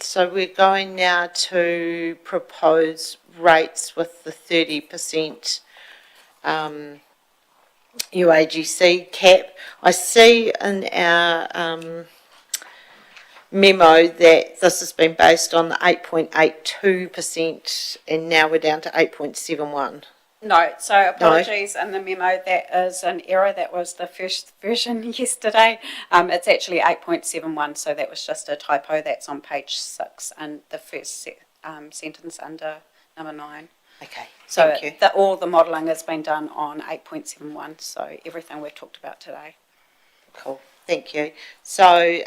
A: So we're going now to propose rates with the 30% UAGC cap. I see in our memo that this has been based on the 8.82% and now we're down to 8.71.
C: No, so apologies in the memo, that is an error. That was the first version yesterday. It's actually 8.71, so that was just a typo. That's on page 6 and the first sentence under number 9.
A: Okay,
C: So
A: thank you.
C: all the modelling has been done on 8.71, so everything we've talked about today.
A: Cool, thank you. So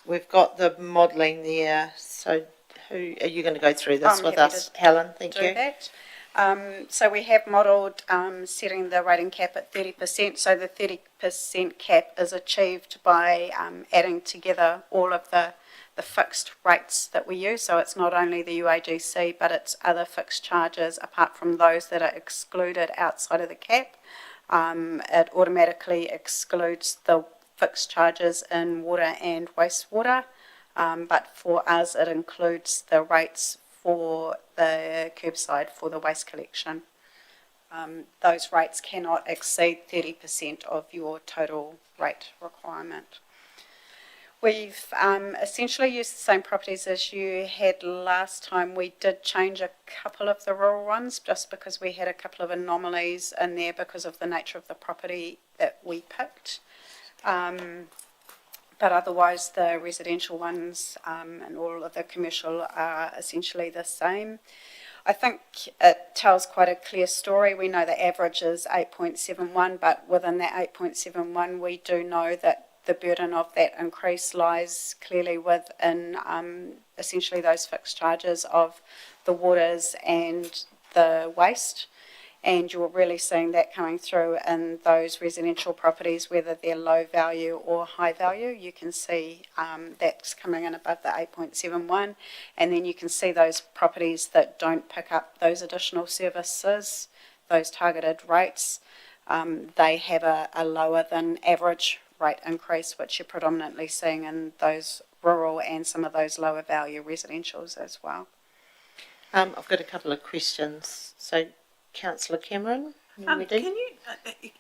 A: we've got the modelling there. So who are you going to go through this
C: I'm
A: with
C: happy
A: us?
C: to
A: Helen, thank
C: do
A: you.
C: that. So we have modelled setting the rating cap at 30%. So the 30% cap is achieved by adding together all of the fixed rates that we use. So it's not only the UAGC, but it's other fixed charges apart from those that are excluded outside of the cap. It automatically excludes the fixed charges in water and wastewater, but for us it includes the rates for the curbside for the waste collection. Those rates cannot exceed 30% of your total rate requirement. We've essentially used the same properties as you had last time. We did change a couple of the rural ones just because we had a couple of anomalies in there because of the nature of the property that we picked. But otherwise the residential ones and all of the commercial are essentially the same. I think it tells quite a clear story. We know the average is 8.71, but within that 8.71 we do know that the burden of that increase lies clearly within essentially those fixed charges of the waters and the waste. And you're really seeing that coming through in those residential properties, whether they're low value or high value. You can see that's coming in above the 8.71, and then you can see those properties that don't pick up those additional services, those targeted rates, they have a lower than average rate increase, which you're predominantly seeing in those rural and some of those lower value residentials as well.
A: I've got a couple of questions. So Councillor Cameron,
E: Can you,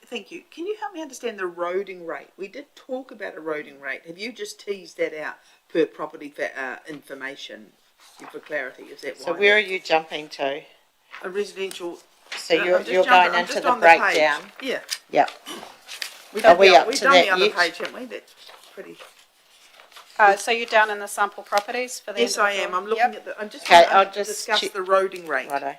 E: thank you, can you help me understand the roading rate? We did talk about a roading rate. Have you just teased that out per property for information, for clarity? Is that
A: So
E: why?
A: where are you jumping to?
E: A residential.
A: So you're going into the breakdown?
E: Yeah.
A: Yep.
E: We've
A: Are we up
E: done
A: to
E: the
A: that
E: other
A: yet?
E: page, haven't we? That's pretty.
C: So you're down in the sample properties for the
E: Yes, I am.
C: individual-
E: I'm looking
C: Yep.
E: at the. I'm just.
A: Okay,
E: want
A: I'll
E: to
A: just
E: discuss
A: check-
E: the roading rate,
A: Righto.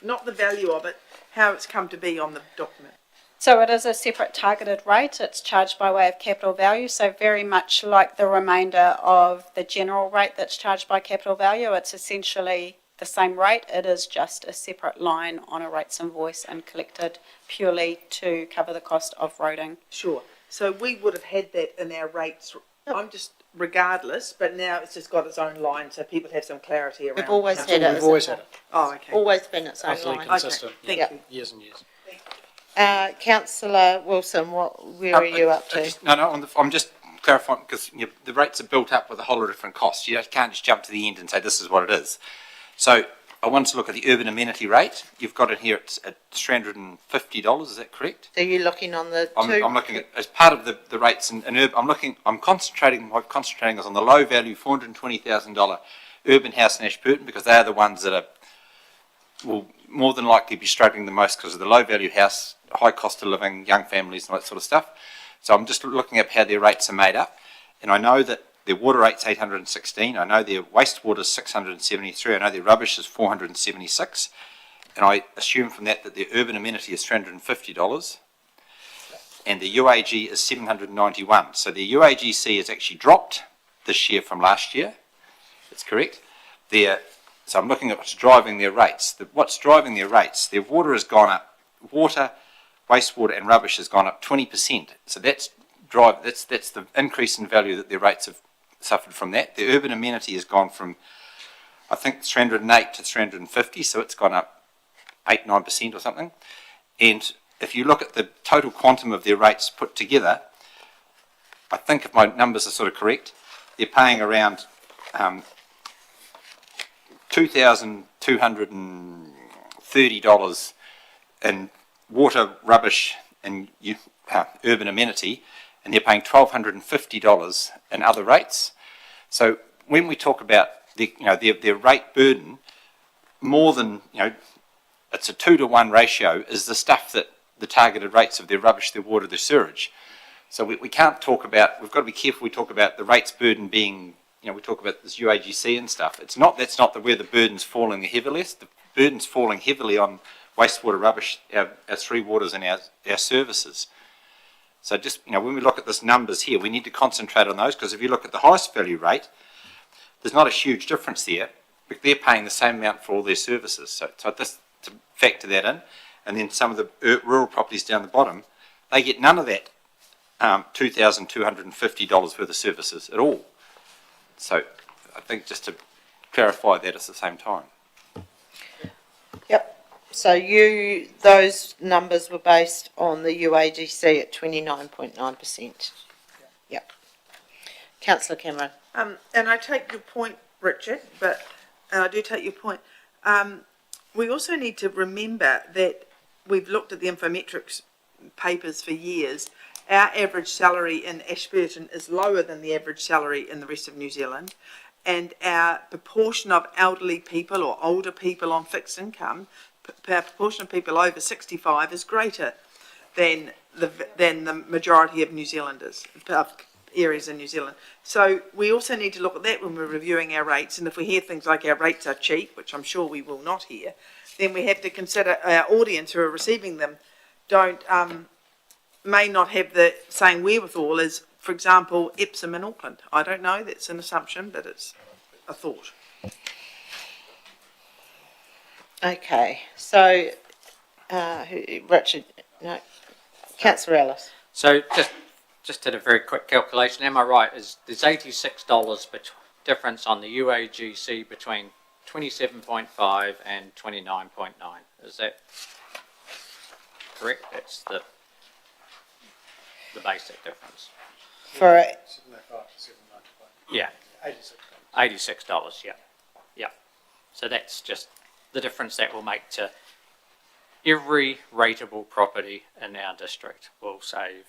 E: not the value of it, how it's come to be on the document.
C: So it is a separate targeted rate. It's charged by way of capital value. So very much like the remainder of the general rate that's charged by capital value, it's essentially the same rate. It is just a separate line on a rates invoice and collected purely to cover the cost of roading.
E: Sure. So we would have had that in our rates. I'm just regardless, but now it's just got its own line, so people have some clarity around.
A: We've always
E: how-
A: had it.
F: We've always had it.
E: Oh, okay.
A: Always been its own
F: Utterly
A: line.
F: consistent.
E: Thank
A: Yep.
E: you.
F: Years and years.
A: Councillor Wilson, where are you up to?
D: I'm just clarifying because the rates are built up with a whole lot of different costs. You can't just jump to the end and say this is what it is. So I wanted to look at the urban amenity rate. You've got it here at $350. Is that correct?
A: So you're looking on the
D: I'm looking at as part of the rates in urban. I'm concentrating is on the low value $420,000 urban house in Ashburton because they are the ones that will more than likely be struggling the most because of the low value house, high cost of living, young families and all that sort of stuff. So I'm just looking at how their rates are made up, and I know that their water rate's 816. I know their wastewater is 673. I know their rubbish is 476, and I assume from that the urban amenity is $350. And the UAG is 791. So the UAGC has actually dropped this year from last year. That's correct. So I'm looking at what's driving their rates. What's driving their rates? Their water has gone up. Water, wastewater, and rubbish has gone up 20%. So that's the increase in value that their rates have suffered from that. The urban amenity has gone from, I think, 308 to 350. So it's gone up 8-9% or something. And if you look at the total quantum of their rates put together, I think if my numbers are sort of correct, they're paying around $2,230 in water, rubbish and urban amenity, and they're paying $1,250 in other rates. So when we talk about their rate burden, more than, it's a 2-to-1 ratio is the stuff that the targeted rates of their rubbish, their water, their sewage. So we can't talk about, we've got to be careful we talk about the rates burden being, we talk about this UAGC and stuff. That's not where the burden's falling the heaviest. The burden's falling heavily on wastewater, rubbish, our three waters and our services. So just, when we look at this numbers here, we need to concentrate on those, because if you look at the highest value rate, there's not a huge difference there, but they're paying the same amount for all their services. So just to factor that in, and then some of the rural properties down the bottom, they get none of that $2,250 worth of services at all. So I think just to clarify that at the same time.
A: Yep. So those numbers were based on the UAGC at 29.9%. Yep. Councillor Cameron.
E: And I take your point, Richard, and I do take your point. We also need to remember that we've looked at the infometrics papers for years. Our average salary in Ashburton is lower than the average salary in the rest of New Zealand, and our proportion of elderly people or older people on fixed income, our proportion of people over 65 is greater than the majority of New Zealanders, of areas in New Zealand. So we also need to look at that when we're reviewing our rates, and if we hear things like our rates are cheap, which I'm sure we will not hear, then we have to consider our audience who are receiving them may not have the same wherewithal as, for example, Epsom in Auckland. I don't know, that's an assumption, but it's a thought.
A: Okay, so Richard, no, Councillor Ellis.
H: So just did a very quick calculation. Am I right? There's $86 difference on the UAGC between 27.5 and 29.9. Is that correct? That's the basic difference.
A: For
H: yeah, $86. Yeah. So that's just the difference that will make to every rateable property in our district. Will save.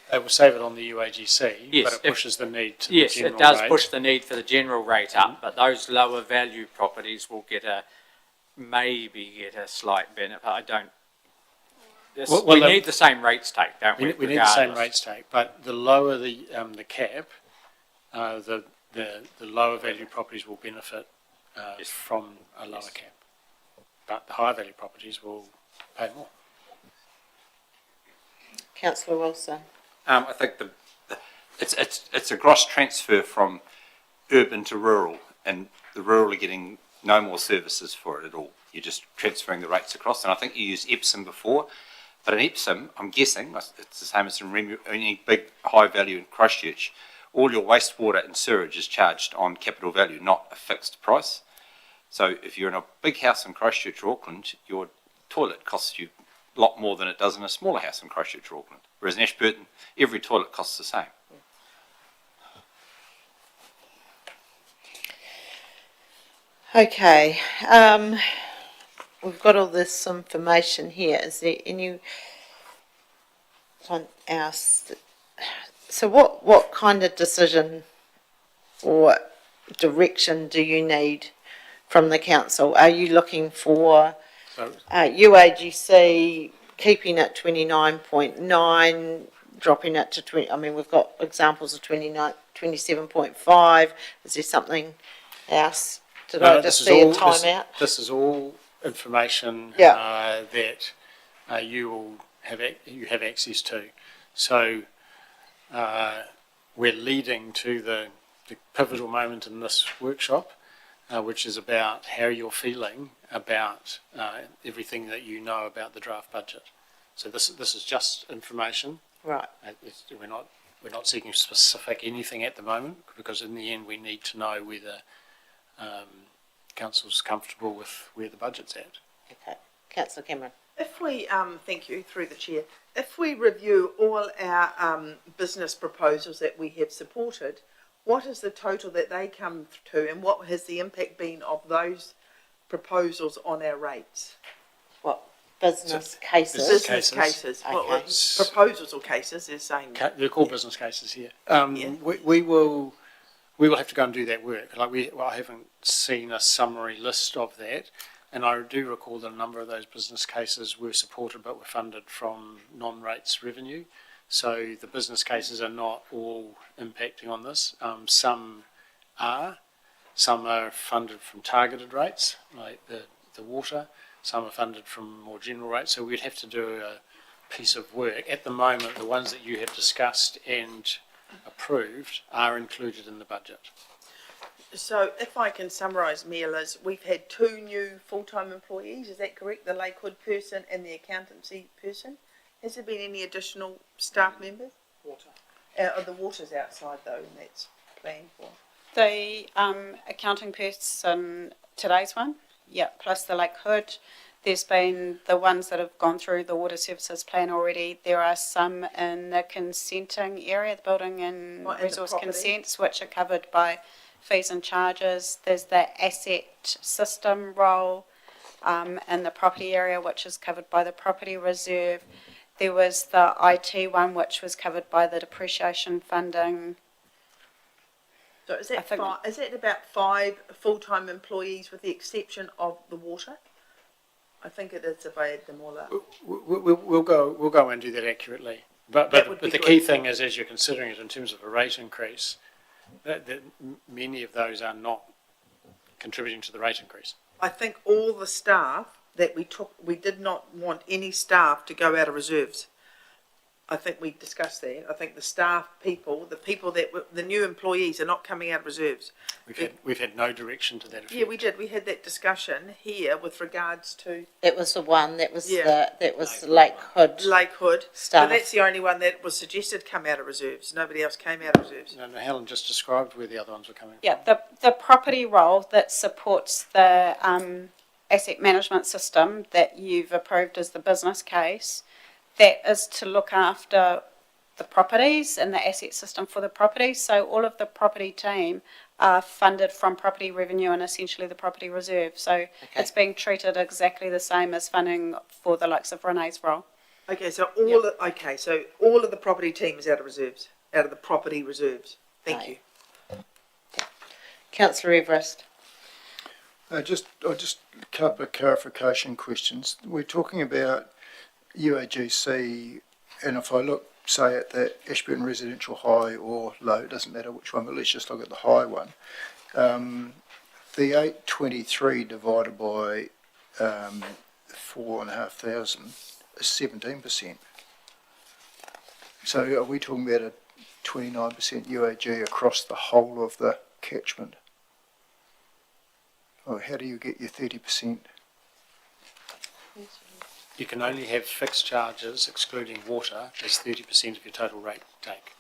F: They will save it on the UAGC,
H: Yes,
F: but it pushes the need to
H: yes,
F: the general
H: it does
F: rate.
H: push the need for the general rate up, but those lower value properties will maybe get a slight benefit. I don't. We need the same rates take, don't we?
F: We need the same rates take, but the lower the cap, the lower value properties will benefit from a lower cap, but the higher value properties will pay more.
A: Councillor Wilson.
D: I think it's a gross transfer from urban to rural, and the rural are getting no more services for it at all. You're just transferring the rates across, and I think you used Epsom before, but in Epsom, I'm guessing, it's the same as in any big high value in Christchurch, all your wastewater and sewage is charged on capital value, not a fixed price. So if you're in a big house in Christchurch or Auckland, your toilet costs you a lot more than it does in a smaller house in Christchurch or Auckland. Whereas in Ashburton, every toilet costs the same.
A: Okay, we've got all this information here. Is there anyone else? So what kind of decision or direction do you need from the council? Are you looking for UAGC keeping it 29.9, dropping it to 20? I mean, we've got examples of 27.5. Is there something else? Did I just see a timeout?
F: This is all information
A: Yeah.
F: that you have access to. So we're leading to the pivotal moment in this workshop, which is about how you're feeling about everything that you know about the draft budget. So this is just information.
A: Right.
F: We're not seeking specific anything at the moment, because in the end we need to know whether council's comfortable with where the budget's at.
A: Okay, Councillor Cameron.
E: If we, thank you, through the chair, if we review all our business proposals that we have supported, what is the total that they come to and what has the impact been of those proposals on our rates?
A: What, business cases?
E: Business cases.
A: Okay.
E: What, proposals or cases, they're saying.
F: They're called business cases here. We will have to go and do that work. I haven't seen a summary list of that, and I do recall that a number of those business cases were supported but were funded from non-rates revenue. So the business cases are not all impacting on this. Some are funded from targeted rates, like the water. Some are funded from more general rates. So we'd have to do a piece of work. At the moment, the ones that you have discussed and approved are included in the budget.
E: So if I can summarise, Mayor Liz, we've had 2 new full-time employees, is that correct? The Lakewood person and the accountancy person? Has there been any additional staff members?
F: Water.
E: The water's outside though, and that's planned for.
C: The accounting person, today's one, yeah, plus the Lakewood. There's been the ones that have gone through the water services plan already. There are some in the consenting area, the building and resource consents, which are covered by fees and charges. There's the asset system role in the property area, which is covered by the property reserve. There was the IT one, which was covered by the depreciation funding.
E: So is that about 5 full-time employees with the exception of the water? I think it is if I add them all up.
F: We'll go and do that accurately. But the key thing is, as you're considering it in terms of a rate increase, that many of those are not contributing to the rate increase.
E: I think all the staff that we did not want any staff to go out of reserves. I think we discussed that. I think the staff people, the new employees are not coming out of reserves.
F: We've had no direction to that effect.
E: Yeah, we did. We had that discussion here with regards to.
A: That was the one. That was the Lakewood.
E: Lakewood
A: staff.
E: But that's the only one that was suggested come out of reserves. Nobody else came out of reserves.
F: No, Helen just described where the other ones were coming from.
C: Yeah, the property role that supports the asset management system that you've approved as the business case, that is to look after the properties and the asset system for the properties. So all of the property team are funded from property revenue and essentially the property reserve. So it's being treated exactly the same as funding for the likes of Renee's role.
E: Okay, so all of the property team is out of reserves, out of the property reserves. Thank you.
A: Councillor Everest.
G: Just a couple of clarification questions. We're talking about UAGC, and if I look, say, at the Ashburton Residential High or Low, it doesn't matter which one, but let's just look at the high one. The 823 divided by 4,500 is 17%. So are we talking about a 29% UAG across the whole of the catchment? Or how do you get your 30%?
F: You can only have fixed charges, excluding water, as 30% of your total rate take.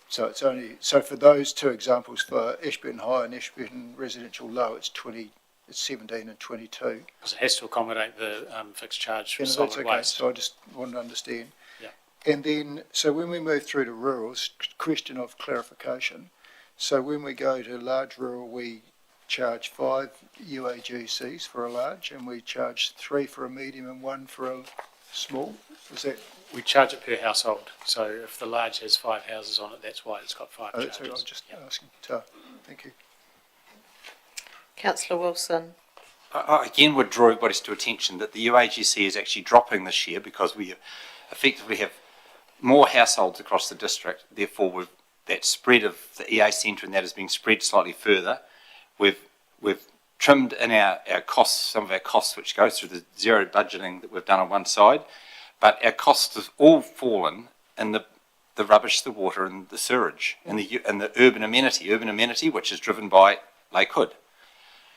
G: So it's only, so for those 2 examples, for Ashburton High and Ashburton Residential Low, it's 17 and 22.
F: Because it has to accommodate the fixed charge for
G: Yeah,
F: solid
G: that's okay.
F: waste.
G: So I just wanted to understand.
F: Yeah.
G: And then, so when we move through to rural, question of clarification. So when we go to large rural, we charge 5 UAGCs for a large, and we charge 3 for a medium and 1 for a small. Is that?
F: We charge it per household. So if the large has 5 houses on it, that's why it's got 5 charges.
G: That's what I was just asking. So, thank you.
A: Councillor Wilson.
D: I again would draw everybody's to attention that the UAGC is actually dropping this year because we effectively have more households across the district. Therefore, that spread of the EA centre and that is being spread slightly further. We've trimmed in our costs, some of our costs, which goes through the zero budgeting that we've done on one side, but our costs have all fallen in the rubbish, the water, and the sewerage, and the urban amenity, which is driven by Lakewood.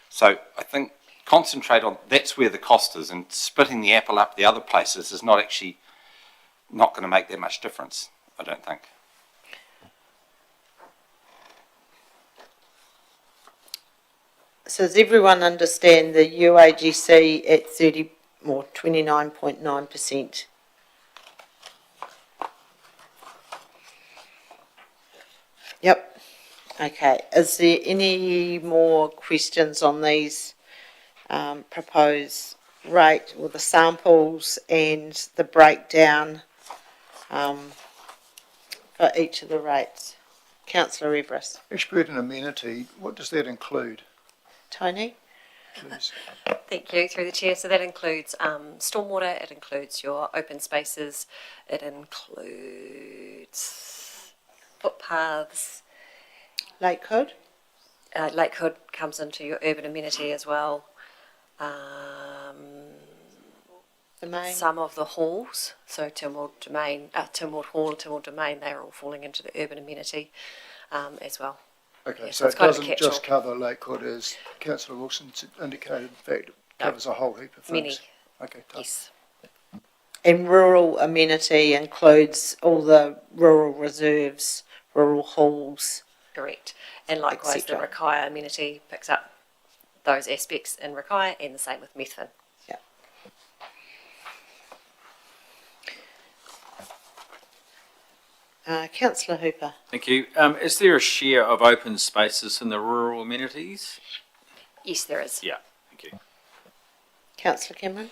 D: So I think concentrate on that's where the cost is, and splitting the apple up the other places is not going to make that much difference, I don't think.
A: So does everyone understand the UAGC at or 29.9%. Yep. Okay. Is there any more questions on these proposed rate or the samples and the breakdown for each of the rates? Councillor Everest.
G: Ashburton amenity, what does that include,
A: Tony?
G: please?
B: Thank you, through the chair. So that includes stormwater, it includes your open spaces, it includes footpaths.
A: Lakehood?
B: Lakehood comes into your urban amenity as well.
A: The main?
B: Some of the halls, so Timward Hall and Timward Domain, they're all falling into the urban amenity as well.
G: Okay,
B: Yeah,
G: so
B: it's
G: it
B: kind of a
G: doesn't just cover Lakewood, as councillor Wilson indicated, in fact, it covers a whole heap of things.
B: Many.
G: Okay,
B: Yes.
A: And rural amenity includes all the rural reserves, rural halls.
B: Correct. And likewise, the
A: Etc.
B: Rakaya amenity picks up those aspects in Rakaya, and the same with Methven.
A: Councillor Hooper.
N: Thank you. Is there a share of open spaces in the rural amenities?
B: Yes, there is.
N: Yeah, thank you.
A: Councillor Cameron.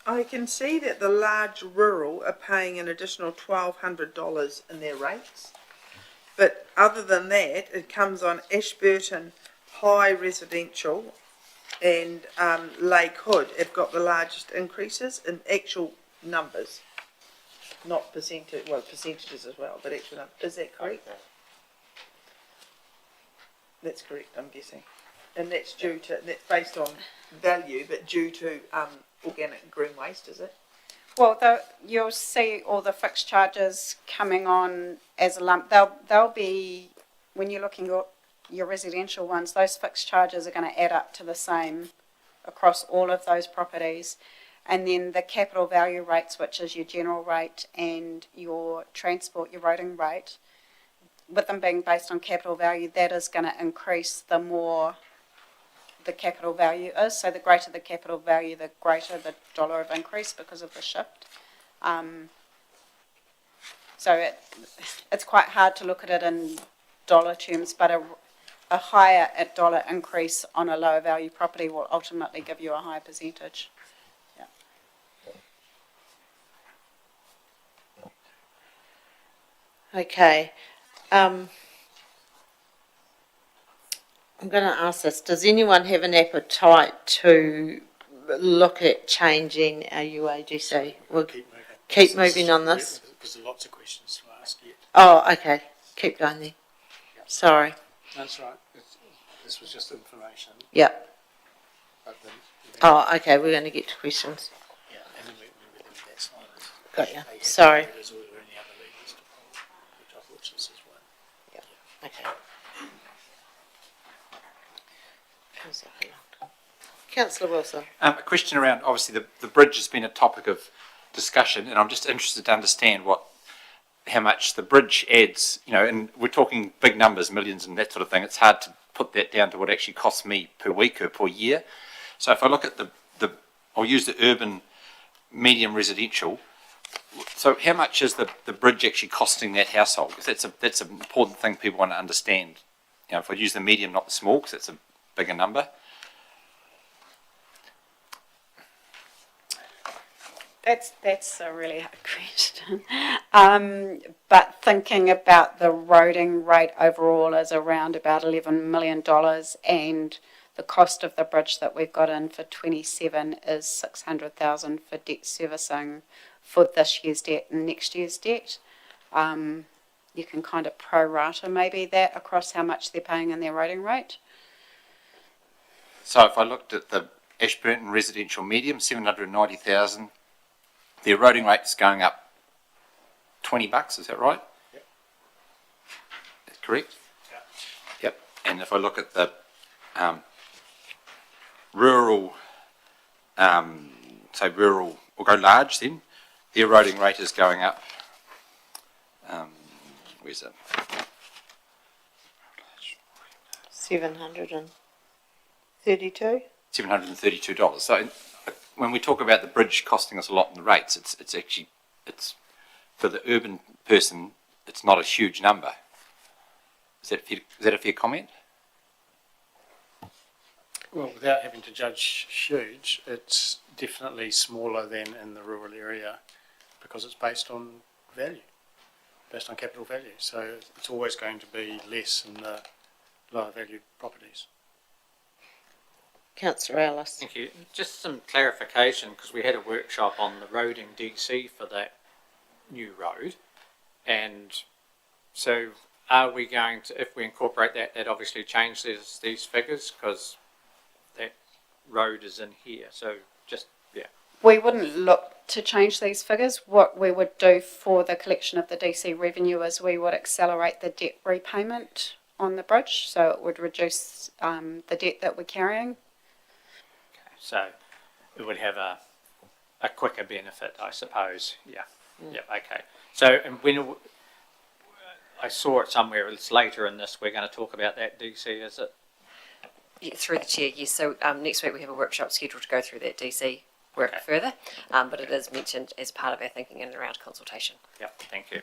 E: I can see that the large rural are paying an additional $1,200 in their rates. But other than that, it comes on Ashburton High Residential and Lake Hood have got the largest increases in actual numbers. Not percentage, well, percentages as well, but actual numbers. Is that correct? That's correct, I'm guessing. And that's due to, that's based on value, but due to organic and green waste, is it?
C: Well, you'll see all the fixed charges coming on as a lump. They'll be, when you're looking at your residential ones, those fixed charges are going to add up to the same across all of those properties. And then the capital value rates, which is your general rate and your transport, your roading rate, with them being based on capital value, that is going to increase the more the capital value is. So the greater the capital value, the greater the dollar of increase because of the shift. So it's quite hard to look at it in dollar terms, but a higher dollar increase on a lower value property will ultimately give you a higher percentage.
A: Okay. I'm going to ask this. Does anyone have an appetite to look at changing our UAGC? We'll keep moving on this.
F: Because there are lots of questions to ask yet.
A: Oh, okay. Keep going then. Sorry.
F: That's right. This was just information.
A: Yep.
F: But then,
A: Oh, okay. We're going to get to questions.
F: yeah, and then that's not it.
A: Got you. Sorry.
F: Is there any other levers to pull, which I thought this is one.
A: Okay. Councillor Wilson.
D: A question around, obviously, the bridge has been a topic of discussion, and I'm just interested to understand how much the bridge adds, and we're talking big numbers, millions and that sort of thing. It's hard to put that down to what it actually costs me per week or per year. So if I look at I'll use the urban medium residential. So how much is the bridge actually costing that household? Because that's an important thing people want to understand. If I use the medium, not the small, because that's a bigger number.
C: That's a really hard question. But thinking about the roading rate overall is around about $11 million, and the cost of the bridge that we've got in for 27 is $600,000 for debt servicing for this year's debt and next year's debt. You can kind of pro-rata maybe that across how much they're paying in their roading rate.
D: So if I looked at the Ashburton residential medium, 790,000, the eroding rate is going up $20, is that right?
F: Yep.
D: That's correct?
F: Yeah.
D: Yep. And if I look at the rural, rural, we'll go large then, the eroding rate is going up, where's it?
A: $732.
D: $732. So when we talk about the bridge costing us a lot in the rates, it's actually, it's, for the urban person, it's not a huge number. Is that a fair comment?
F: Well, without having to judge huge, it's definitely smaller than in the rural area because it's based on value, based on capital value. So it's always going to be less in the lower valued properties.
A: Councillor Ellis.
H: Thank you. Just some clarification, because we had a workshop on the roading DC for that new road. And so are we going to, if we incorporate that, that obviously changes these figures because that road is in here. So just, yeah.
C: We wouldn't look to change these figures. What we would do for the collection of the DC revenue is we would accelerate the debt repayment on the bridge, so it would reduce the debt that we're carrying.
H: So it would have a quicker benefit, I suppose. Yeah. Yeah. Okay. So, and when I saw it somewhere, it's later in this, we're going to talk about that DC, is it?
B: Yeah, through the chair, yes. So next week we have a workshop scheduled to go through that DC work further, but it is mentioned as part of our thinking in and around consultation.
H: Yep. Thank you.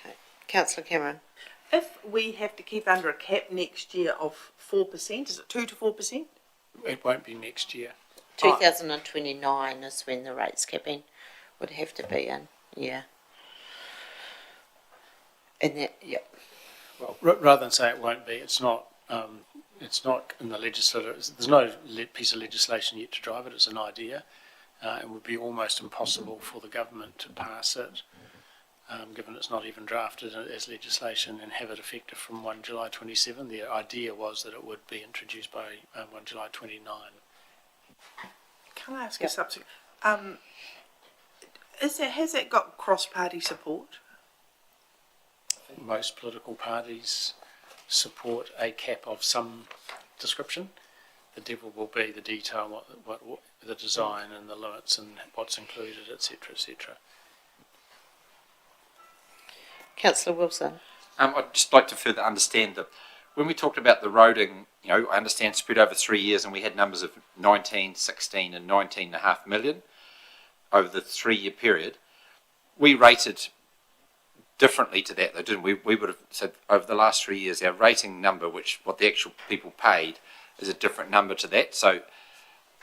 A: Okay. Councillor Cameron.
E: If we have to keep under a cap next year of 4%, is it 2 to 4%?
F: It won't be next year.
A: 2029 is when the rates capping would have to be in, yeah. And that, yep.
F: Well, rather than say it won't be, it's not in the legislature. There's no piece of legislation yet to drive it. It's an idea. It would be almost impossible for the government to pass it, given it's not even drafted as legislation, and have it effective from 1 July 27. The idea was that it would be introduced by 1 July 29.
E: Can I ask you something? Has it got cross-party support?
F: I think most political parties support a cap of some description. The devil will be the detail, what the design and the limits and what's included, etc., etc.
A: Councillor Wilson.
D: I'd just like to further understand that when we talked about the roading, you know, I understand spread over 3 years, and we had numbers of 19, 16 and 19.5 million over the 3-year period. We rated differently to that, though, didn't we? We would have said over the last 3 years, our rating number, which what the actual people paid, is a different number to that. So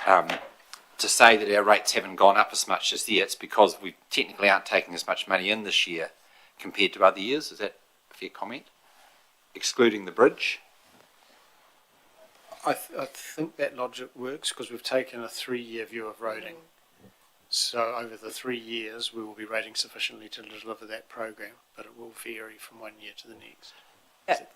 D: to say that our rates haven't gone up as much this year, it's because we technically aren't taking as much money in this year compared to other years. Is that a fair comment? Excluding the bridge?
F: I think that logic works because we've taken a 3-year view of roading. So over the 3 years, we will be rating sufficiently to deliver that program, but it will vary from 1 year to the next.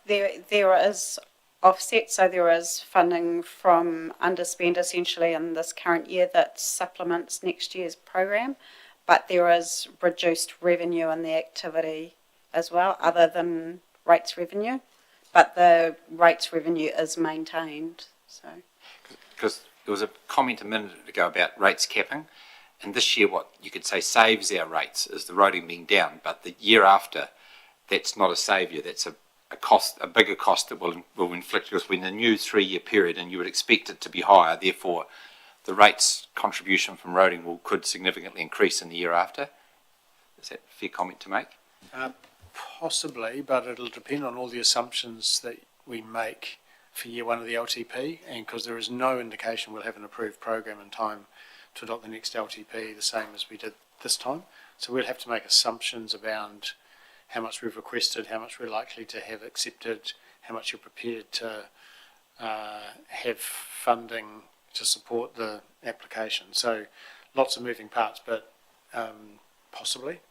C: There is offset, so there is funding from underspend essentially in this current year that supplements next year's program, but there is reduced revenue in the activity as well, other than rates revenue, but the rates revenue is maintained. So,
D: because there was a comment a minute ago about rates capping, and this year what you could say saves our rates is the roading being down, but the year after, that's not a saviour. That's a cost, a bigger cost that will inflict, because we're in a new 3-year period, and you would expect it to be higher. Therefore, the rates contribution from roading could significantly increase in the year after. Is that a fair comment to make?
F: Possibly, but it'll depend on all the assumptions that we make for year 1 of the LTP, and because there is no indication we'll have an approved program in time to adopt the next LTP the same as we did this time. So we'll have to make assumptions about how much we've requested, how much we're likely to have accepted, how much you're prepared to have funding to support the application. So lots of moving parts, but possibly.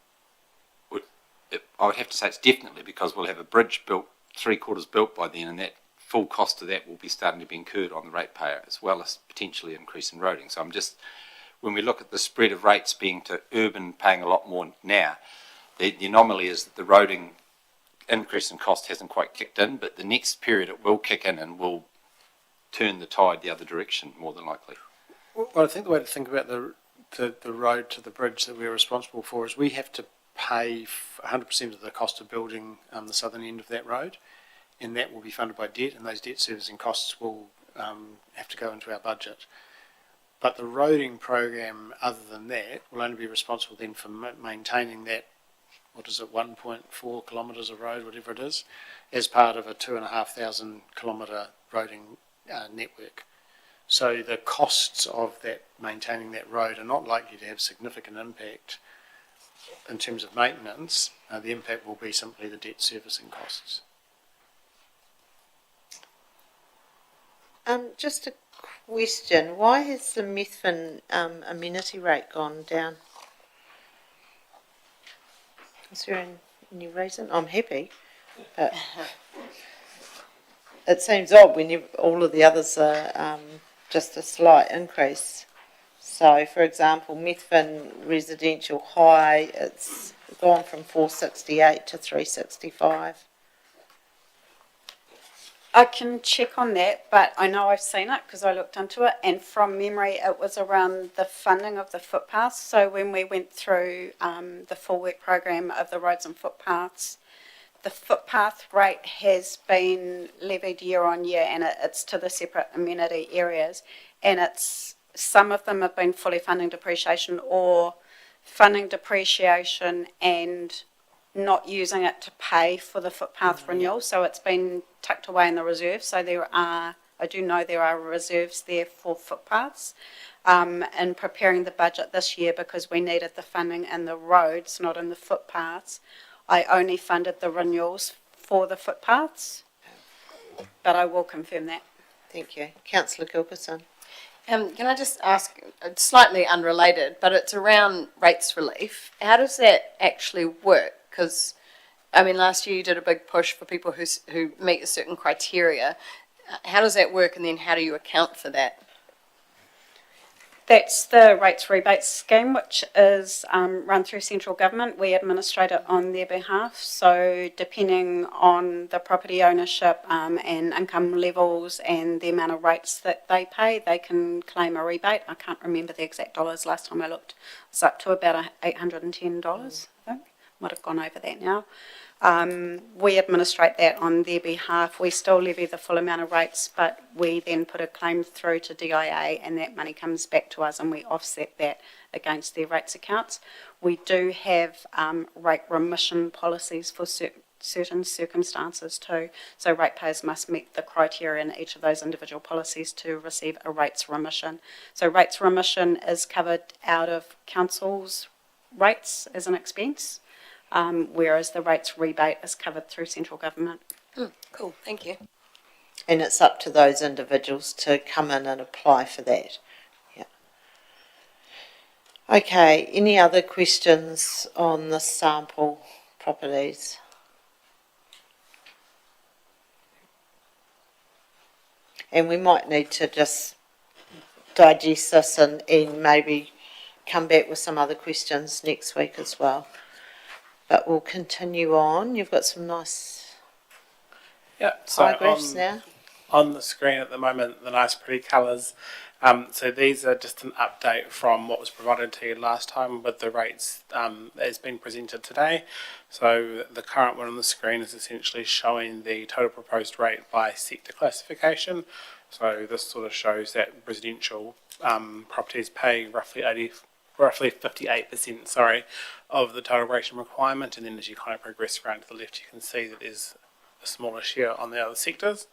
D: I would have to say it's definitely, because we'll have a bridge built, 3/4 built by then, and that full cost of that will be starting to be incurred on the ratepayer, as well as potentially an increase in roading. So I'm just, when we look at the spread of rates being to urban paying a lot more now, the anomaly is that the roading increase in cost hasn't quite kicked in, but the next period it will kick in and will turn the tide the other direction, more than likely.
F: Well, I think the way to think about the road to the bridge that we're responsible for is we have to pay 100% of the cost of building the southern end of that road, and that will be funded by debt, and those debt servicing costs will have to go into our budget. But the roading program, other than that, will only be responsible then for maintaining that, 1.4 kilometres of road, whatever it is, as part of a 2,500 kilometre roading network. So the costs of that, maintaining that road, are not likely to have significant impact in terms of maintenance. The impact will be simply the debt servicing costs.
A: Just a question, why has the Methven amenity rate gone down? Is there any reason? I'm happy, but it seems odd when all of the others are just a slight increase. So, for example, Methven residential high, it's gone from 468 to 365.
C: I can check on that, but I know I've seen it because I looked into it, and from memory it was around the funding of the footpaths. So when we went through the full work program of the roads and footpaths, the footpath rate has been levied year on year, and it's to the separate amenity areas, and some of them have been fully funding depreciation or funding depreciation and not using it to pay for the footpath renewal. So it's been tucked away in the reserve. So I do know there are reserves there for footpaths. In preparing the budget this year, because we needed the funding in the roads, not in the footpaths, I only funded the renewals for the footpaths, but I will confirm that.
A: Thank you. Councillor Gilbertson.
K: Can I just ask, it's slightly unrelated, but it's around rates relief. How does that actually work? Because, I mean, last year you did a big push for people who meet a certain criteria. How does that work, and then how do you account for that?
C: That's the rates rebates scheme, which is run through central government. We administrate it on their behalf. So depending on the property ownership and income levels and the amount of rates that they pay, they can claim a rebate. I can't remember the exact dollars. Last time I looked, it's up to about $810, I think. Might have gone over that now. We administrate that on their behalf. We still levy the full amount of rates, but we then put a claim through to DIA, and that money comes back to us, and we offset that against their rates accounts. We do have rate remission policies for certain circumstances too. So ratepayers must meet the criteria in each of those individual policies to receive a rates remission. So rates remission is covered out of council's rates as an expense. Whereas the rates rebate is covered through central government.
K: Cool, thank you.
A: And it's up to those individuals to come in and apply for that. Yeah. Okay, any other questions on the sample properties? And we might need to just digest this and maybe come back with some other questions next week as well. But we'll continue on. You've got some nice pie graphs now.
L: On the screen at the moment, the nice pretty colours. So these are just an update from what was provided to you last time with the rates as been presented today. So the current one on the screen is essentially showing the total proposed rate by sector classification. So this sort of shows that residential properties pay roughly 58%, of the total rating requirement, and then as you kind of progress around to the left, you can see that there's a smaller share on the other sectors.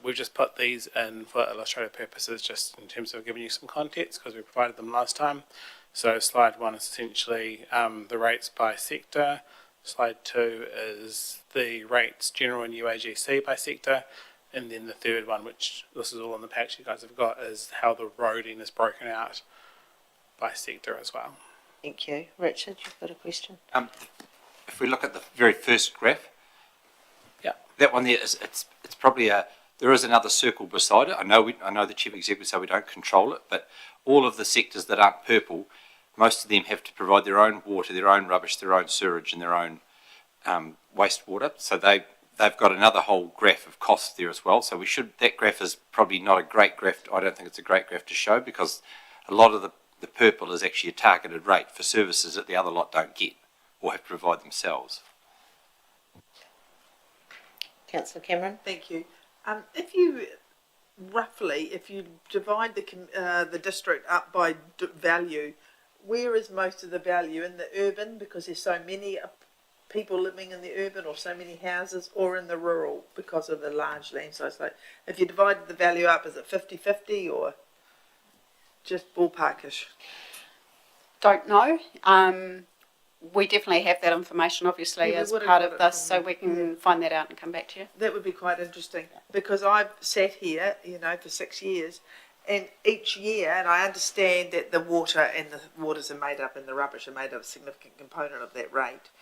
L: We've just put these in for illustrative purposes, just in terms of giving you some context, because we provided them last time. So slide 1 is essentially the rates by sector. Slide 2 is the rates general and UAGC by sector. And then the third one, which this is all in the packs you guys have got, is how the roading is broken out by sector as well.
A: Thank you. Richard, you've got a question?
D: If we look at the very first graph,
L: yeah,
D: that one there it's probably there is another circle beside it. I know the chief executive said we don't control it, but all of the sectors that aren't purple, most of them have to provide their own water, their own rubbish, their own sewage, and their own wastewater. So they've got another whole graph of costs there as well. So that graph is probably not a great graph. I don't think it's a great graph to show, because a lot of the purple is actually a targeted rate for services that the other lot don't get or have to provide themselves.
A: Councillor Cameron?
E: Thank you. If you roughly, if you divide the district up by value, where is most of the value? In the urban, because there's so many people living in the urban, or so many houses, or in the rural because of the large land size? Like, if you divided the value up, is it 50-50 or just ballparkish?
C: Don't know. We definitely have that information, obviously,
E: Yeah, we
C: as
E: would have
C: part
E: got
C: of
E: it
C: this,
E: from
C: so we can find that out and come back to you.
E: That would be quite interesting, because I've sat here, for 6 years, and each year, and I understand that the waters are made up and the rubbish are made up a significant component of that rate.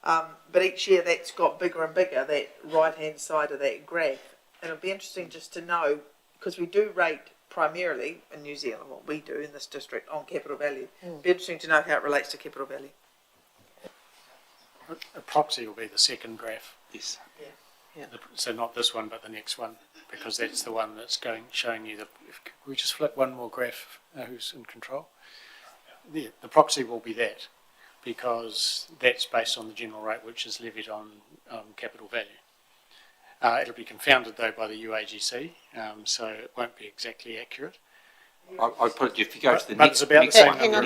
E: But each year that's got bigger and bigger, that right-hand side of that graph. And it'll be interesting just to know, because we do rate primarily in New Zealand, what we do in this district, on capital value. It'll be interesting to know how it relates to capital value.
F: A proxy will be the second graph.
D: Yes.
A: Yeah.
F: So not this one, but the next one, because that's the one that's showing you can we just flip one more graph, who's in control? The proxy will be that, because that's based on the general rate which is levied on capital value. It'll be confounded though by the UAGC, so it won't be exactly accurate.
D: I put it, if you go to the
F: But
D: next,
F: it's about the same number.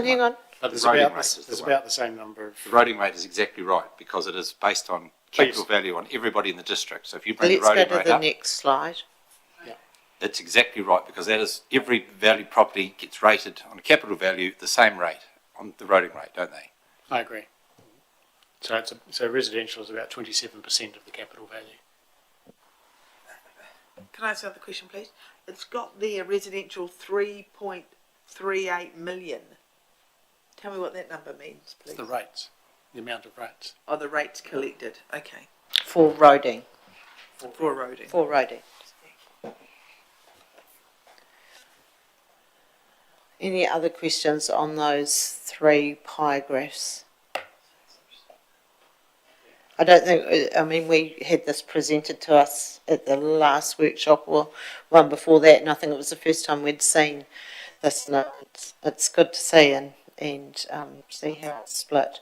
A: Hang on.
F: But there's
D: roading
F: about
D: rate is
F: there's
D: the
F: about
D: one.
F: the same number of.
D: The roading rate is exactly right, because it is based on capital value on everybody in the district. So if you bring
A: Let's
D: the
A: go
D: roading
A: to
D: rate
A: the
D: up,
A: next slide.
D: that's exactly right, because that is, every valued property gets rated on a capital value the same rate on the roading rate, don't they?
F: I agree. So so residential is about 27% of the capital value.
E: Can I ask another question, please? It's got there residential 3.38 million. Tell me what that number means, please.
F: The rates, the amount of rates.
E: Oh, the rates collected. Okay.
A: For roading.
E: For roading.
A: For roading. Any other questions on those three pie graphs? I don't think, I mean, we had this presented to us at the last workshop or one before that, and I think it was the first time we'd seen this, and it's good to see and see how it's split.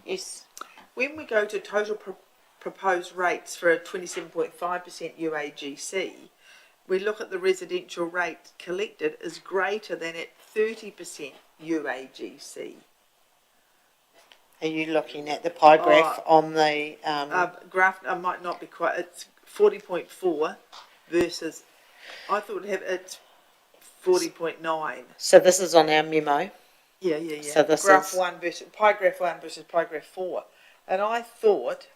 A: Yes.
E: When we go to total proposed rates for a 27.5% UAGC, we look at the residential rate collected is greater than at 30% UAGC.
A: Are you looking at the pie graph on the
E: graph? I might not be quite. It's 40.4 versus. I thought it's 40.9.
A: So this is on our memo.
E: Yeah.
A: So this
E: graph
A: is
E: one versus pie graph 1 versus pie graph 4, and I thought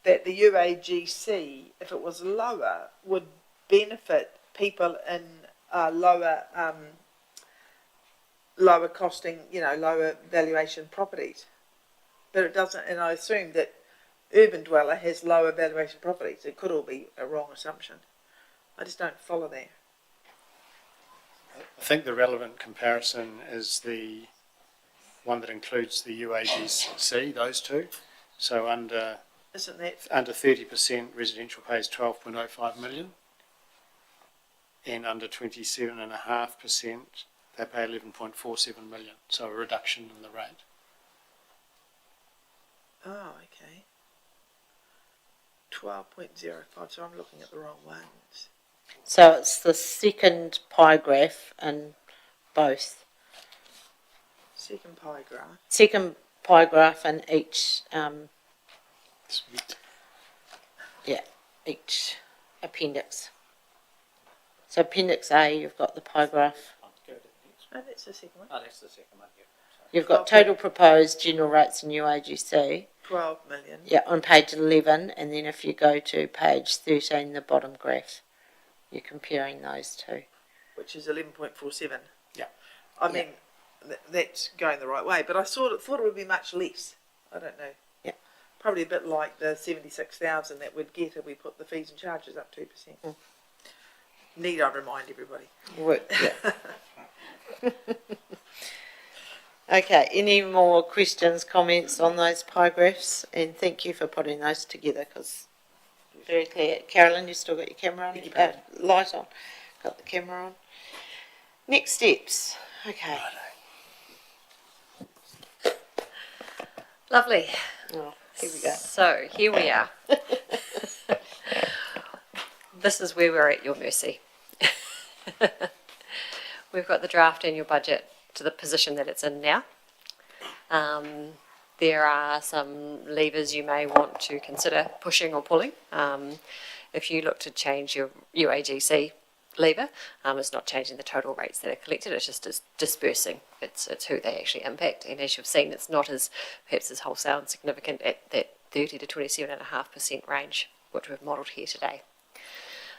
E: that the UAGC, if it was lower, would benefit people in lower costing, lower valuation properties. But it doesn't, and I assume that urban dweller has lower valuation properties. It could all be a wrong assumption. I just don't follow that.
F: I think the relevant comparison is the one that includes the UAGC, those two. So under 30% residential pays 12.05 million, and under 27.5% they pay 11.47 million. So a reduction in the rate.
E: Oh, okay. 12.05. So I'm looking at the wrong ones.
A: So it's the second pie graph in both.
E: Second pie graph.
A: Second pie graph in each, each appendix. So appendix A, you've got the pie graph.
E: Oh, that's the second one.
H: Oh, that's the second one, yeah.
A: You've got total proposed general rates and UAGC.
E: 12 million.
A: Yeah, on page 11, and then if you go to page 13, the bottom graph, you're comparing those two.
E: Which is 11.47.
F: Yeah.
E: I mean, that's going the right way, but I thought it would be much less. I don't know.
A: Yeah.
E: Probably a bit like the 76,000 that we'd get if we put the fees and charges up 2%. Need I remind everybody?
A: Yeah. Okay, any more questions, comments on those pie graphs? And thank you for putting those together, because very clear. Carolyn, you still got your camera on? Light on. Got the camera on. Next steps. Okay.
B: Lovely.
A: Oh, here we go.
B: So here we are. This is where we're at your mercy. We've got the draft annual budget to the position that it's in now. There are some levers you may want to consider pushing or pulling. If you look to change your UAGC lever, it's not changing the total rates that are collected, it's just dispersing. It's who they actually impact. And as you've seen, it's not as perhaps as wholesale and significant at that 30 to 27.5% range, which we've modelled here today.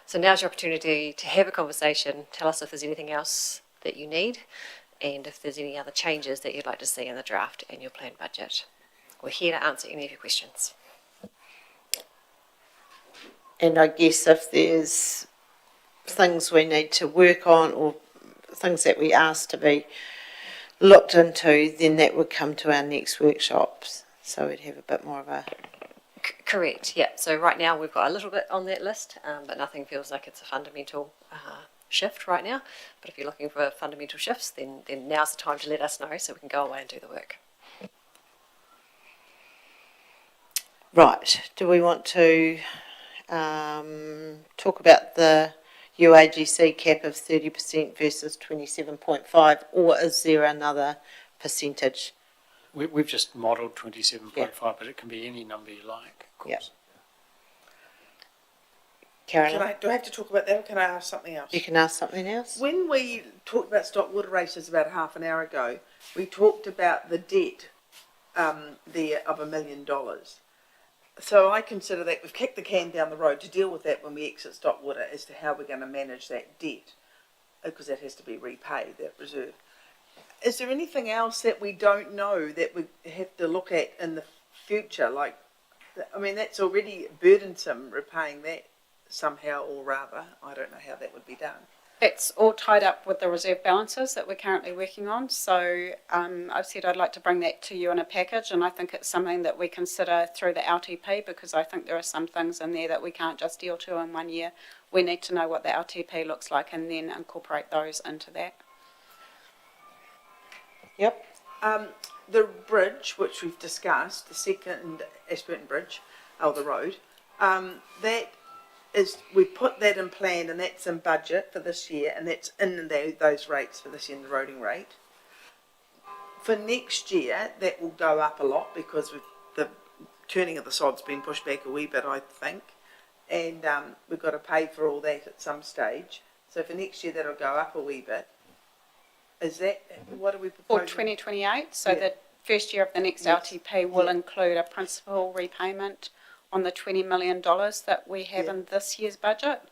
B: So now's your opportunity to have a conversation. Tell us if there's anything else that you need and if there's any other changes that you'd like to see in the draft annual plan budget. We're here to answer any of your questions.
A: And I guess if there's things we need to work on or things that we ask to be looked into, then that would come to our next workshops. So we'd have a bit more of a...
B: Correct, yeah. So right now we've got a little bit on that list, but nothing feels like it's a fundamental shift right now. But if you're looking for fundamental shifts, then now's the time to let us know so we can go away and do the work.
A: Right, do we want to talk about the UAGC cap of 30% versus 27.5, or is there another percentage?
F: We've just modelled 27.5, but it can be any number you like, of course.
A: Yep. Caroline?
E: Do I have to talk about that, or can I ask something else?
A: You can ask something else.
E: When we talked about stock water races about half an hour ago, we talked about the debt there of $1 million. So I consider that we've kicked the can down the road to deal with that when we exit stock water as to how we're going to manage that debt, because that has to be repaid, that reserve. Is there anything else that we don't know that we have to look at in the future? Like, I mean, that's already burdensome, repaying that somehow, or rather, I don't know how that would be done.
C: It's all tied up with the reserve balances that we're currently working on. So I've said I'd like to bring that to you in a package, and I think it's something that we consider through the LTP, because I think there are some things in there that we can't just deal to in 1 year. We need to know what the LTP looks like and then incorporate those into that.
A: Yep.
E: The bridge, which we've discussed, the second Ashburton Bridge, the road, that is, we put that in plan and that's in budget for this year, and that's in those rates for this year in the roading rate. For next year, that will go up a lot because the turning of the sod's been pushed back a wee bit, I think, and we've got to pay for all that at some stage. So for next year, that'll go up a wee bit. Is that, what are we proposing?
C: For 2028, so the first year of the next LTP will include a principal repayment on the $20 million that we have in this year's budget,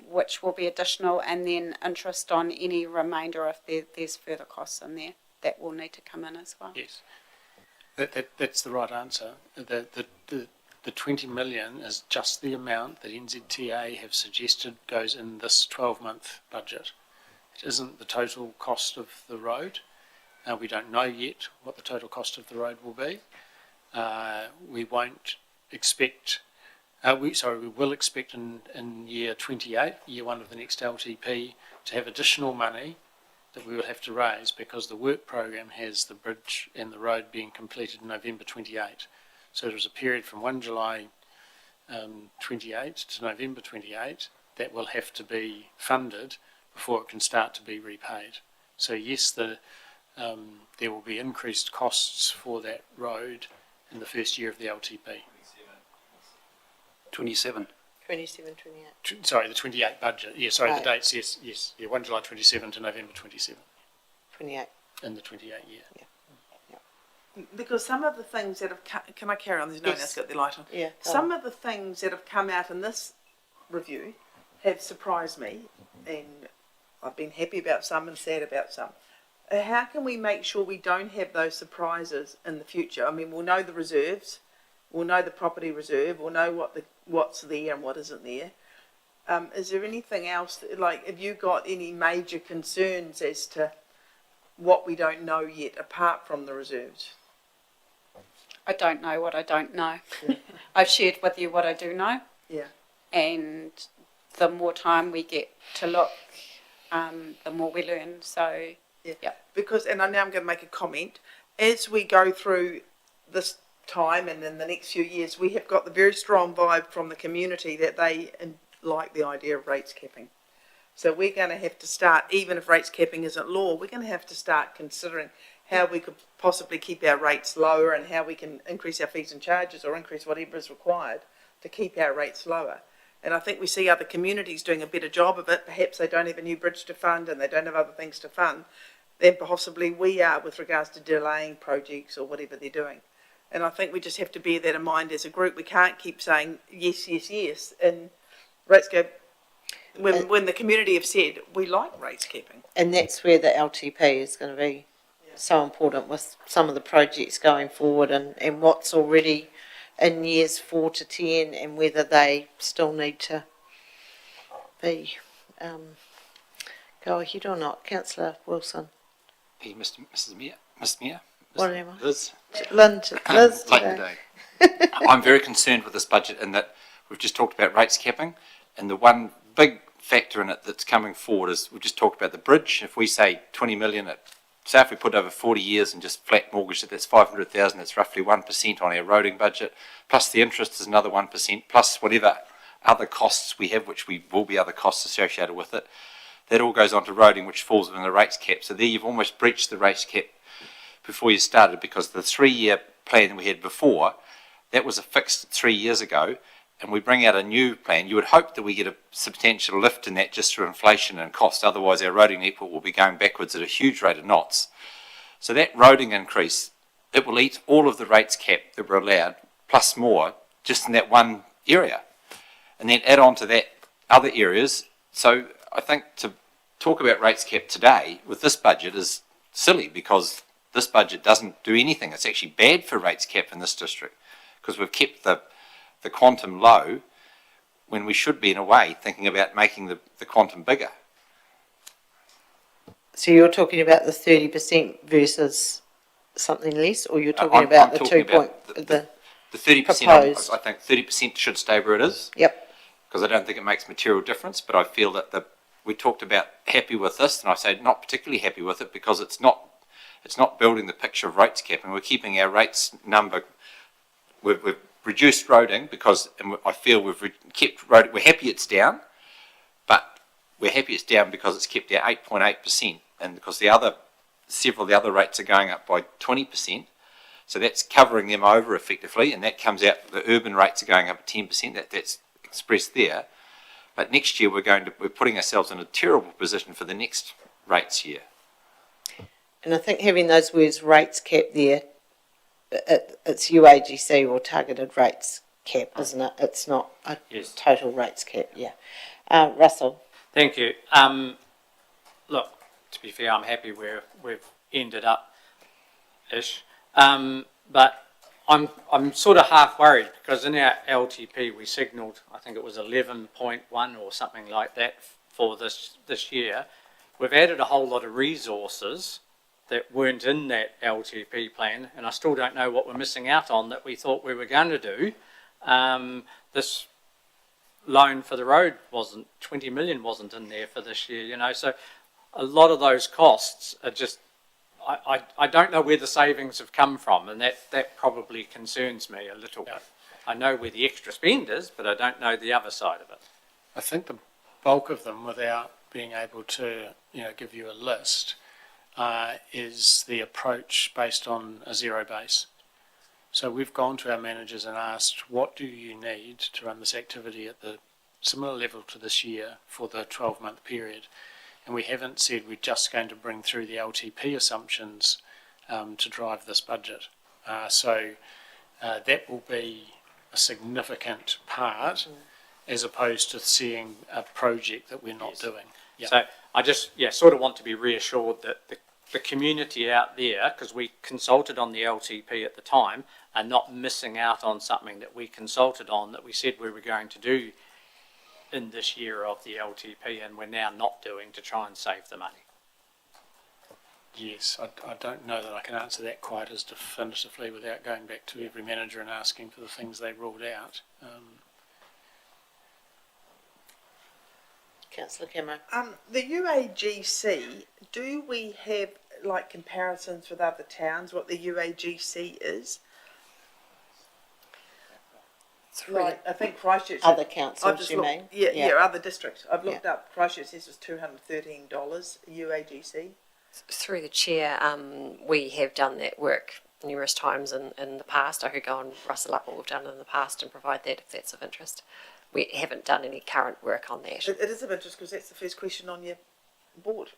C: which will be additional, and then interest on any remainder if there's further costs in there that will need to come in as well.
F: Yes, that's the right answer. The 20 million is just the amount that NZTA have suggested goes in this 12-month budget. It isn't the total cost of the road. We don't know yet what the total cost of the road will be. We won't expect, we will expect in year 28, year one of the next LTP, to have additional money that we will have to raise because the work program has the bridge and the road being completed in November 28. So there is a period from 1 July 28 to November 28 that will have to be funded before it can start to be repaid. So yes, there will be increased costs for that road in the first year of the LTP.
I: 27.
A: 27, 28.
F: Sorry, the 28 budget. Yeah, sorry,
A: Right.
F: the dates, yes. Yeah, 1 July 27 to November 27
A: 28.
F: in the 28 year.
E: Because some of the things that have come, can I carry on? There's no one else got their light on.
A: Yeah.
E: Some of the things that have come out in this review have surprised me, and I've been happy about some and sad about some. How can we make sure we don't have those surprises in the future? I mean, we'll know the reserves, we'll know the property reserve, we'll know what's there and what isn't there. Is there anything else, like, have you got any major concerns as to what we don't know yet, apart from the reserves?
C: I don't know what I don't know. I've shared with you what I do know.
E: Yeah.
C: And the more time we get to look, the more we learn. So,
E: yeah. Because, and I know I'm going to make a comment, as we go through this time and in the next few years, we have got the very strong vibe from the community that they like the idea of rates capping. So we're going to have to start, even if rates capping isn't law, we're going to have to start considering how we could possibly keep our rates lower and how we can increase our fees and charges or increase whatever is required to keep our rates lower. And I think we see other communities doing a better job of it. Perhaps they don't have a new bridge to fund and they don't have other things to fund than possibly we are with regards to delaying projects or whatever they're doing. And I think we just have to bear that in mind as a group. We can't keep saying yes, yes, yes. And rates cap, when the community have said we like rates capping.
A: And that's where the LTP is going to be so important with some of the projects going forward and what's already in years 4 to 10 and whether they still need to be go ahead or not. Councillor Wilson.
D: Hey, Mrs. Mayor, Mr. Mayor.
A: What am I?
D: Liz.
A: Liz
D: Late
A: today.
D: today. I'm very concerned with this budget in that we've just talked about rates capping, and the one big factor in it that's coming forward is we've just talked about the bridge. If we say 20 million, say if we put over 40 years and just flat mortgage it, that's 500,000, that's roughly 1% on our roading budget, plus the interest is another 1%, plus whatever other costs we have, which will be other costs associated with it. That all goes on to roading, which falls within the rates cap. So there you've almost breached the rates cap before you started, because the 3-year plan we had before, that was a fixed 3 years ago, and we bring out a new plan. You would hope that we get a substantial lift in that just through inflation and cost. Otherwise, our roading network will be going backwards at a huge rate of knots. So that roading increase, it will eat all of the rates cap that were allowed, plus more, just in that one area. And then add on to that other areas. So I think to talk about rates cap today with this budget is silly, because this budget doesn't do anything. It's actually bad for rates cap in this district, because we've kept the quantum low when we should be, in a way, thinking about making the quantum bigger.
A: So you're talking about the 30% versus something less, or you're talking about
D: I'm
A: the
D: talking
A: 2 point,
D: about
A: the
D: 30%,
A: proposed?
D: I think 30% should stay where it is.
A: Yep.
D: Because I don't think it makes material difference, but I feel that we talked about happy with this, and I say not particularly happy with it because it's not building the picture of rates capping. We're keeping our rates number. We've reduced roading because, and I feel we've kept roading. We're happy it's down, but we're happy it's down because it's kept our 8.8%, and because several of the other rates are going up by 20%. So that's covering them over effectively, and that comes out. The urban rates are going up at 10%. That's expressed there. But next year we're putting ourselves in a terrible position for the next rates year.
A: And I think having those words rates cap there, it's UAGC or targeted rates cap, isn't it? It's not a total rates cap, yeah. Russell.
H: Thank you. Look, to be fair, I'm happy where we've ended up-ish. But I'm sort of half worried, because in our LTP we signalled, I think it was 11.1 or something like that for this year. We've added a whole lot of resources that weren't in that LTP plan, and I still don't know what we're missing out on that we thought we were going to do. This loan for the road 20 million wasn't in there for this year, so a lot of those costs are just, I don't know where the savings have come from, and that probably concerns me a little bit. I know where the extra spend is, but I don't know the other side of it.
F: I think the bulk of them, without being able to give you a list, is the approach based on a zero base. So we've gone to our managers and asked, what do you need to run this activity at the similar level to this year for the 12-month period? And we haven't said we're just going to bring through the LTP assumptions to drive this budget. So that will be a significant part, as opposed to seeing a project that we're not doing. Yeah.
H: So I just sort of want to be reassured that the community out there, because we consulted on the LTP at the time, are not missing out on something that we consulted on, that we said we were going to do in this year of the LTP, and we're now not doing, to try and save the money.
F: Yes, I don't know that I can answer that quite as definitively without going back to every manager and asking for the things they ruled out.
A: Councillor Cameron.
E: The UAGC, do we have comparisons with other towns, what the UAGC is? Like, I think Christchurch.
A: Other
E: I've
A: councils,
E: just
A: you
E: looked-
A: mean?
E: Yeah,
A: Yeah.
E: yeah, other districts. I've looked up Christchurch, this was $213 UAGC.
B: Through the chair, we have done that work numerous times in the past. I could go and rustle up what we've done in the past and provide that if that's of interest. We haven't done any current work on that.
E: It is of interest because that's the first question on your board.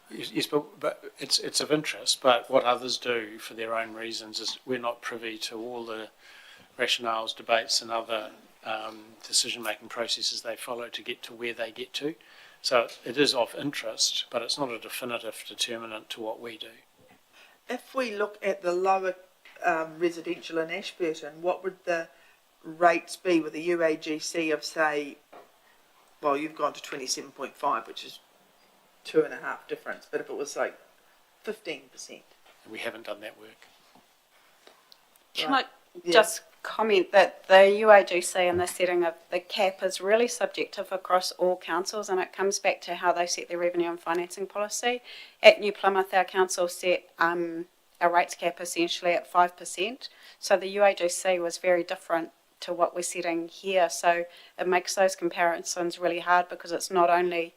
F: Yes, but it's of interest, but what others do for their own reasons is we're not privy to all the rationales, debates and other decision-making processes they follow to get to where they get to. So it is of interest, but it's not a definitive determinant to what we do.
E: If we look at the lower residential in Ashburton, what would the rates be with a UAGC of, say, well, you've gone to 27.5, which is 2.5 difference, but if it was like 15%.
F: We haven't done that work.
C: Can I just comment that the UAGC and the setting of the cap is really subjective across all councils, and it comes back to how they set their revenue and financing policy. At New Plymouth, our council set our rates cap essentially at 5%, so the UAGC was very different to what we're setting here, so it makes those comparisons really hard because it's not only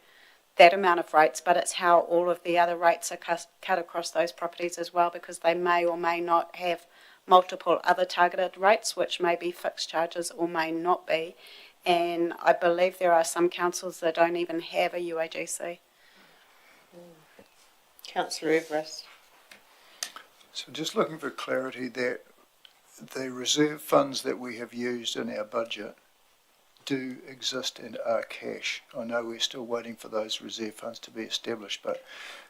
C: that amount of rates, but it's how all of the other rates are cut across those properties as well, because they may or may not have multiple other targeted rates, which may be fixed charges or may not be. And I believe there are some councils that don't even have a UAGC.
A: Councillor Everest.
G: So just looking for clarity that the reserve funds that we have used in our budget do exist and are cash. I know we're still waiting for those reserve funds to be established, but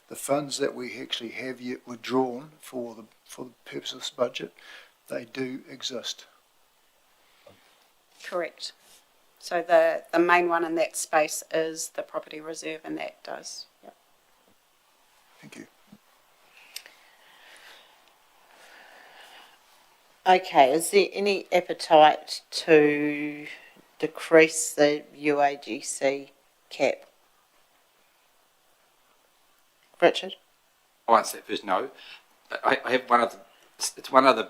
G: the funds that we actually have yet withdrawn for the purpose of this budget, they do exist.
C: Correct. So the main one in that space is the property reserve, and that does. Yep.
G: Thank you.
A: Okay, is there any appetite to decrease the UAGC cap? Richard?
D: I'll answer that first. No, I have one other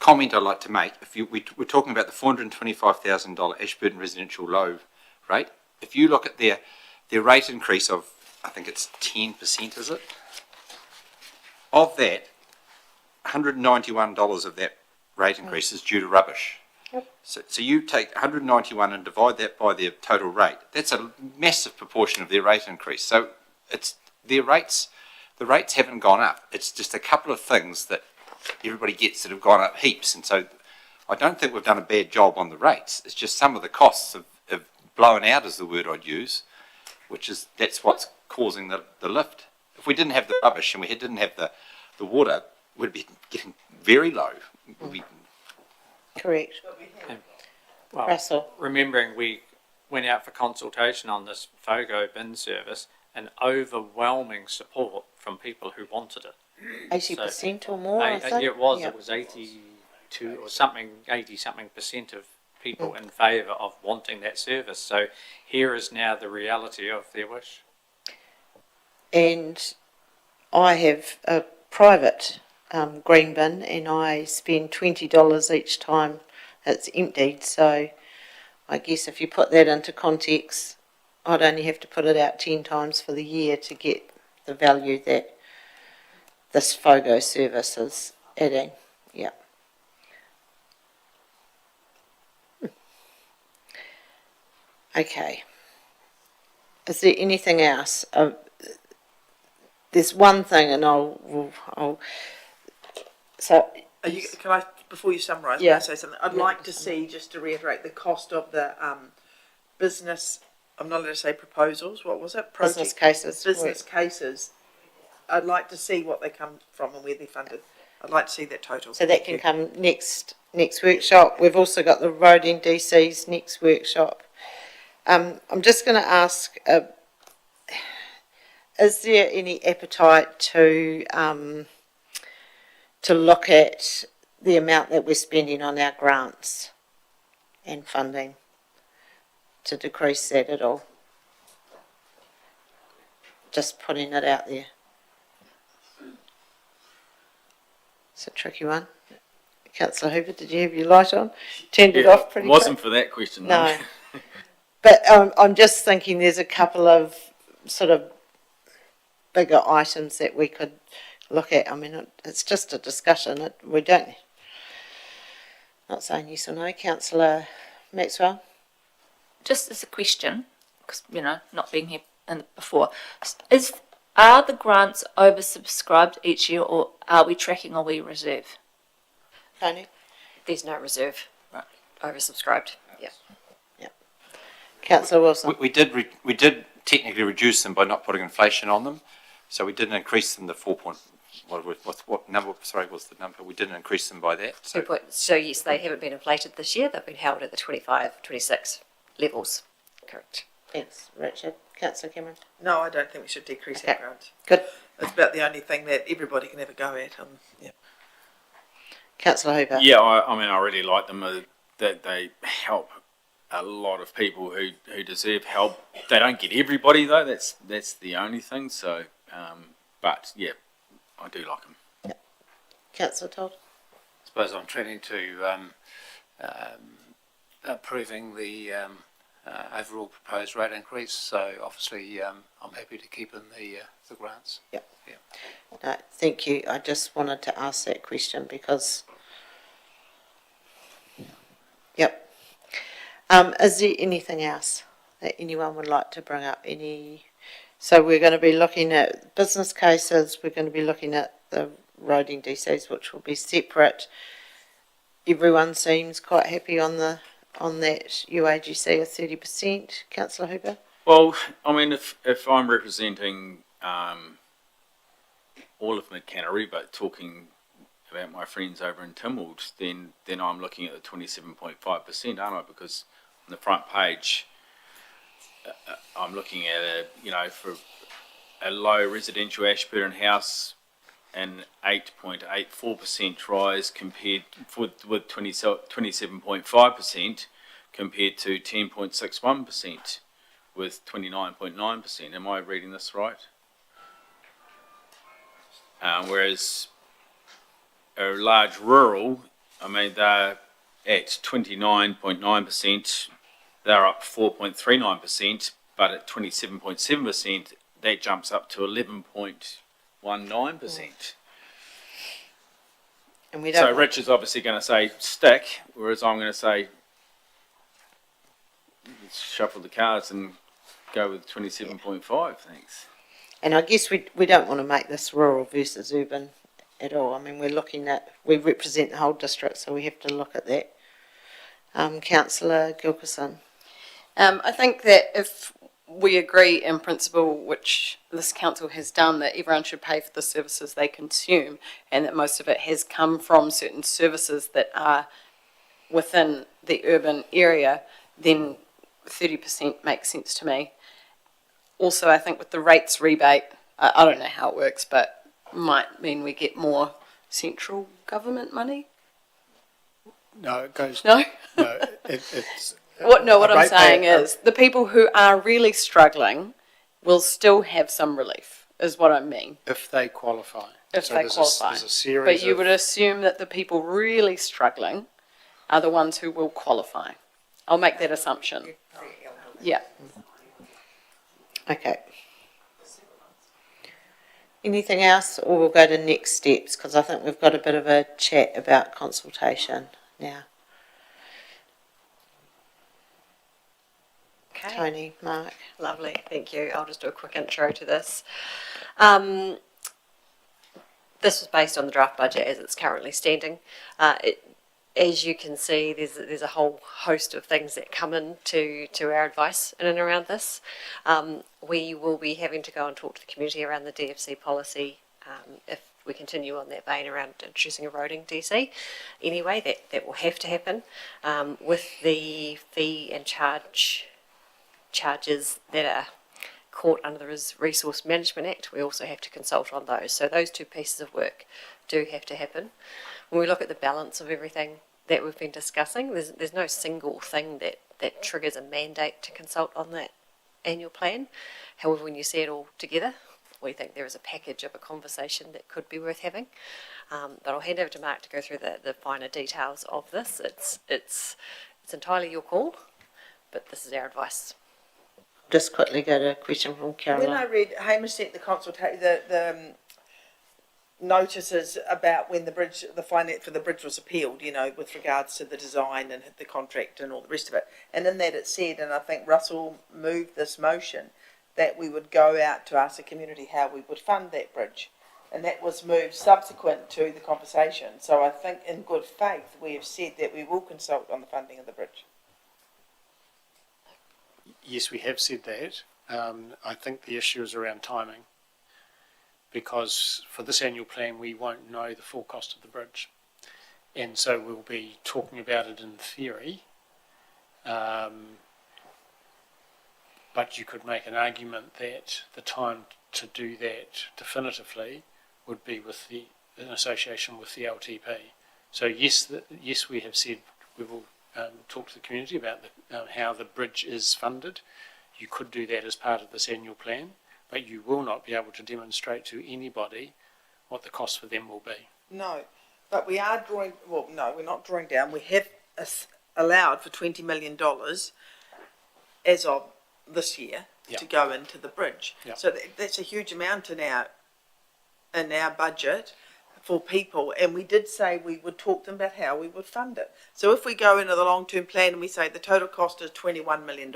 D: comment I'd like to make. If we're talking about the $425,000 Ashburton residential low rate, if you look at their rate increase of, I think it's 10%, is it? Of that, $191 of that rate increase is due to rubbish.
A: Yep.
D: So you take 191 and divide that by their total rate. That's a massive proportion of their rate increase. So it's their rates. The rates haven't gone up. It's just a couple of things that everybody gets that have gone up heaps. And so I don't think we've done a bad job on the rates. It's just some of the costs have blown out, is the word I'd use, that's what's causing the lift. If we didn't have the rubbish and we didn't have the water, we'd be getting very low.
A: Correct.
H: Well,
A: Russell?
H: remembering we went out for consultation on this FOGO bin service and overwhelming support from people who wanted it.
A: 80% or more, I think?
H: Yeah, it was.
A: Yeah.
H: It was 82 or something, 80-something% of people in favour of wanting that service. So here is now the reality of their wish.
A: And I have a private green bin, and I spend $20 each time it's emptied. So I guess if you put that into context, I'd only have to put it out 10 times for the year to get the value that this FOGO service is adding. Yeah. Okay. Is there anything else? There's one thing, and I'll so.
E: Can I, before you summarise,
A: Yeah.
E: may I say something? I'd like to see, just to reiterate, the cost of the business, I'm not allowed to say proposals, what was it?
A: Business cases.
E: Business cases. I'd like to see what they come from and where they're funded. I'd like to see that total.
A: So that can come next workshop. We've also got the road NDCs next workshop. I'm just going to ask, is there any appetite to look at the amount that we're spending on our grants and funding, to decrease that at all? Just putting it out there. It's a tricky one. Councillor Hooper, did you have your light on? Turned it
N: Yeah,
A: off pretty
N: wasn't
A: quick?
N: for that question.
A: No. But I'm just thinking there's a couple of sort of bigger items that we could look at. I mean, it's just a discussion. We don't, not saying yes or no. Councillor Maxwell?
P: Just as a question, because, you know, not being here before, are the grants oversubscribed each year, or are we tracking or we reserve?
A: Tony?
B: There's no reserve. Right. Oversubscribed. Yeah.
A: Councillor Wilson?
D: We did technically reduce them by not putting inflation on them, so we didn't increase them to what number? Sorry, was the number? We didn't increase them by that.
B: So yes, they haven't been inflated this year. They've been held at the 25, 26 levels. Correct.
A: Thanks, Richard. Councillor Cameron?
E: No, I don't think we should decrease our grants.
A: Good.
E: It's about the only thing that everybody can have a go at. Yeah.
A: Councillor Hooper?
N: Yeah, I mean, I really like them. That they help a lot of people who deserve help. They don't get everybody though. That's the only thing. So, but yeah, I do like them.
A: Councillor Todd?
Q: I suppose I'm trending to approving the overall proposed rate increase. So obviously, I'm happy to keep in the grants.
A: Yep. No, thank you. I just wanted to ask that question because. Yep. Is there anything else that anyone would like to bring up? So we're going to be looking at business cases. We're going to be looking at the roading DCs, which will be separate. Everyone seems quite happy on that UAGC of 30%. Councillor Hooper?
N: Well, I mean, if I'm representing all of Mid-Canterbury, but talking about my friends over in Tynwald, then I'm looking at the 27.5%, aren't I? Because on the front page, I'm looking at for a low residential Ashburton house, an 8.84% rise compared with 27.5% compared to 10.61% with 29.9%. Am I reading this right? Whereas a large rural, I mean, they're at 29.9%, they're up 4.39%, but at 27.7%, that jumps up to 11.19%.
A: And we
N: So Rich is obviously going to say stick, whereas I'm going to say let's shuffle the cards and go with 27.5, thanks.
A: And I guess we don't want to make this rural versus urban at all. I mean, we represent the whole district, so we have to look at that. Councillor Gilkison?
K: I think that if we agree in principle, which this council has done, that everyone should pay for the services they consume, and that most of it has come from certain services that are within the urban area, then 30% makes sense to me. Also, I think with the rates rebate, I don't know how it works, but might mean we get more central government money.
F: No, it goes.
K: No?
F: No, it's.
K: What I'm
F: rate
K: saying
F: pay-
K: is the people who are really struggling will still have some relief, is what I mean.
F: If they qualify.
K: If
F: So
K: they
F: there's
K: qualify.
F: there's a series
K: But you
F: of-
K: would assume that the people really struggling are the ones who will qualify. I'll make that assumption. Yeah.
A: Okay. Anything else, or we'll go to next steps, because I think we've got a bit of a chat about consultation now.
B: Okay.
A: Tony, Mark?
B: Lovely, thank you. I'll just do a quick intro to this. This was based on the draft budget as it's currently standing. As you can see, there's a whole host of things that come in to our advice in and around this. We will be having to go and talk to the community around the DFC policy if we continue on that vein around introducing a roading DC. Anyway, that will have to happen. With the fee and charges that are caught under the Resource Management Act, we also have to consult on those. So those two pieces of work do have to happen. When we look at the balance of everything that we've been discussing, there's no single thing that triggers a mandate to consult on that annual plan. However, when you see it all together, we think there is a package of a conversation that could be worth having. But I'll hand over to Mark to go through the finer details of this. It's entirely your call, but this is our advice.
A: Just quickly go to a question from
E: When
A: Caroline.
E: I read Hamish sent the the notices about when the bridge, the finance for the bridge was appealed, you know, with regards to the design and the contract and all the rest of it. And in that it said, and I think Russell moved this motion, that we would go out to ask the community how we would fund that bridge. And that was moved subsequent to the conversation. So I think in good faith, we have said that we will consult on the funding of the bridge.
F: Yes, we have said that. I think the issue is around timing, because for this annual plan we won't know the full cost of the bridge, and so we'll be talking about it in theory, but you could make an argument that the time to do that definitively would be in association with the LTP. So yes, we have said we will talk to the community about how the bridge is funded. You could do that as part of this annual plan, but you will not be able to demonstrate to anybody what the cost for them will be.
E: No, but we are drawing, well, no, we're not drawing down. We have allowed for $20 million as of this year to go into the bridge. So that's a huge amount in our budget for people, and we did say we would talk to them about how we would fund it. So if we go into the long-term plan and we say the total cost is $21 million,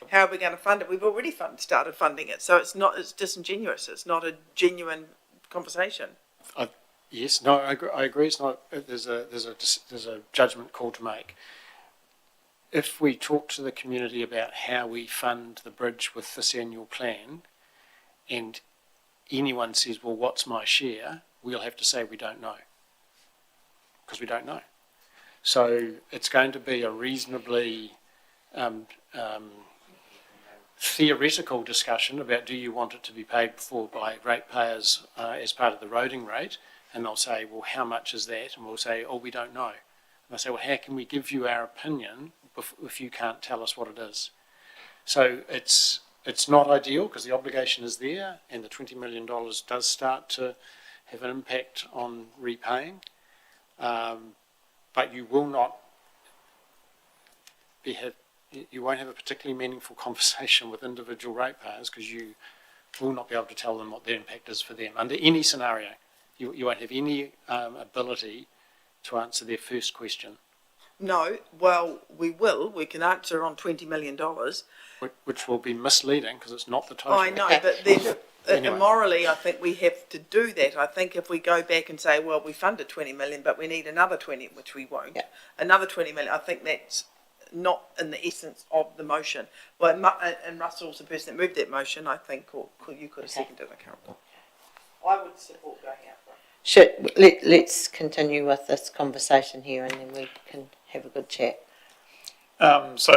E: how are we going to fund it? We've already started funding it, so it's disingenuous. It's not a genuine conversation.
F: Yes, no, I agree. It's not. There's a judgment call to make. If we talk to the community about how we fund the bridge with this annual plan, and anyone says, well, what's my share? We'll have to say we don't know, because we don't know. So it's going to be a reasonably theoretical discussion about, do you want it to be paid for by ratepayers as part of the roading rate? And they'll say, well, how much is that? And we'll say, oh, we don't know. And they'll say, well, how can we give you our opinion if you can't tell us what it is? So it's not ideal, because the obligation is there, and the $20 million does start to have an impact on repaying, but you will not you won't have a particularly meaningful conversation with individual ratepayers, because you will not be able to tell them what their impact is for them under any scenario. You won't have any ability to answer their first question.
E: No, well, we will. We can answer on $20 million.
F: Which will be misleading, because it's not the total.
E: I know, but then
F: Anyway.
E: morally, I think we have to do that. I think if we go back and say, well, we funded 20 million, but we need another 20, which we won't, another 20 million, I think that's not in the essence of the motion. Well, and Russell's the person that moved that motion, I think, or you could have seconded it, Carol. I would support going out for it.
A: Let's continue with this conversation here, and then we can have a good chat.
O: So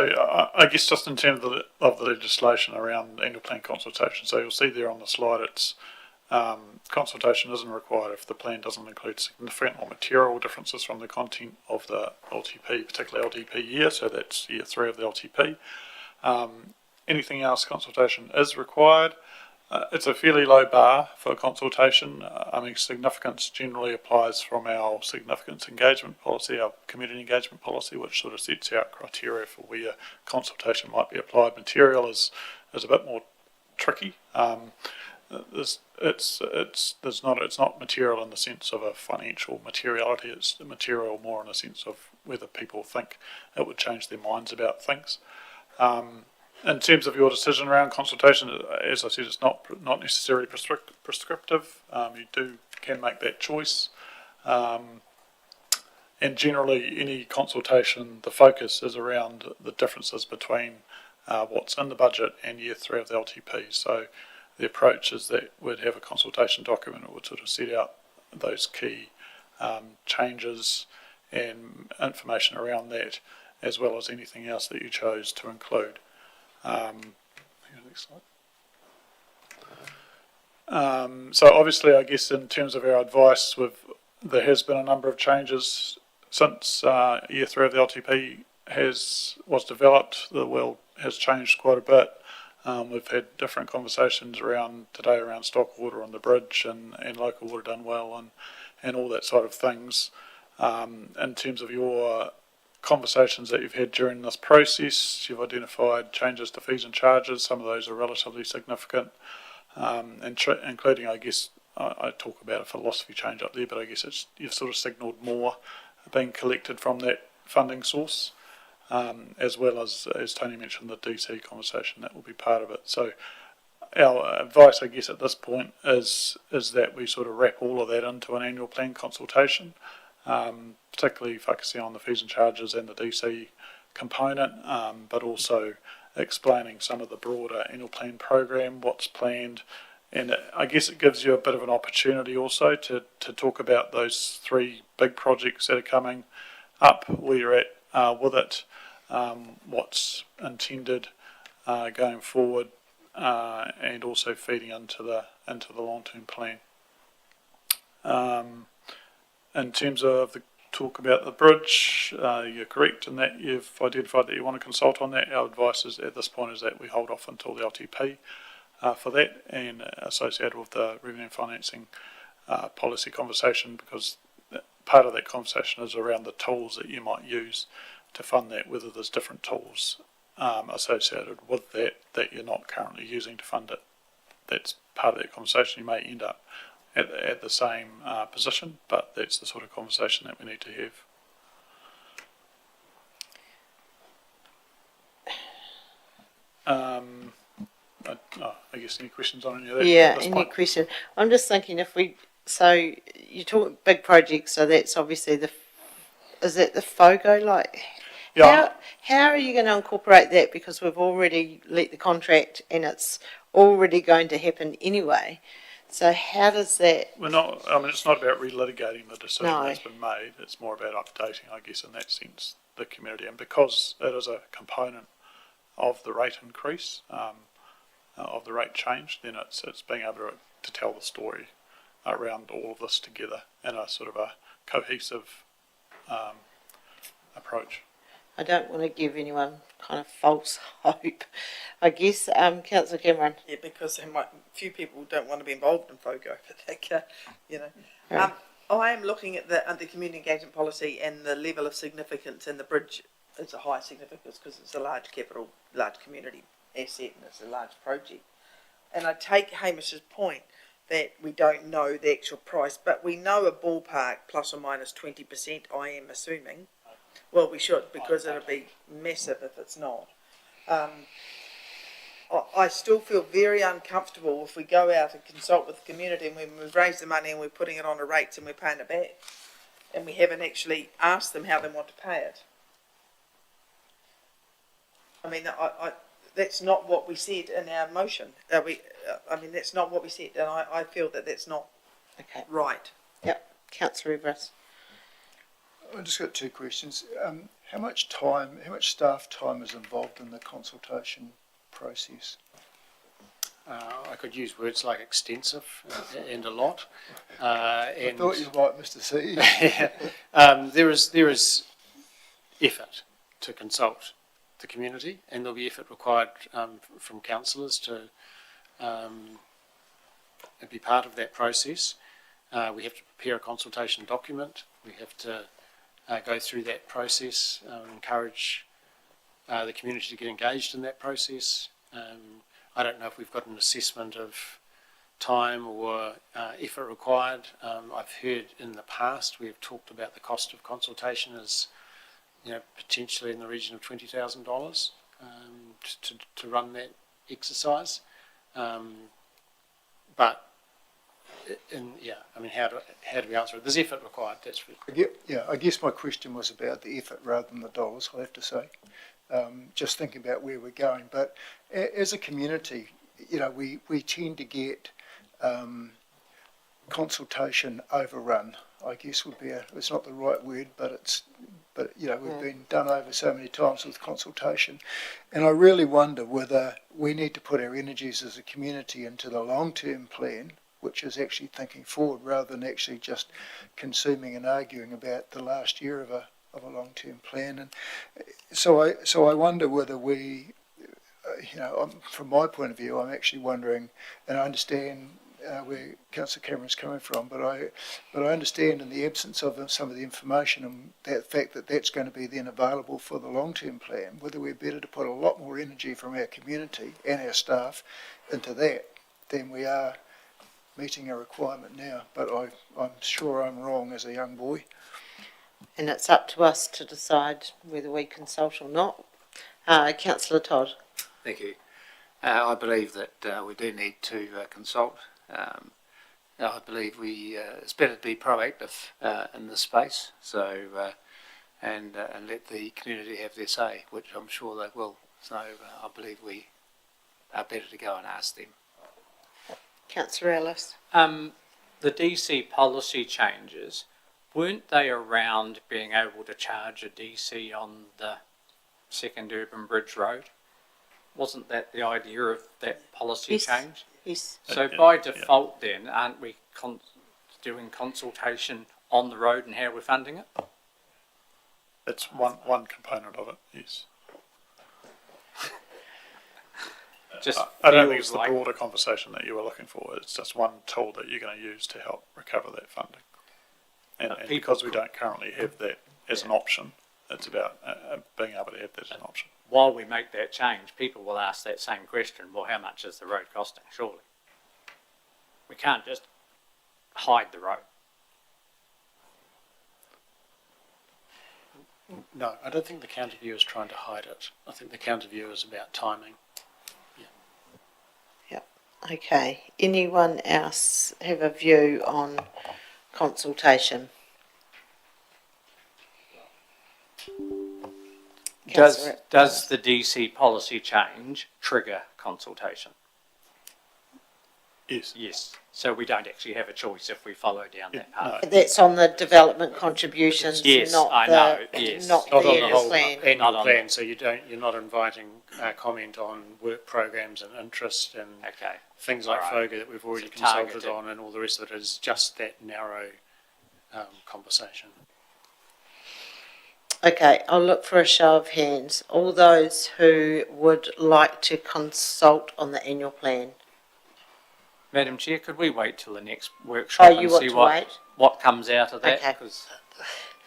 O: I guess just in terms of the legislation around annual plan consultation, so you'll see there on the slide, it's consultation isn't required if the plan doesn't include significant or material differences from the content of the LTP, particularly LTP year, so that's year 3 of the LTP. Anything else, consultation is required. It's a fairly low bar for consultation. I mean, significance generally applies from our significance engagement policy, our community engagement policy, which sort of sets out criteria for where consultation might be applied. Material is a bit more tricky. It's not material in the sense of a financial materiality. It's material more in the sense of whether people think it would change their minds about things. In terms of your decision around consultation, as I said, it's not necessarily prescriptive. You can make that choice. And generally, any consultation, the focus is around the differences between what's in the budget and year 3 of the LTP. So the approach is that we'd have a consultation document that would sort of set out those key changes and information around that, as well as anything else that you chose to include. Next slide. So obviously, I guess in terms of our advice, there has been a number of changes since year 3 of the LTP was developed. The world has changed quite a bit. We've had different conversations today around stock water on the bridge and local water done well and all that sort of things. In terms of your conversations that you've had during this process, you've identified changes to fees and charges. Some of those are relatively significant, including, I guess, I talk about a philosophy change up there, but I guess you've sort of signalled more being collected from that funding source, as well as Tony mentioned, the DC conversation, that will be part of it. So our advice, I guess, at this point is that we sort of wrap all of that into an annual plan consultation, particularly focusing on the fees and charges and the DC component, but also explaining some of the broader annual plan program, what's planned. And I guess it gives you a bit of an opportunity also to talk about those 3 big projects that are coming up, where you're at with it, what's intended going forward, and also feeding into the long-term plan. In terms of the talk about the bridge, you're correct in that you've identified that you want to consult on that. Our advice is, at this point, is that we hold off until the LTP for that, and associated with the revenue and financing policy conversation, because part of that conversation is around the tools that you might use to fund that, whether there's different tools associated with that you're not currently using to fund it. That's part of that conversation. You may end up at the same position, but that's the sort of conversation that we need to have. I guess any questions on any of that?
A: Yeah, any question? I'm just thinking so you talk big projects, so that's obviously is that the FOGO, like?
O: Yeah.
A: How are you going to incorporate that? Because we've already let the contract and it's already going to happen anyway. So how does that?
O: It's not about relitigating the decision that's been made. It's more about updating, I guess, in that sense, the community. And because it is a component of the rate increase, of the rate change, then it's being able to tell the story around all of this together in a sort of a cohesive approach.
A: I don't want to give anyone kind of false hope. I guess, Councillor Cameron.
E: Yeah, because few people don't want to be involved in FOGO, but
A: Right.
E: I am looking at the community engagement policy, and the level of significance in the bridge is a high significance because it's a large community asset, and it's a large project. And I take Hamish's point that we don't know the actual price, but we know a ballpark plus or minus 20%, I am assuming. Well, we should, because it'll be massive if it's not. I still feel very uncomfortable if we go out and consult with the community and we've raised the money and we're putting it on the rates and we're paying it back, and we haven't actually asked them how they want to pay it. I mean, that's not what we said in our motion. That's not what we said, and I feel that that's not right.
A: Yep, Councillor Everest.
G: I've just got 2 questions. How much staff time is involved in the consultation process?
F: I could use words like extensive and a lot.
G: I thought you might, Mr. C.
F: There is effort to consult the community, and there'll be effort required from councillors to be part of that process. We have to prepare a consultation document. We have to go through that process, encourage the community to get engaged in that process. I don't know if we've got an assessment of time or effort required. I've heard in the past we have talked about the cost of consultation as potentially in the region of $20,000 to run that exercise. But how do we answer it? There's effort required. That's
G: I guess my question was about the effort rather than the dollars, I'll have to say. Just thinking about where we're going. But as a community, we tend to get consultation overrun, I guess would be it's not the right word, but we've been done over so many times with consultation. And I really wonder whether we need to put our energies as a community into the long-term plan, which is actually thinking forward rather than actually just consuming and arguing about the last year of a long-term plan. And so I wonder whether we from my point of view, I'm actually wondering, and I understand where Councillor Cameron's coming from, but I understand in the absence of some of the information and that fact that that's going to be then available for the long-term plan, whether we're better to put a lot more energy from our community and our staff into that than we are meeting a requirement now. But I'm sure I'm wrong as a young boy.
A: And it's up to us to decide whether we consult or not. Councillor Todd.
Q: Thank you. I believe that we do need to consult. I believe it's better to be proactive in this space. So and let the community have their say, which I'm sure they will. So I believe we are better to go and ask them.
A: Councillor Ellis.
H: The DC policy changes, weren't they around being able to charge a DC on the second Urban Bridge Road? Wasn't that the idea of that policy change?
A: Yes.
H: So by default then, aren't we doing consultation on the road and how we're funding it?
O: That's one component of it, yes. I don't think it's the broader conversation that you were looking for. It's just one tool that you're going to use to help recover that funding. And because we don't currently have that as an option, it's about being able to have that as an option.
H: While we make that change, people will ask that same question, well, how much is the road costing, surely? We can't just hide the road.
F: No, I don't think the counter view is trying to hide it. I think the counter view is about timing.
A: Yep. Okay. Anyone else have a view on consultation?
H: Does the DC policy change trigger consultation?
O: Yes.
H: Yes. So we don't actually have a choice if we follow down that path.
A: That's on the development contributions,
H: Yes,
A: not
H: I
A: the
H: know, yes.
A: not
F: Not
A: the
F: on the whole
A: plan.
F: annual
H: Not on
F: plan, so you're not inviting comment on work programs and interest and
H: Okay.
F: things like
H: All right.
F: FOGA that we've already
H: So
F: consulted
H: targeted.
F: on, and all the rest of it is just that narrow conversation.
A: Okay, I'll look for a show of hands. All those who would like to consult on the annual plan.
H: Madam Chair, could we wait till the next workshop
A: You
H: and
A: want
H: see
A: to
H: what,
A: wait?
H: what comes out of that?
A: Okay.
H: 'Cause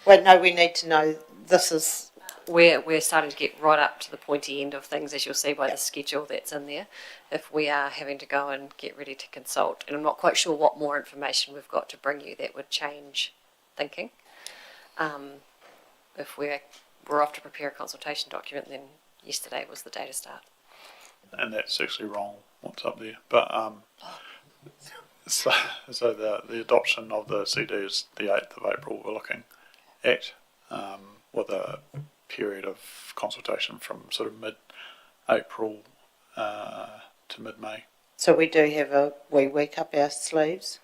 A: Well, no, we need to know this is.
B: We're starting to get right up to the pointy end of things, as you'll see by the schedule that's in there. If we are having to go and get ready to consult, and I'm not quite sure what more information we've got to bring you that would change thinking. If we're off to prepare a consultation document, then yesterday was the day to start.
O: And that's actually wrong, what's up there. But so the adoption of the CD is the 8th of April we're looking at, with a period of consultation from sort of mid-April to mid-May.
A: So we do have a wee week up our sleeves.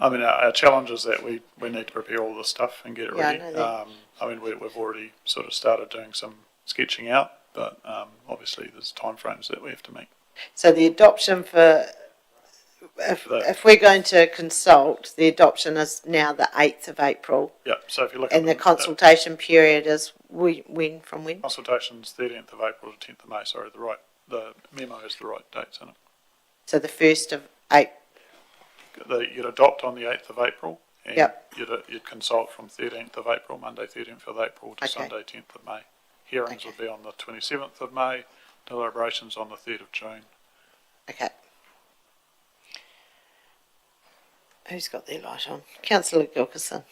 O: I mean, our challenge is that we need to prepare all this stuff and get it
A: Yeah, I
O: ready.
A: know that.
O: I mean, we've already sort of started doing some sketching out, but obviously there's timeframes that we have to meet.
A: So the adoption for, if we're going to consult, the adoption is now the 8th of April.
O: Yeah, so if you look
A: And the
O: at
A: consultation period is when, from when?
O: consultations 13th of April to 10th of May, sorry, the memo has the right dates in it.
A: So the 1st of April.
O: You'd adopt on the 8th of April, and
A: Yep.
O: you'd consult from 13th of April, Monday 13th of April to
A: Okay.
O: Sunday 10th of May. Hearings would be on the 27th of May, deliberations on the 3rd of June.
A: Okay. Who's got their light on? Councillor Gilkison.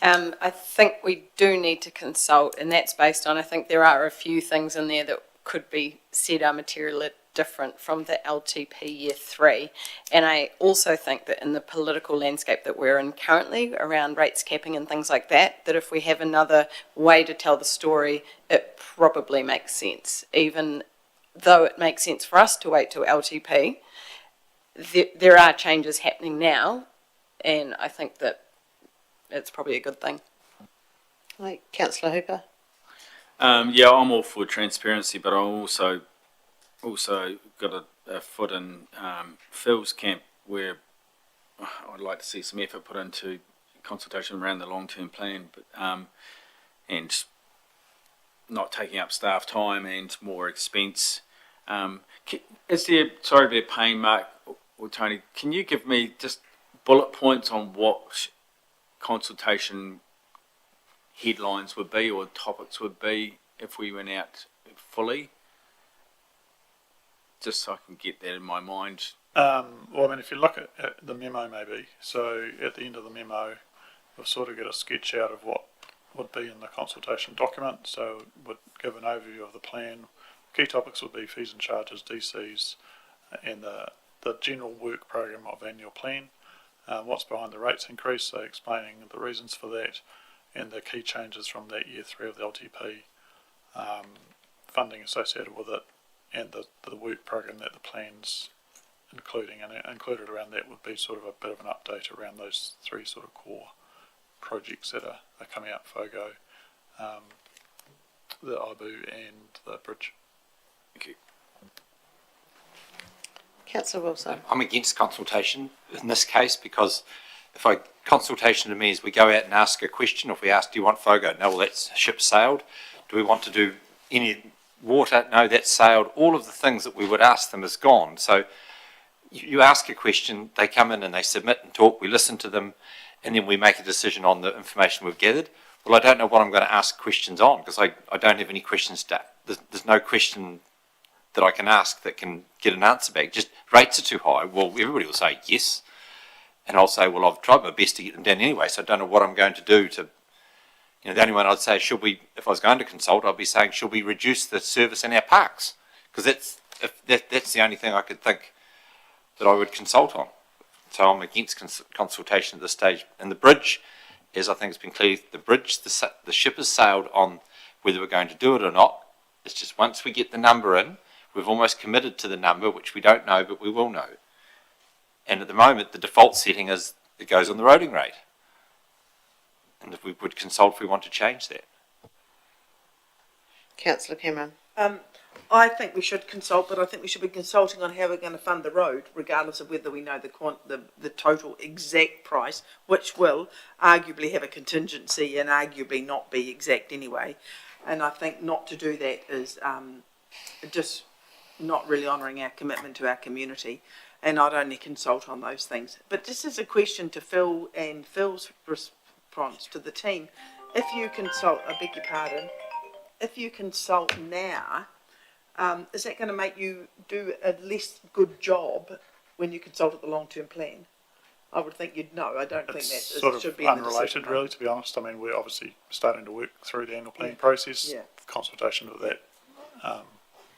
K: I think we do need to consult, and that's based on, I think there are a few things in there that could be said are materially different from the LTP Year 3. And I also think that in the political landscape that we're in currently, around rates capping and things like that, that if we have another way to tell the story, it probably makes sense. Even though it makes sense for us to wait till LTP, there are changes happening now, and I think that it's probably a good thing.
A: Right, Councillor Hooper.
N: Yeah, I'm all for transparency, but I also got a foot in Phil's camp, where I'd like to see some effort put into consultation around the long-term plan, but and not taking up staff time and more expense Is there, sorry to be a pain, Mark or Tony, can you give me just bullet points on what consultation headlines would be or topics would be if we went out fully? Just so I can get that in my mind.
O: Well, I mean, if you look at the memo maybe, so at the end of the memo, we've sort of got a sketch out of what would be in the consultation document. So it would give an overview of the plan. Key topics would be fees and charges, DCs, and the general work program of annual plan. What's behind the rates increase, so explaining the reasons for that, and the key changes from that year 3 of the LTP, funding associated with it, and the work program that the plan's including, and included around that would be sort of a bit of an update around those 3 sort of core projects that are coming out, FOGO, the IBU and the bridge.
N: Thank you.
A: Councillor Wilson.
D: I'm against consultation in this case because consultation to me is we go out and ask a question. If we ask, do you want FOGO? No, well, that ship sailed. Do we want to do any water? No, that's sailed. All of the things that we would ask them is gone. So you ask a question, they come in and they submit and talk, we listen to them, and then we make a decision on the information we've gathered. Well, I don't know what I'm going to ask questions on because I don't have any questions. There's no question that I can ask that can get an answer back. Just rates are too high. Well, everybody will say yes. And I'll say, well, I've tried my best to get them down anyway, so I don't know what I'm going to do to, the only one I'd say, if I was going to consult, I'd be saying, should we reduce the service in our parks? Because that's the only thing I could think that I would consult on. So I'm against consultation at this stage. And the bridge, as I think it's been clear, the ship has sailed on whether we're going to do it or not. It's just once we get the number in, we've almost committed to the number, which we don't know, but we will know. And at the moment, the default setting is it goes on the roading rate. And if we would consult if we want to change that.
A: Councillor Cameron.
E: I think we should consult, but I think we should be consulting on how we're going to fund the road, regardless of whether we know the total exact price, which will arguably have a contingency and arguably not be exact anyway. And I think not to do that is just not really honouring our commitment to our community. And I'd only consult on those things. But just as a question to Phil and Phil's response to the team, if you consult, I beg your pardon, if you consult now, is that going to make you do a less good job when you consult at the long-term plan? I would think you'd know. I don't think that
O: Sort of
E: should be in the
O: unrelated,
E: decision.
O: really, to be honest. I mean, we're obviously starting to work through the annual planning process.
E: Yeah.
O: Consultation of that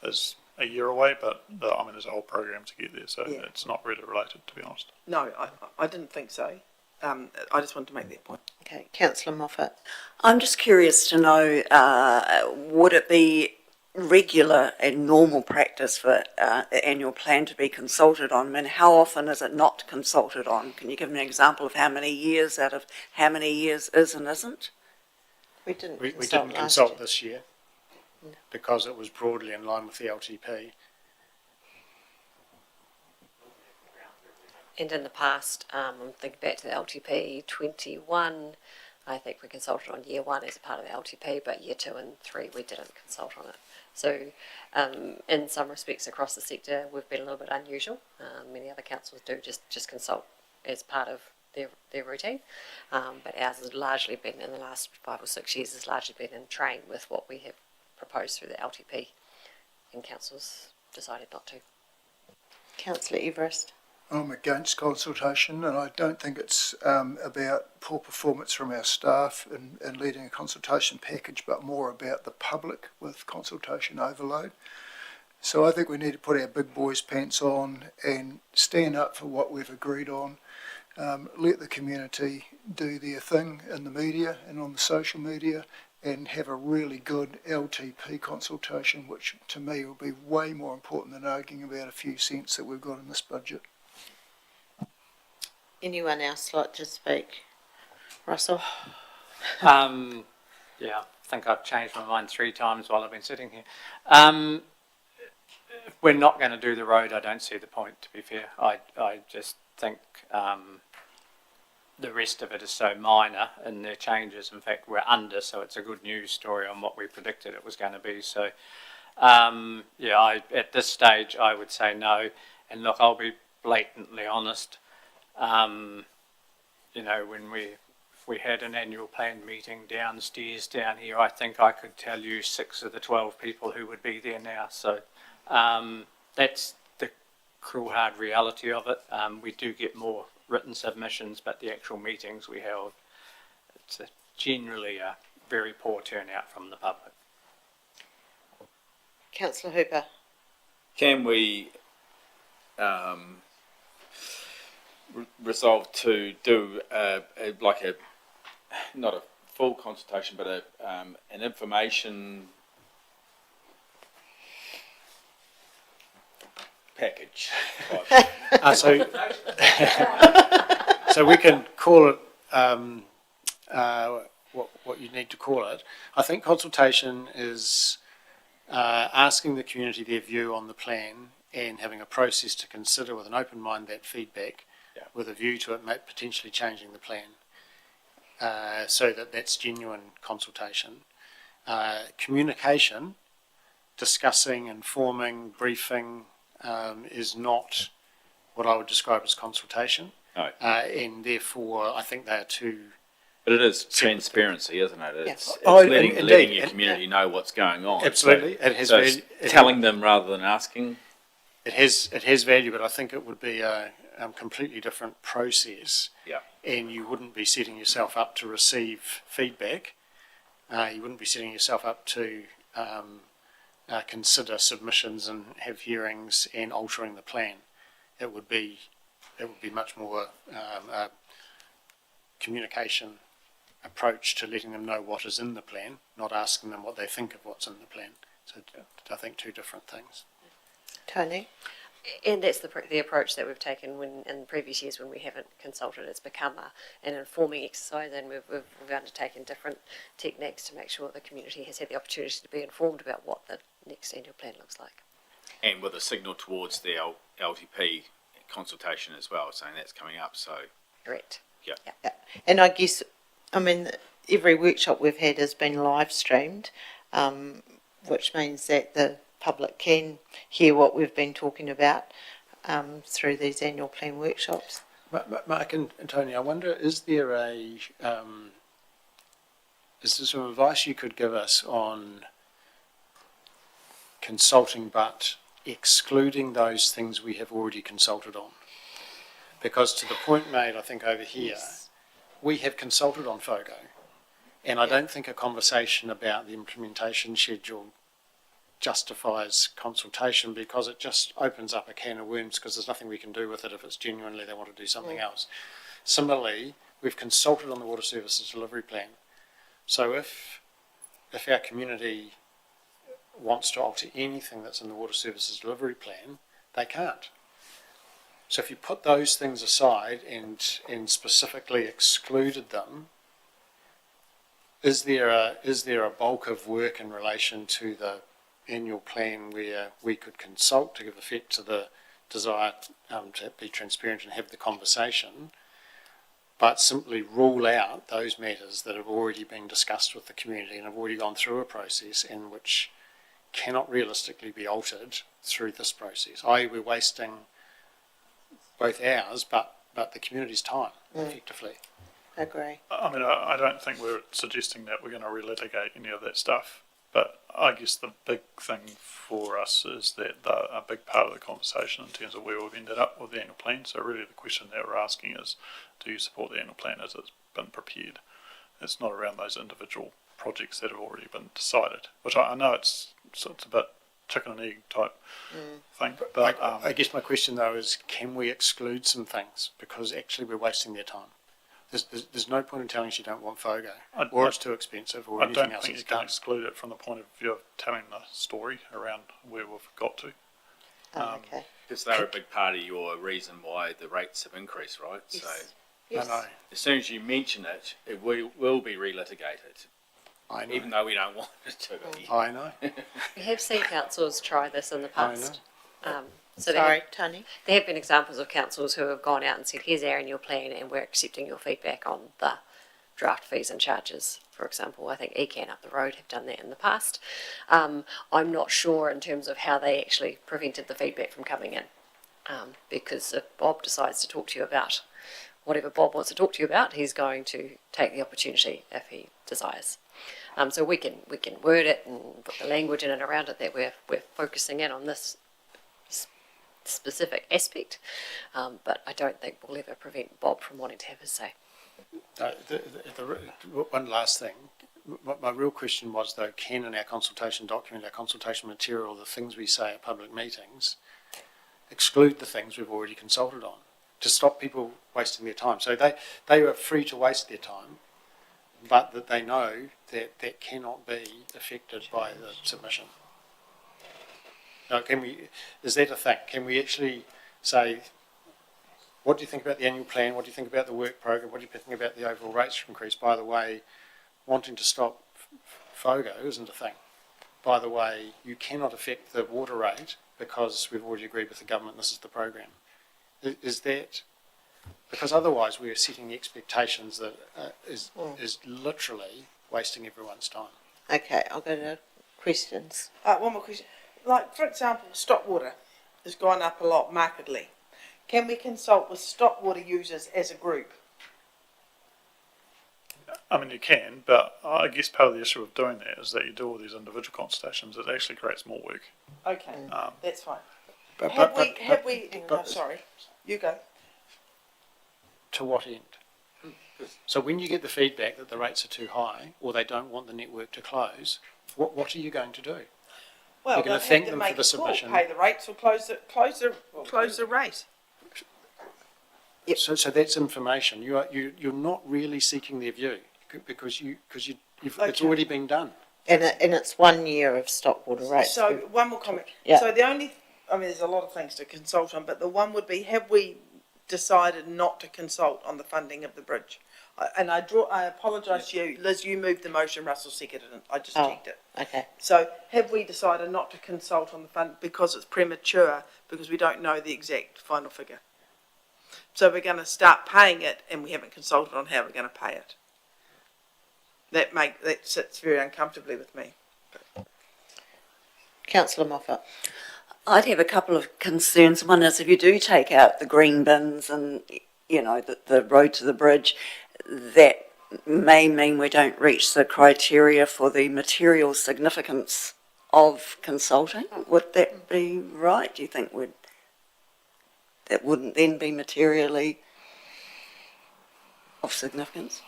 O: is a year away, but I mean, there's a whole program to get there, so it's not really related, to be honest.
E: No, I didn't think so. I just wanted to make that point.
A: Okay, Councillor Moffat.
M: I'm just curious to know, would it be regular and normal practice for the annual plan to be consulted on? I mean, how often is it not consulted on? Can you give me an example of how many years out of how many years is and isn't?
A: We didn't
F: consult this year because it was broadly in line with the LTP.
B: And in the past, I'm thinking back to the LTP 21, I think we consulted on year 1 as a part of the LTP, but year 2 and 3 we didn't consult on it. So in some respects across the sector, we've been a little bit unusual. Many other councils do just consult as part of their routine. But ours has largely been, in the last 5 or 6 years, has largely been in train with what we have proposed through the LTP, and councils decided not to.
A: Councillor Everest.
G: I'm against consultation, and I don't think it's about poor performance from our staff in leading a consultation package, but more about the public with consultation overload. So I think we need to put our big boys pants on and stand up for what we've agreed on. Let the community do their thing in the media and on the social media, and have a really good LTP consultation, which to me will be way more important than arguing about a few cents that we've got in this budget.
A: Anyone else like to speak? Russell?
H: Yeah, I think I've changed my mind 3 times while I've been sitting here. If we're not going to do the road, I don't see the point, to be fair. I just think the rest of it is so minor in their changes. In fact, we're under, so it's a good news story on what we predicted it was going to be. So At this stage, I would say no. And look, I'll be blatantly honest. When we had an annual plan meeting downstairs down here, I think I could tell you 6 of the 12 people who would be there now. So that's the cruel hard reality of it. We do get more written submissions, but the actual meetings we held, it's generally a very poor turnout from the public.
A: Councillor Hooper.
N: Can we resolve to do not a full consultation, but an information package?
F: So we can call it what you need to call it. I think consultation is asking the community their view on the plan and having a process to consider with an open mind that feedback, with a view to it potentially changing the plan, so that's genuine consultation. Communication, discussing, informing, briefing, is not what I would describe as consultation.
N: No.
F: And therefore, I think they are two.
N: But it is transparency, isn't it? It's
F: Indeed.
N: letting your community know what's going on.
F: Absolutely.
N: So it's telling them rather than asking.
F: It has value, but I think it would be a completely different process.
N: Yeah.
F: And you wouldn't be setting yourself up to receive feedback. You wouldn't be setting yourself up to consider submissions and have hearings and altering the plan. It would be much more a communication approach to letting them know what is in the plan, not asking them what they think of what's in the plan. So I think two different things.
A: Tony?
B: And that's the approach that we've taken in previous years when we haven't consulted. It's become an informing exercise, and we've undertaken different techniques to make sure the community has had the opportunity to be informed about what the next annual plan looks like.
N: And with a signal towards the LTP consultation as well, saying that's coming up. So
B: correct.
N: Yeah.
A: And I guess, every workshop we've had has been live streamed, which means that the public can hear what we've been talking about through these annual plan workshops.
F: Mark and Tony, I wonder, is there some advice you could give us on consulting but excluding those things we have already consulted on? Because to the point made, I think over here, we have consulted on FOGO, and I don't think a conversation about the implementation schedule justifies consultation, because it just opens up a can of worms, because there's nothing we can do with it if it's genuinely they want to do something else. Similarly, we've consulted on the Water Services Delivery Plan. So if our community wants to alter anything that's in the Water Services Delivery Plan, they can't. So if you put those things aside and specifically excluded them, is there a bulk of work in relation to the annual plan where we could consult to give effect to the desire to be transparent and have the conversation, but simply rule out those matters that have already been discussed with the community and have already gone through a process and which cannot realistically be altered through this process? i.e. we're wasting both ours but the community's time, effectively.
A: Agree.
O: I don't think we're suggesting that we're going to relitigate any of that stuff, but I guess the big thing for us is that a big part of the conversation in terms of where we've ended up with the annual plan. So really the question that we're asking is, do you support the annual plan as it's been prepared? It's not around those individual projects that have already been decided, which I know it's a bit chicken and egg type thing. But
F: I guess my question though is, can we exclude some things because actually we're wasting their time? There's no point in telling us you don't want FOGO, or it's too expensive, or anything else.
O: I don't think you can exclude it from the point of view of telling the story around where we've got to.
A: Okay.
N: Because they're a big part of your reason why the rates have increased, right?
A: Yes.
N: So
A: Yes.
F: I know.
N: as soon as you mention it, it will be relitigated,
F: I know.
N: even though we don't want it to be.
F: I know.
B: We have seen councils try this in the past. So
A: Sorry, Tony?
B: there have been examples of councils who have gone out and said, here's our annual plan and we're accepting your feedback on the draft fees and charges, for example. I think ECAN up the road have done that in the past. I'm not sure in terms of how they actually prevented the feedback from coming in, because if Bob decides to talk to you about whatever Bob wants to talk to you about, he's going to take the opportunity if he desires. So we can word it and put the language in and around it that we're focusing in on this specific aspect, but I don't think we'll ever prevent Bob from wanting to have his say.
F: One last thing. My real question was, though, can in our consultation document, our consultation material, the things we say at public meetings, exclude the things we've already consulted on to stop people wasting their time? So they are free to waste their time, but that they know that that cannot be affected by the submission. Now, is that a thing? Can we actually say, what do you think about the annual plan? What do you think about the work program? What do you think about the overall rates increase? By the way, wanting to stop FOGO isn't a thing. By the way, you cannot affect the water rate because we've already agreed with the government this is the program. Is that, because otherwise we are setting expectations that is literally wasting everyone's time.
A: Okay, I'll go to questions.
E: One more question. Like, for example, stock water has gone up a lot markedly. Can we consult with stock water users as a group?
O: I mean, you can, but I guess part of the issue of doing that is that you do all these individual consultations. It actually creates more work.
E: Okay, that's fine. Sorry, you go.
F: To what end? So when you get the feedback that the rates are too high or they don't want the network to close, what are you going to do?
E: Well,
F: you're going to thank them for the submission.
E: Pay the rates or close the rate.
A: Yep.
F: So that's information. You're not really seeking their view because it's already been done.
A: And it's 1 year of stock water rates.
E: So one more comment.
A: Yeah.
E: So there's a lot of things to consult on, but the one would be, have we decided not to consult on the funding of the bridge? I apologise to you, Liz, you moved the motion, Russell seconded it, I just checked it.
A: Okay.
E: So have we decided not to consult on the fund because it's premature, because we don't know the exact final figure? So we're going to start paying it and we haven't consulted on how we're going to pay it. That sits very uncomfortably with me.
A: Councillor Moffat.
M: I'd have a couple of concerns. One is if you do take out the green bins and, the road to the bridge, that may mean we don't reach the criteria for the material significance of consulting. Would that be right? Do you think that wouldn't then be materially of significance?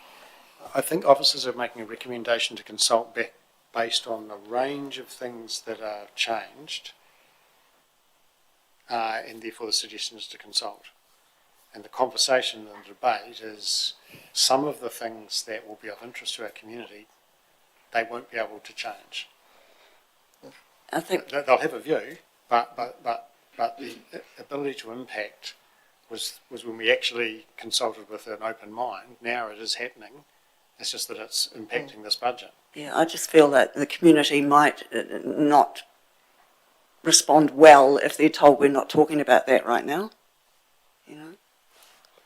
F: I think officers are making a recommendation to consult back based on the range of things that are changed, and therefore the suggestion is to consult. And the conversation and the debate is some of the things that will be of interest to our community, they won't be able to change.
M: I think
F: they'll have a view, but the ability to impact was when we actually consulted with an open mind. Now it is happening. It's just that it's impacting this budget.
M: Yeah, I just feel that the community might not respond well if they're told we're not talking about that right now.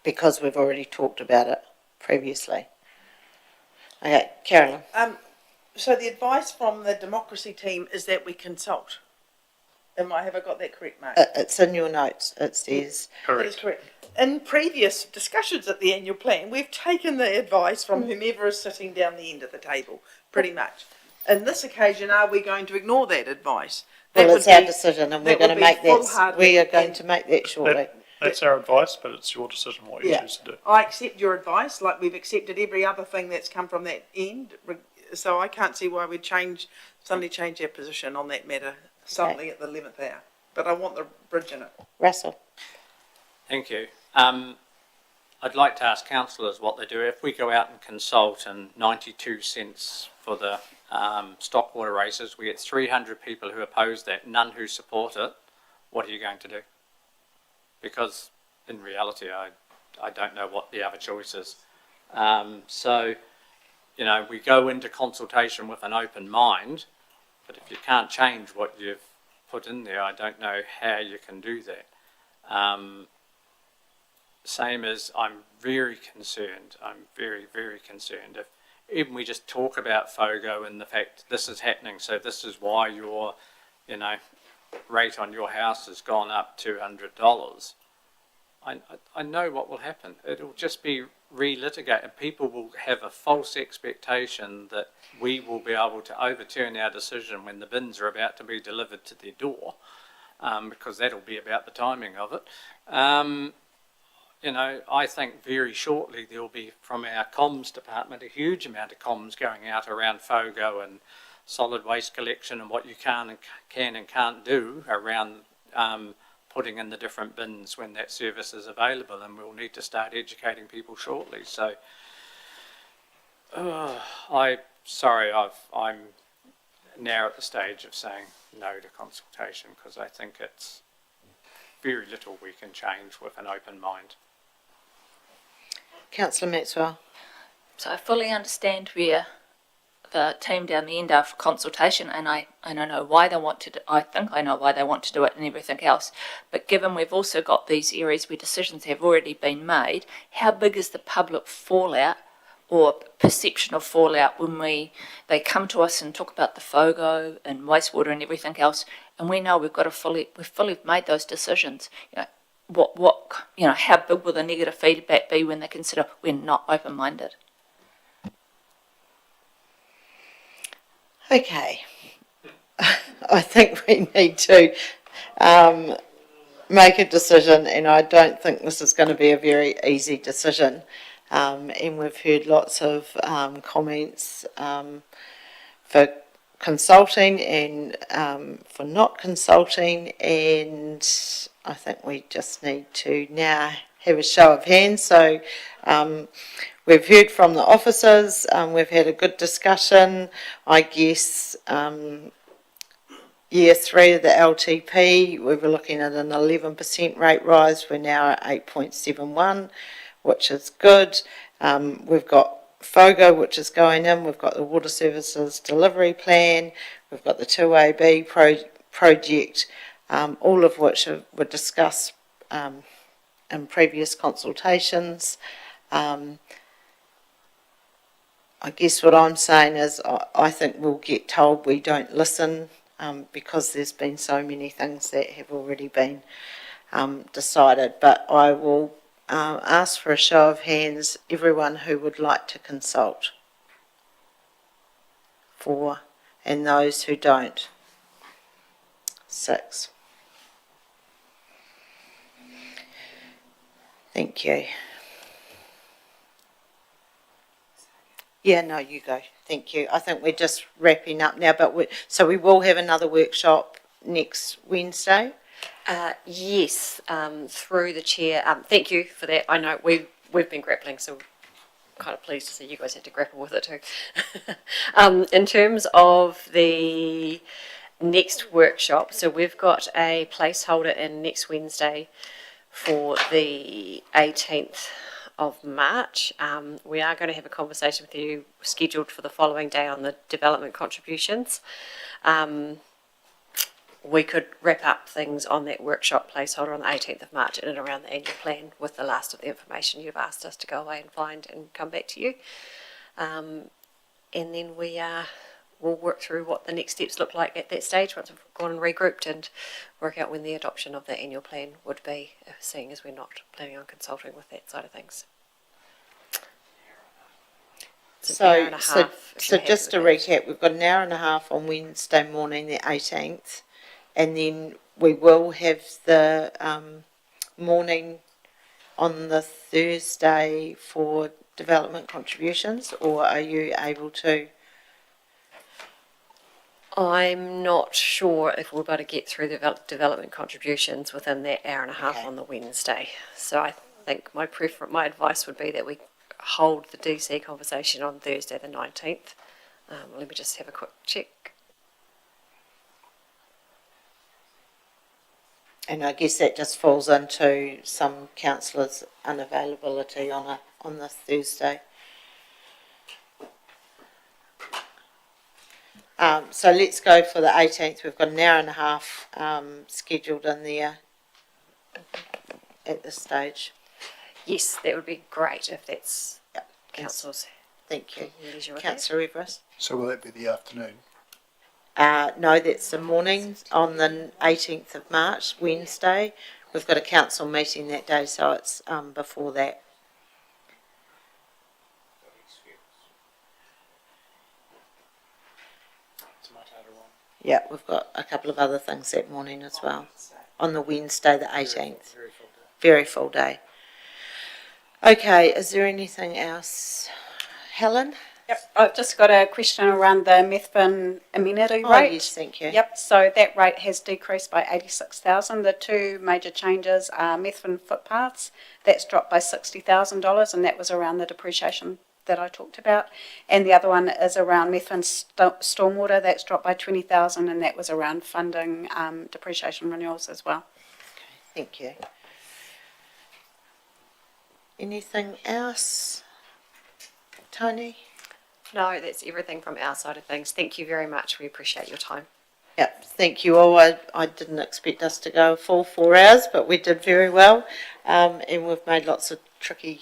A: Because we've already talked about it previously. Okay, Carolyn.
E: So the advice from the democracy team is that we consult. Have I got that correct, Mark?
A: It's in your notes. It says.
E: Correct. That is correct. In previous discussions at the annual plan, we've taken the advice from whomever is sitting down the end of the table, pretty much. In this occasion, are we going to ignore that advice?
A: Well, it's our decision, and we're going to make that. We are going to make that shortly.
O: That's our advice, but it's your decision what you choose to do.
E: I accept your advice, like we've accepted every other thing that's come from that end. So I can't see why we'd suddenly change our position on that matter suddenly at the 11th hour. But I want the bridge in it.
A: Russell.
H: Thank you. I'd like to ask councillors what they do. If we go out and consult and 92 cents for the stock water races, we get 300 people who oppose that, none who support it, what are you going to do? Because in reality, I don't know what the other choice is. So, we go into consultation with an open mind, but if you can't change what you've put in there, I don't know how you can do that. same as I'm very concerned. I'm very, very concerned if even we just talk about FOGO and the fact this is happening. So this is why your, rate on your house has gone up $200. I know what will happen. It'll just be relitigated. People will have a false expectation that we will be able to overturn our decision when the bins are about to be delivered to their door, because that'll be about the timing of it. I think very shortly there'll be, from our comms department, a huge amount of comms going out around FOGO and solid waste collection and what you can and can't do around putting in the different bins when that service is available, and we'll need to start educating people shortly. So, I'm now at the stage of saying no to consultation, because I think it's very little we can change with an open mind.
A: Councillor Maxwell.
P: So I fully understand where the team down the end are for consultation, and I don't know why they want to do, I think I know why they want to do it and everything else. But given we've also got these areas where decisions have already been made, how big is the public fallout or perception of fallout when they come to us and talk about the FOGO and wastewater and everything else, and we know we've fully made those decisions? How big will the negative feedback be when they consider we're not open-minded?
A: Okay. I think we need to make a decision, and I don't think this is going to be a very easy decision. And we've heard lots of comments for consulting and for not consulting, and I think we just need to now have a show of hands. So we've heard from the officers, we've had a good discussion. I guess year 3 of the LTP, we were looking at an 11% rate rise. We're now at 8.71, which is good. We've got FOGO, which is going in. We've got the Water Services Delivery Plan. We've got the 2AB project, all of which were discussed in previous consultations. I guess what I'm saying is I think we'll get told we don't listen because there's been so many things that have already been decided. But I will ask for a show of hands, everyone who would like to consult, and those who don't. 6. Thank you. Yeah, no, you go. Thank you. I think we're just wrapping up now, but we will have another workshop next Wednesday.
B: Yes, through the chair. Thank you for that. I know we've been grappling, so I'm kind of pleased to see you guys had to grapple with it too. In terms of the next workshop, so we've got a placeholder in next Wednesday for the 18th of March. We are going to have a conversation with you scheduled for the following day on the development contributions. We could wrap up things on that workshop placeholder on the 18th of March in and around the annual plan with the last of the information you've asked us to go away and find and come back to you. And then we'll work through what the next steps look like at that stage once we've gone and regrouped and work out when the adoption of the annual plan would be, seeing as we're not planning on consulting with that side of things.
A: So just to recap, we've got an hour and a half on Wednesday morning, the 18th, and then we will have the morning on the Thursday for development contributions, or are you able to?
B: I'm not sure if we're about to get through the development contributions within that hour and a half on the Wednesday. So I think my advice would be that we hold the DC conversation on Thursday the 19th. Let me just have a quick check.
A: And I guess that just falls into some councillors' unavailability on the Thursday. So let's go for the 18th. We've got an hour and a half scheduled in there at this stage.
B: Yes, that would be great if that's
A: Yep.
B: council's
A: Thank you.
B: leisure with that.
A: Councillor Everest?
G: So will that be the afternoon?
A: No, that's the morning on the 18th of March, Wednesday. We've got a council meeting that day, so it's before that. Yeah, we've got a couple of other things that morning as well. On the Wednesday, the 18th. Very full day. Okay, is there anything else? Helen?
C: Yep, I've just got a question around the Methven amenity
A: Oh,
C: rate.
A: yes, thank you.
C: Yep, so that rate has decreased by 86,000. The two major changes are Methven footpaths, that's dropped by $60,000, and that was around the depreciation that I talked about. And the other one is around Methven stormwater, that's dropped by 20,000, and that was around funding depreciation renewals as well.
A: Thank you. Anything else? Tony?
B: No, that's everything from our side of things. Thank you very much. We appreciate your time.
A: Yep, thank you all. I didn't expect us to go a full 4 hours, but we did very well. And we've made lots of tricky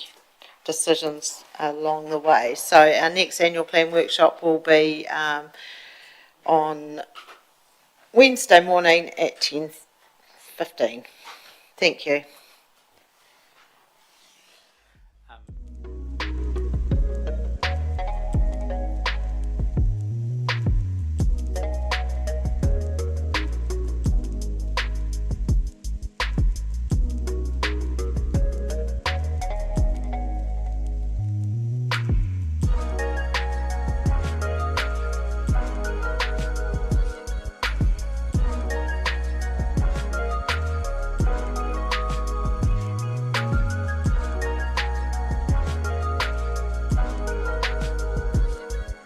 A: decisions along the way. So our next annual plan workshop will be on Wednesday morning at 10:15. Thank you.